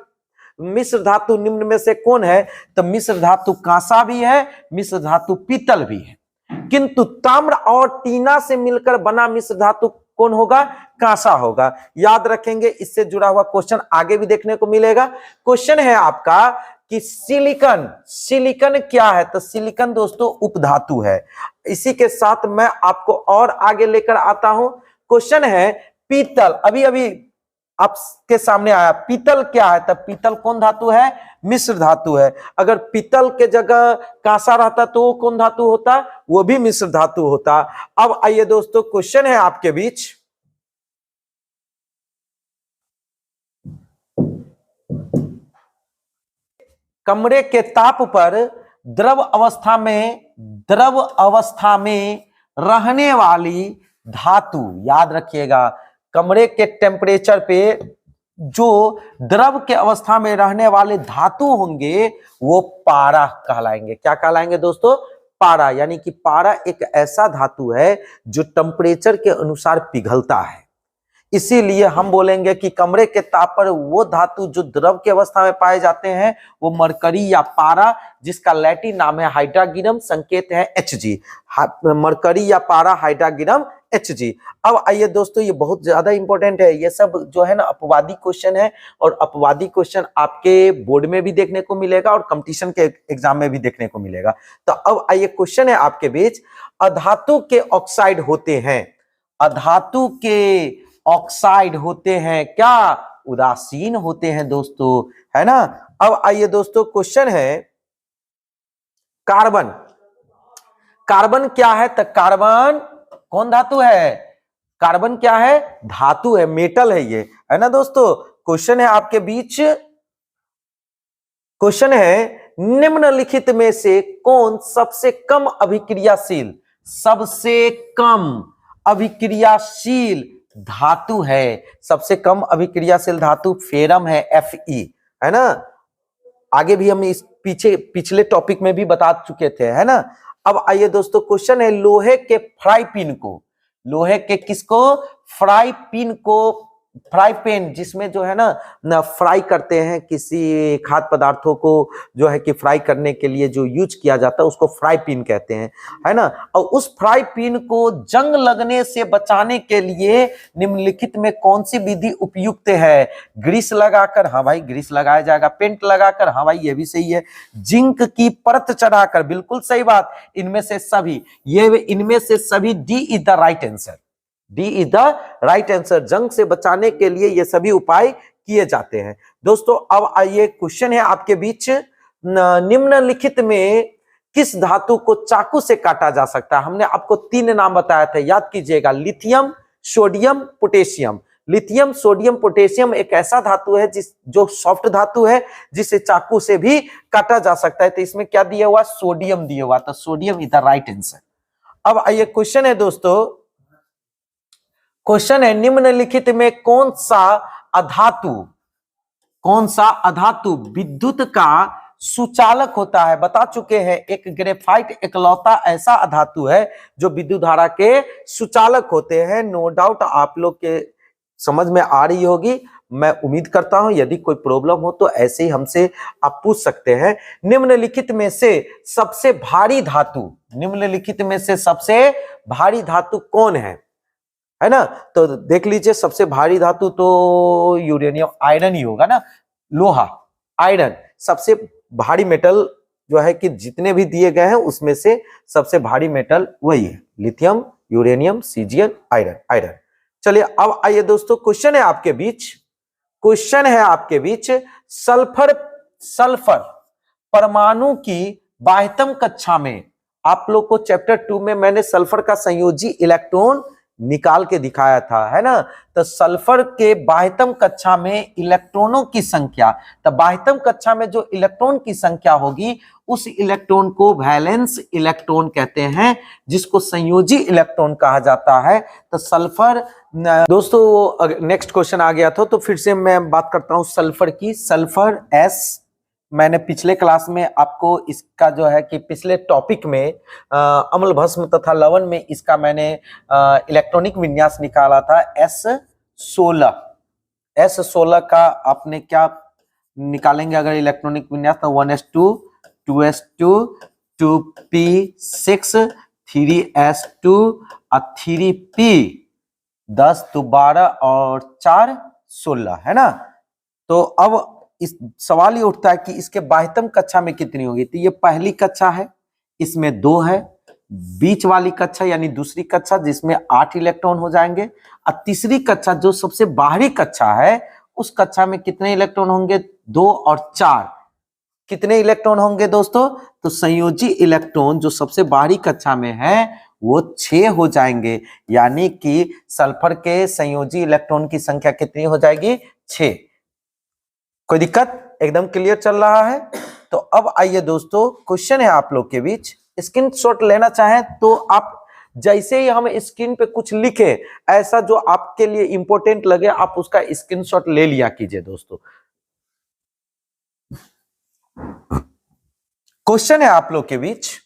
मिश्र धातु निम्न में से कौन है? तो मिश्र धातु कांसा भी है, मिश्र धातु पीतल भी है, किंतु ताम्र और टीना से मिलकर बना मिश्र धातु कौन होगा? कांसा होगा। याद रखेंगे, इससे जुड़ा हुआ क्वेश्चन आगे भी देखने को मिलेगा। क्वेश्चन है आपका कि सिलिकन क्या है? तो सिलिकन दोस्तों उपधातु है। इसी के साथ मैं आपको और आगे लेकर आता हूं। क्वेश्चन है पीतल, अभी आपके सामने आया, पीतल क्या है? तब पीतल कौन धातु है? मिश्र धातु है। अगर पीतल के जगह कांसा रहता तो वो कौन धातु होता? वो भी मिश्र धातु होता। अब आइए दोस्तों, क्वेश्चन है आपके बीच, कमरे के ताप पर द्रव अवस्था में रहने वाली धातु, याद रखिएगा, कमरे के टेम्परेचर पे जो द्रव के अवस्था में रहने वाले धातु होंगे वो पारा कहलाएंगे। क्या कहलाएंगे दोस्तों? पारा। यानी कि पारा एक ऐसा धातु है जो टेम्परेचर के अनुसार पिघलता है। इसीलिए हम बोलेंगे कि कमरे के ताप पर वो धातु जो द्रव की अवस्था में पाए जाते हैं वो मरकरी या पारा, जिसका लैटिन नाम है हाइड्रागिनम, संकेत है Hg। मरकरी या पारा, हाइड्रागिनम, Hg। अब आइए दोस्तों, ये बहुत ज्यादा इंपॉर्टेंट है। ये सब जो है ना अपवादी क्वेश्चन है, और अपवादी क्वेश्चन आपके बोर्ड में भी देखने को मिलेगा और कंपटीशन के एग्जाम में भी देखने को मिलेगा। तो अब आइए क्वेश्चन है आपके बीच, अधातु के ऑक्साइड होते हैं, अधातु के ऑक्साइड होते हैं क्या? उदासीन होते हैं दोस्तों, है ना। अब आइए दोस्तों, क्वेश्चन है कार्बन। कार्बन क्या है? तो कार्बन कौन धातु है? कार्बन क्या है? धातु है, मेटल है ये, है ना दोस्तों। क्वेश्चन है आपके बीच, क्वेश्चन है निम्नलिखित में से कौन सबसे कम अभिक्रियाशील, सबसे कम अभिक्रियाशील धातु है? सबसे कम अभिक्रियाशील धातु फेरम है, Fe, है ना। आगे भी हम इस पिछले टॉपिक में भी बता चुके थे, है ना। अब आइए दोस्तों, क्वेश्चन है लोहे के फ्राई पिन को, लोहे के किसको? फ्राई पिन को, फ्राई पैन जिसमें जो है ना फ्राई करते हैं किसी खाद्य पदार्थों को, जो है कि फ्राई करने के लिए जो यूज किया जाता है उसको फ्राई पिन कहते हैं, है ना। और उस फ्राई पिन को जंग लगने से बचाने के लिए निम्नलिखित में कौन सी विधि उपयुक्त है? ग्रीस लगाकर, हाँ भाई ग्रीस लगाया जाएगा। पेंट लगाकर, हाँ भाई ये भी सही है। जिंक की परत चढ़ाकर, बिल्कुल सही बात। इनमें से सभी, ये इनमें से सभी D is the right answer, D is the right answer. जंग से बचाने के लिए ये सभी उपाय किए जाते हैं दोस्तों। अब आइए क्वेश्चन है आपके बीच, निम्नलिखित में किस धातु को चाकू से काटा जा सकता है? हमने आपको 3 नाम बताया था, याद कीजिएगा, lithium, sodium, potassium. Lithium, sodium, potassium एक ऐसा धातु है जो सॉफ्ट धातु है जिसे चाकू से भी काटा जा सकता है। तो इसमें क्या दिया हुआ? सोडियम दिया हुआ, तो sodium is the right answer. अब आइए क्वेश्चन है दोस्तों, क्वेश्चन है निम्नलिखित में कौन सा अधातु, कौन सा अधातु विद्युत का सुचालक होता है? बता चुके हैं, एक ग्रेफाइट इकलौता ऐसा अधातु है जो विद्युत धारा के सुचालक होते हैं। नो डाउट आप लोग के समझ में आ रही होगी, मैं उम्मीद करता हूं। यदि कोई प्रॉब्लम हो तो ऐसे ही हमसे आप पूछ सकते हैं। निम्नलिखित में से सबसे भारी धातु, निम्नलिखित में से सबसे भारी धातु कौन है ना। तो देख लीजिए, सबसे भारी धातु तो यूरेनियम, आयरन ही होगा ना, लोहा, आयरन सबसे भारी मेटल जो है कि जितने भी दिए गए हैं उसमें से सबसे भारी मेटल वही है, lithium, uranium, caesium, iron, iron. चलिए अब आइए दोस्तों, क्वेश्चन है आपके बीच, क्वेश्चन है आपके बीच, सल्फर, सल्फर परमाणु की बाह्यतम कक्षा में, आप लोग को चैप्टर 2 में मैंने सल्फर का संयोजी इलेक्ट्रॉन निकाल के दिखाया था, है ना। तो सल्फर के बाह्यतम कक्षा में इलेक्ट्रॉनों की संख्या, तो बाह्यतम कक्षा में जो इलेक्ट्रॉन की संख्या होगी उस इलेक्ट्रॉन को वैलेंस इलेक्ट्रॉन कहते हैं, जिसको संयोजी इलेक्ट्रॉन कहा जाता है। तो सल्फर दोस्तों, नेक्स्ट क्वेश्चन आ गया था, तो फिर से मैं बात करता हूं सल्फर की। सल्फर S, मैंने पिछले क्लास में आपको इसका जो है कि पिछले टॉपिक में अम्ल भस्म तथा लवण में इसका मैंने इलेक्ट्रॉनिक विन्यास निकाला था। S16, S16 का आपने क्या निकालेंगे अगर इलेक्ट्रॉनिक विन्यास? तो 1s2, 2s2, 2p6, 3s2 और 3p, 10 तो 12 और 4 16, है ना। तो अब इस सवाल ये उठता है कि इसके बाह्यतम कक्षा में कितनी होगी? तो ये पहली कक्षा है, इसमें 2 है, बीच वाली कक्षा यानी दूसरी कक्षा जिसमें 8 इलेक्ट्रॉन हो जाएंगे, और तीसरी कक्षा जो सबसे बाहरी कक्षा है उस कक्षा में कितने इलेक्ट्रॉन होंगे? 2 और 4। कितने इलेक्ट्रॉन होंगे दोस्तों? तो संयोजी इलेक्ट्रॉन जो सबसे बाहरी कक्षा में है वो 6 हो जाएंगे, यानी कि सल्फर के संयोजी इलेक्ट्रॉन की संख्या कितनी हो जाएगी? 6। कोई दिक्कत? एकदम क्लियर चल रहा है। तो अब आइए दोस्तों, क्वेश्चन है आप लोग के बीच, स्क्रीनशॉट लेना चाहें तो आप जैसे ही हम स्क्रीन पे कुछ लिखे, ऐसा जो आपके लिए इंपॉर्टेंट लगे आप उसका स्क्रीनशॉट ले लिया कीजिए दोस्तों। क्वेश्चन है आप लोग के बीच,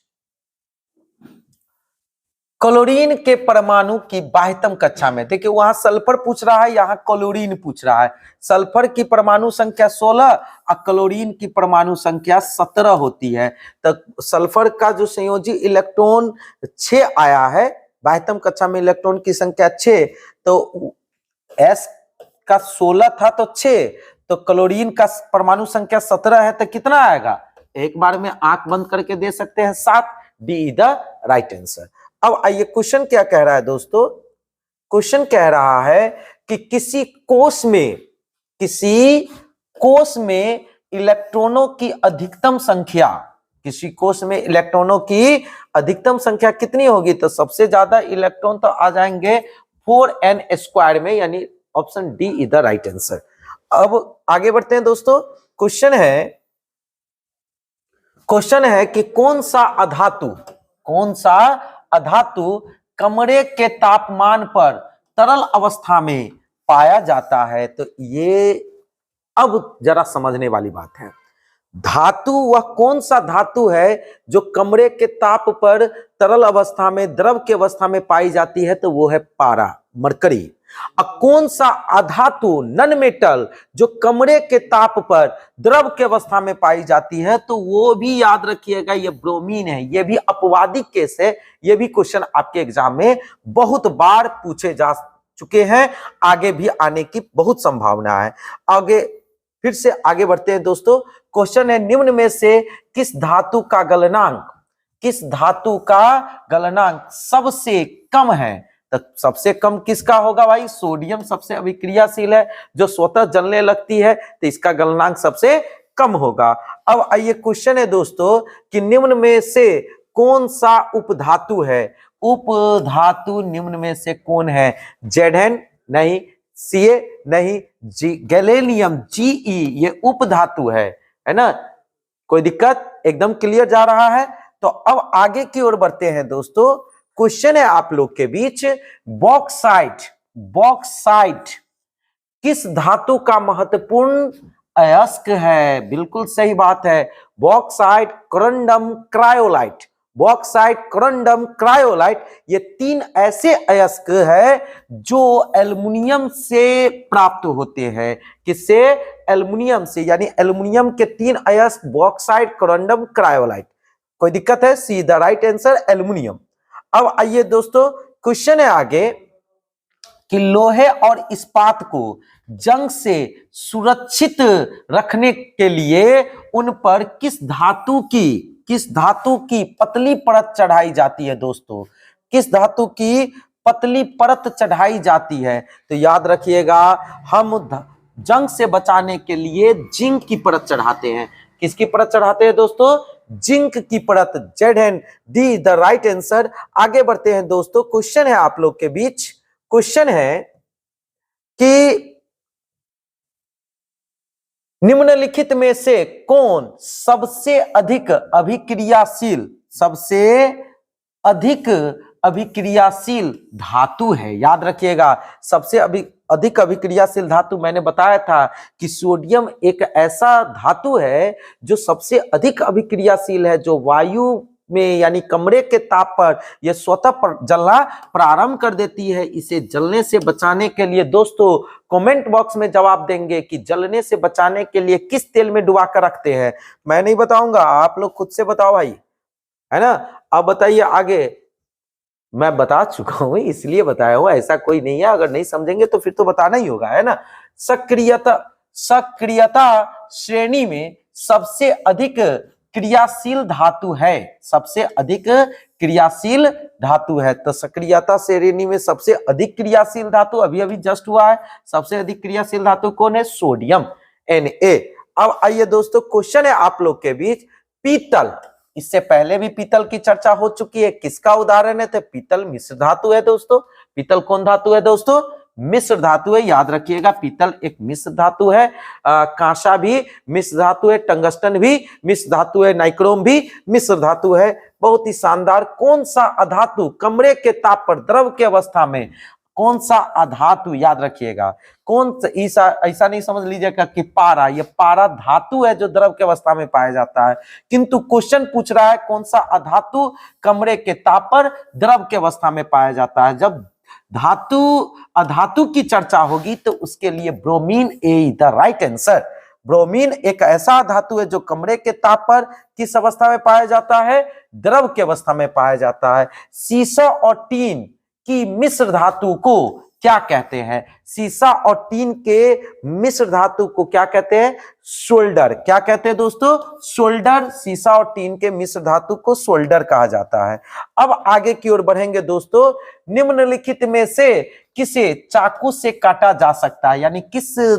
क्लोरीन के परमाणु की बाह्यतम कक्षा में, देखिए वहां सल्फर पूछ रहा है, यहां क्लोरीन पूछ रहा है। सल्फर की परमाणु संख्या 16 और क्लोरीन की परमाणु संख्या 17 होती है। तो सल्फर का जो संयोजी इलेक्ट्रॉन 6 आया है, बाह्यतम कक्षा में इलेक्ट्रॉन की संख्या 6, तो एस का 16 था तो 6, तो क्लोरीन का परमाणु संख्या 17 है तो कितना आएगा, एक बार में आंख बंद करके दे सकते हैं 7। D the right answer. अब आइए क्वेश्चन क्या कह रहा है दोस्तों, क्वेश्चन कह रहा है कि किसी कोष में इलेक्ट्रॉनों की अधिकतम संख्या, किसी कोष में इलेक्ट्रॉनों की अधिकतम संख्या कितनी होगी, तो सबसे ज्यादा इलेक्ट्रॉन तो आ जाएंगे 4n² में, यानी option D is the right answer. अब आगे बढ़ते हैं दोस्तों। क्वेश्चन है कि कौन सा अधातु कमरे के तापमान पर तरल अवस्था में पाया जाता है। तो ये अब जरा समझने वाली बात है। धातु वह कौन सा धातु है जो कमरे के ताप पर तरल अवस्था में, द्रव की अवस्था में पाई जाती है, तो वो है पारा, मरकरी। और कौन सा अधातु नन मेटल जो कमरे के ताप पर द्रव की अवस्था में पाई जाती है, तो वो भी याद रखिएगा ये ब्रोमीन है। ये भी अपवादिक केस है, ये भी क्वेश्चन आपके एग्जाम में बहुत बार पूछे जा चुके हैं, आगे भी आने की बहुत संभावना है। आगे फिर से आगे बढ़ते हैं दोस्तों। क्वेश्चन है निम्न में से किस धातु का गलनांक सबसे कम है। तो सबसे कम किसका होगा भाई, सोडियम सबसे अभिक्रियाशील है, जो स्वतः जलने लगती है, तो इसका गलनांक सबसे कम होगा। अब आइए क्वेश्चन है दोस्तों कि निम्न में से कौन सा उपधातु है, उपधातु निम्न में से कौन है, Zn नहीं, Ca नहीं, गैलेनियम Ge ये उपधातु है ना। कोई दिक्कत, एकदम क्लियर जा रहा है। तो अब आगे की ओर बढ़ते हैं दोस्तों। क्वेश्चन है आप लोग के बीच, बॉक्साइट किस धातु का महत्वपूर्ण अयस्क है। बिल्कुल सही बात है, बॉक्साइट, कोरंडम, क्रायोलाइट, ये 3 ऐसे अयस्क है जो एल्युमिनियम से प्राप्त होते हैं। किससे, एल्युमिनियम से, यानी एल्युमिनियम के 3 अयस्क बॉक्साइट, कोरंडम, क्रायोलाइट। कोई दिक्कत है, see the right answer aluminium. अब आइए दोस्तों क्वेश्चन है आगे कि लोहे और इस्पात को जंग से सुरक्षित रखने के लिए उन पर किस धातु की पतली परत चढ़ाई जाती है दोस्तों, किस धातु की पतली परत चढ़ाई जाती है। तो याद रखिएगा, हम जंग से बचाने के लिए जिंक की परत चढ़ाते हैं। किसकी परत चढ़ाते हैं दोस्तों, जिंक की परत। Zn D the right answer. आगे बढ़ते हैं दोस्तों। क्वेश्चन है आप लोग के बीच, क्वेश्चन है कि निम्नलिखित में से कौन सबसे अधिक अभिक्रियाशील धातु है। याद रखिएगा, सबसे अधिक अभिक्रियाशील धातु मैंने बताया था कि सोडियम एक ऐसा धातु है जो सबसे अधिक अभिक्रियाशील है, जो वायु में यानी कमरे के ताप पर यह स्वतः जलना प्रारंभ कर देती है। इसे जलने से बचाने के लिए दोस्तों कमेंट बॉक्स में जवाब देंगे कि जलने से बचाने के लिए किस तेल में डुबा कर रखते हैं। मैं नहीं बताऊंगा, आप लोग खुद से बताओ भाई, है ना। अब बताइए आगे, मैं बता चुका हूं इसलिए बताया हुआ, ऐसा कोई नहीं है, अगर नहीं समझेंगे तो फिर तो बताना ही होगा, है ना। सक्रियता श्रेणी में सबसे अधिक क्रियाशील धातु है, सबसे अधिक क्रियाशील धातु है। तो सक्रियता श्रेणी में सबसे अधिक क्रियाशील धातु अभी अभी जस्ट हुआ है, सबसे अधिक क्रियाशील धातु कौन है, सोडियम, Na। अब आइए दोस्तों क्वेश्चन है आप लोग के बीच, पीतल, इससे पहले भी पीतल की चर्चा हो चुकी है, किसका उदाहरण है, तो पीतल मिश्र धातु है दोस्तों। पीतल कौन धातु है दोस्तों, मिश्र धातु है, याद रखिएगा। पीतल एक मिश्र धातु है, कांसा भी मिश्र धातु है, टंगस्टन भी मिश्र धातु है, नाइक्रोम भी मिश्र धातु है। बहुत ही शानदार। कौन सा अधातु कमरे के ताप पर द्रव की अवस्था में, कौन सा अधातु, याद रखिएगा। कौन सा, ऐसा नहीं समझ लीजिएगा कि पारा, ये पारा धातु है जो द्रव की अवस्था में पाया जाता है, किंतु क्वेश्चन पूछ रहा है कौन सा अधातु कमरे के ताप पर द्रव की अवस्था में पाया जाता है। जब धातु अधातु की चर्चा होगी तो उसके लिए bromine A the right answer. Bromine एक ऐसा धातु है जो कमरे के ताप पर किस अवस्था में पाया जाता है, द्रव की अवस्था में पाया जाता है। सीसा और टीन की मिश्र धातु को क्या कहते हैं? सीसा और टीन के मिश्र धातु को क्या कहते हैं? सोल्डर। क्या कहते हैं दोस्तों? सोल्डर। सीसा और टीन के मिश्र धातु को सोल्डर कहा जाता है। अब आगे की ओर बढ़ेंगे दोस्तों। निम्नलिखित में से किसे चाकू से काटा जा सकता है, यानी किसे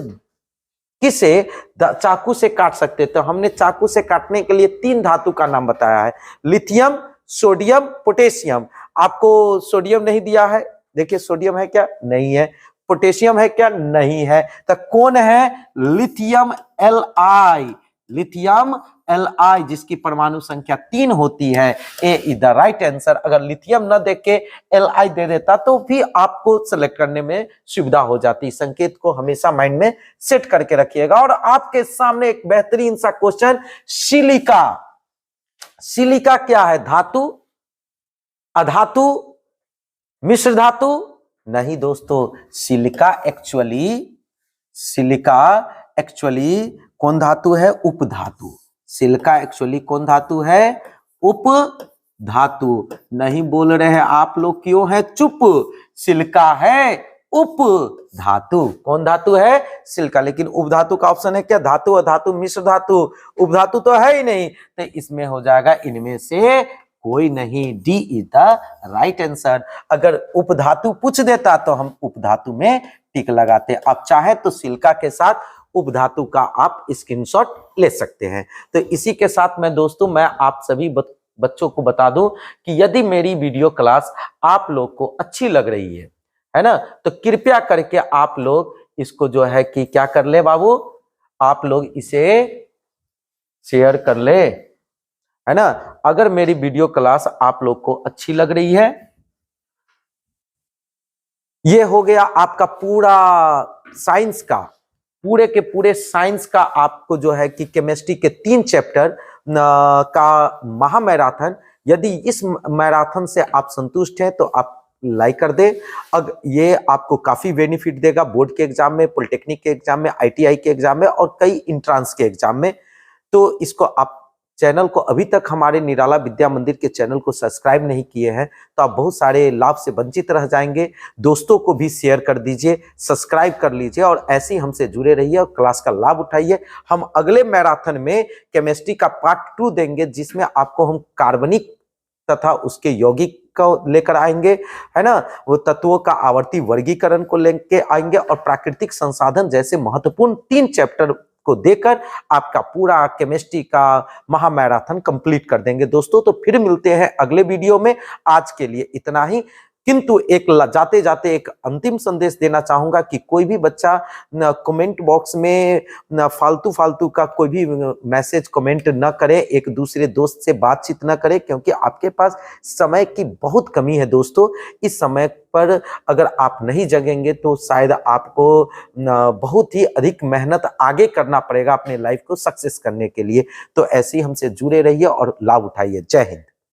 चाकू से काट सकते हैं? तो हमने चाकू से काटने के लिए 3 धातु का नाम बताया है, लिथियम, सोडियम, पोटेशियम। आपको सोडियम नहीं दिया है, देखिए सोडियम है क्या? नहीं है। पोटेशियम है क्या? नहीं है। तो कौन है? Lithium Li। लिथियम Li जिसकी परमाणु संख्या 3 होती है। ए इज द राइट आंसर। अगर लिथियम न देख के Li दे देता तो भी आपको सेलेक्ट करने में सुविधा हो जाती। संकेत को हमेशा माइंड में सेट करके रखिएगा। और आपके सामने एक बेहतरीन सा क्वेश्चन, सिलिका। सिलिका क्या है? धातु, अधातु, मिश्र धातु? नहीं दोस्तों, सिलिका एक्चुअली कौन धातु है? उपधातु। सिलिका एक्चुअली कौन धातु है? उपधातु। नहीं बोल रहे हैं आप लोग, क्यों है चुप? सिलिका है उपधातु। कौन धातु है? सिलिका। लेकिन उपधातु का ऑप्शन है क्या? धातु, अधातु, मिश्र धातु? उपधातु तो है ही नहीं, तो इसमें हो जाएगा इनमें से कोई नहीं। D is the right answer. अगर उपधातु पूछ देता तो हम उपधातु में टिक लगाते। आप चाहे तो सिलिका के साथ उपधातु का आप स्क्रीनशॉट ले सकते हैं। तो इसी के साथ मैं दोस्तों, मैं आप सभी बच्चों को बता दूं कि यदि मेरी वीडियो क्लास आप लोग को अच्छी लग रही है ना, तो कृपया करके आप लोग इसको जो है कि क्या कर ले बाबू, आप लोग इसे शेयर कर ले, है ना। अगर मेरी वीडियो क्लास आप लोग को अच्छी लग रही है, ये हो गया आपका पूरा साइंस का, पूरे के पूरे साइंस का आपको जो है कि केमिस्ट्री के 3 चैप्टर का महामैराथन। यदि इस मैराथन से आप संतुष्ट हैं तो आप लाइक कर दे। अब ये आपको काफी बेनिफिट देगा बोर्ड के एग्जाम में, पॉलिटेक्निक के एग्जाम में, ITI के एग्जाम में और कई इंट्रांस के एग्जाम में। तो इसको आप चैनल को अभी तक हमारे निराला विद्या मंदिर के चैनल को सब्सक्राइब नहीं किए हैं तो आप बहुत सारे लाभ से वंचित रह जाएंगे। दोस्तों को भी शेयर कर दीजिए, सब्सक्राइब कर लीजिए और ऐसे ही हमसे जुड़े रहिए और क्लास का लाभ उठाइए। हम अगले मैराथन में केमिस्ट्री का पार्ट 2 देंगे, जिसमें आपको हम कार्बनिक तथा उसके यौगिक को लेकर आएंगे, है ना। वो तत्वों का आवर्ती वर्गीकरण को लेकर आएंगे और प्राकृतिक संसाधन जैसे महत्वपूर्ण 3 चैप्टर को देकर आपका पूरा केमिस्ट्री का महामैराथन कंप्लीट कर देंगे दोस्तों। तो फिर मिलते हैं अगले वीडियो में। आज के लिए इतना ही, किंतु एक जाते जाते एक अंतिम संदेश देना चाहूंगा कि कोई भी बच्चा कमेंट बॉक्स में फालतू का कोई भी मैसेज कमेंट न करे, एक दूसरे दोस्त से बातचीत न करे, क्योंकि आपके पास समय की बहुत कमी है दोस्तों। इस समय पर अगर आप नहीं जगेंगे तो शायद आपको बहुत ही अधिक मेहनत आगे करना पड़ेगा अपने लाइफ को सक्सेस करने के लिए। तो ऐसे ही हमसे जुड़े रहिए और लाभ उठाइए। जय हिंद।